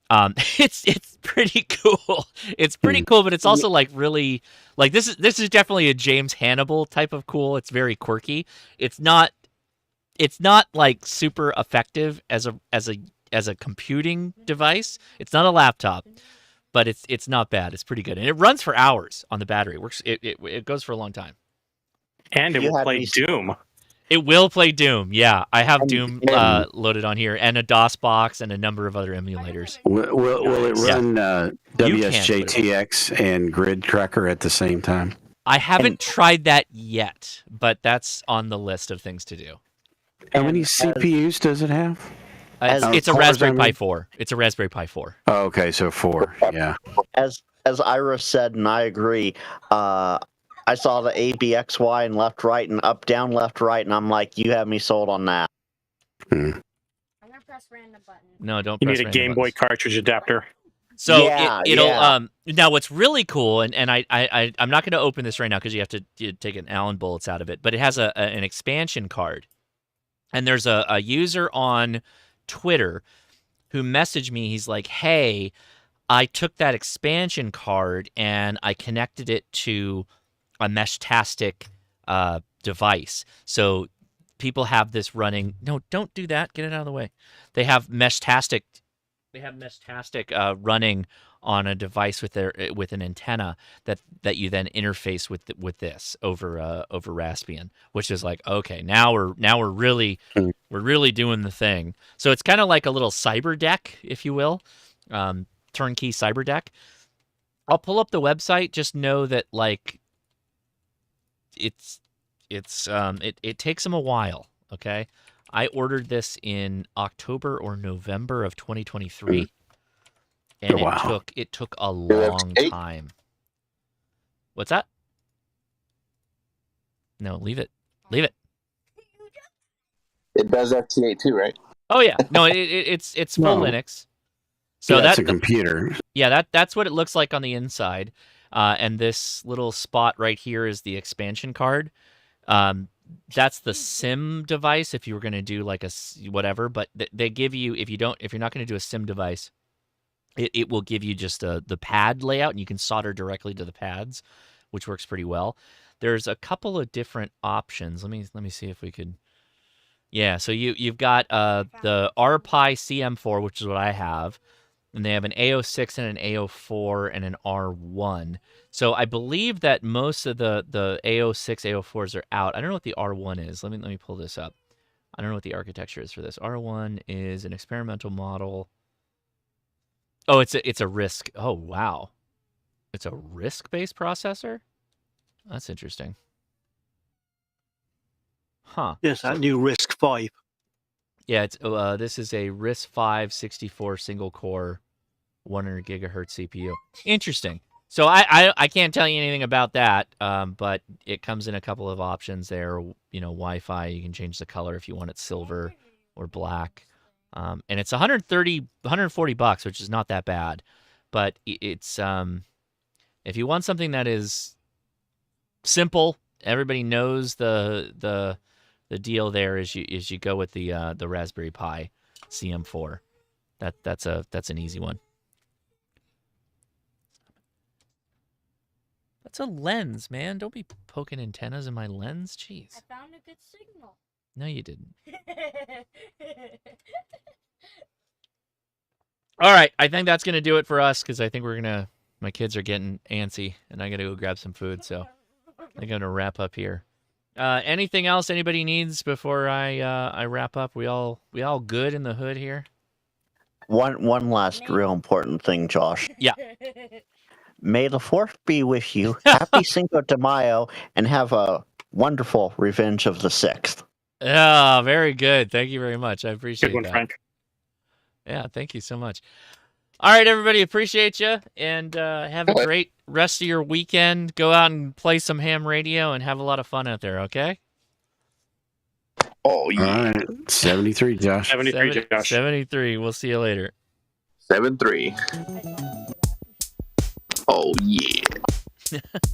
It's pretty cool. It's pretty cool, but it's also like really like this is definitely a James Hannibal type of cool. It's very quirky. It's not like super effective as a computing device. It's not a laptop, but it's not bad. It's pretty good, and it runs for hours on the battery. It works. It goes for a long time. And it will play Doom. It will play Doom. Yeah, I have Doom loaded on here, and a DOS box, and a number of other emulators. Will it run You can't, WSJTX and Grid Tracker at the same time? I haven't tried that yet, but that's on the list of things to do. How many CPUs does it have? It's a Raspberry Pi 4. It's a Raspberry Pi 4. Oh, okay, so 4. Yeah. As Ira said, and I agree. I saw the ABXY and left, right, and up, down, left, right, and I'm like, you have me sold on that. No, don't. You press need a random Game Boy buttons. cartridge adapter. So Yeah, it'll yeah. now what's really cool, and I'm not going to open this right now because you have to take an Allen bullets out of it, but it has an expansion card, and there's a user on Twitter who messaged me. He's like, "Hey, I took that expansion card and I connected it to a Meshtastic device. So people have this running. No, don't do that. Get it out of the way. They have Meshtastic. Running on a device with an antenna that you then interface with this over Raspbian, which is like, okay, now we're really doing the thing. So it's kind of like a little cyber deck, if you will, turnkey cyber deck. I'll pull up the website. Just know that like it takes them a while. Okay, I ordered this in October or November of 2023, and Wow. it took a long time. What's that? No, leave it. It does FT8 too, right? Oh yeah, no, it's full No. Linux. So Yeah, that's that a computer. Yeah, that's what it looks like on the inside. And this little spot right here is the expansion card. That's the SIM device if you were going to do like whatever, but they give you if you're not going to do a SIM device, it will give you just the pad layout, and you can solder directly to the pads, which works pretty well. There's a couple of different options. Let me see if we could. Yeah, so you've got the RPi CM4, which is what I have. And they have an A06 and an A04 and an R1. So I believe that most of the A06, A04s are out. I don't know what the R1 is. Let me pull this up. I don't know what the architecture is for this. R1 is an experimental model. Oh, it's a RISC. Oh, wow. It's a RISC-based processor? That's interesting. Huh. Yes, that new RISC-V. Yeah, it's this is a RISC-V 64 single core 100 gigahertz CPU. Interesting. So I can't tell you anything about that, but it comes in a couple of options there. You know, Wi-Fi. You can change the color if you want it silver or black, and it's $140, which is not that bad. But it's if you want something that is simple, everybody knows the deal there is you go with the Raspberry Pi CM4. That's an easy one. That's a lens, man. Don't be poking antennas in my lens. Jeez. I found a good signal. No, you didn't. All right, I think that's gonna do it for us because I think my kids are getting antsy and I gotta go grab some food. So I'm gonna wrap up here. Anything else anybody needs before I wrap up? We all good in the hood here? One last real important thing, Josh. Yeah. May the 4th be with you. Happy Cinco de Mayo, and have a wonderful Revenge of the 6th. Yeah, very good. Thank you very much. I appreciate Good one, that. Frank. Yeah, thank you so much. All right, everybody, appreciate you, and have a great rest of your weekend. Go out and play some ham radio and have a lot of fun out there, okay? Oh, yeah. All right. 73, Josh. 73, Josh. 73. We'll see you later. 7-3. Oh, yeah.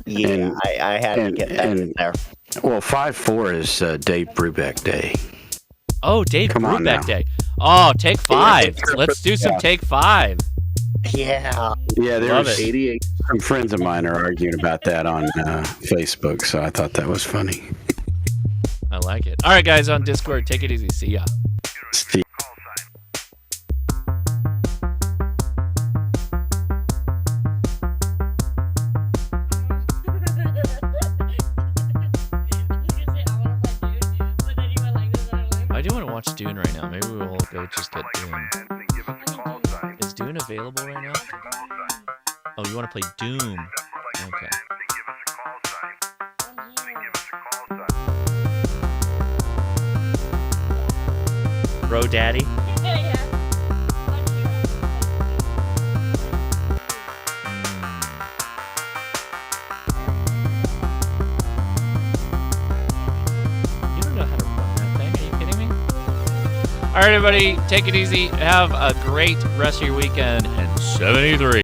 Yeah, I had to get that in there. Well, 5-4 is Dave Brubeck Day. Oh, Dave Come on now. Brubeck Day. Oh, take 5. Let's do some Yeah. take 5. Yeah. Yeah, there Love was it. some friends of mine are arguing about that on Facebook, so I thought that was funny. I like it. All right, guys, on Discord, take it easy. See ya. See I do want to watch Dune right now. Maybe we'll go just get Dune. Is Dune available right now? Oh, you want to play Doom? Okay. Bro Daddy? You don't know how to run that thing. Are you kidding me? All right, everybody, take it easy. Have a great rest of your weekend. And 73.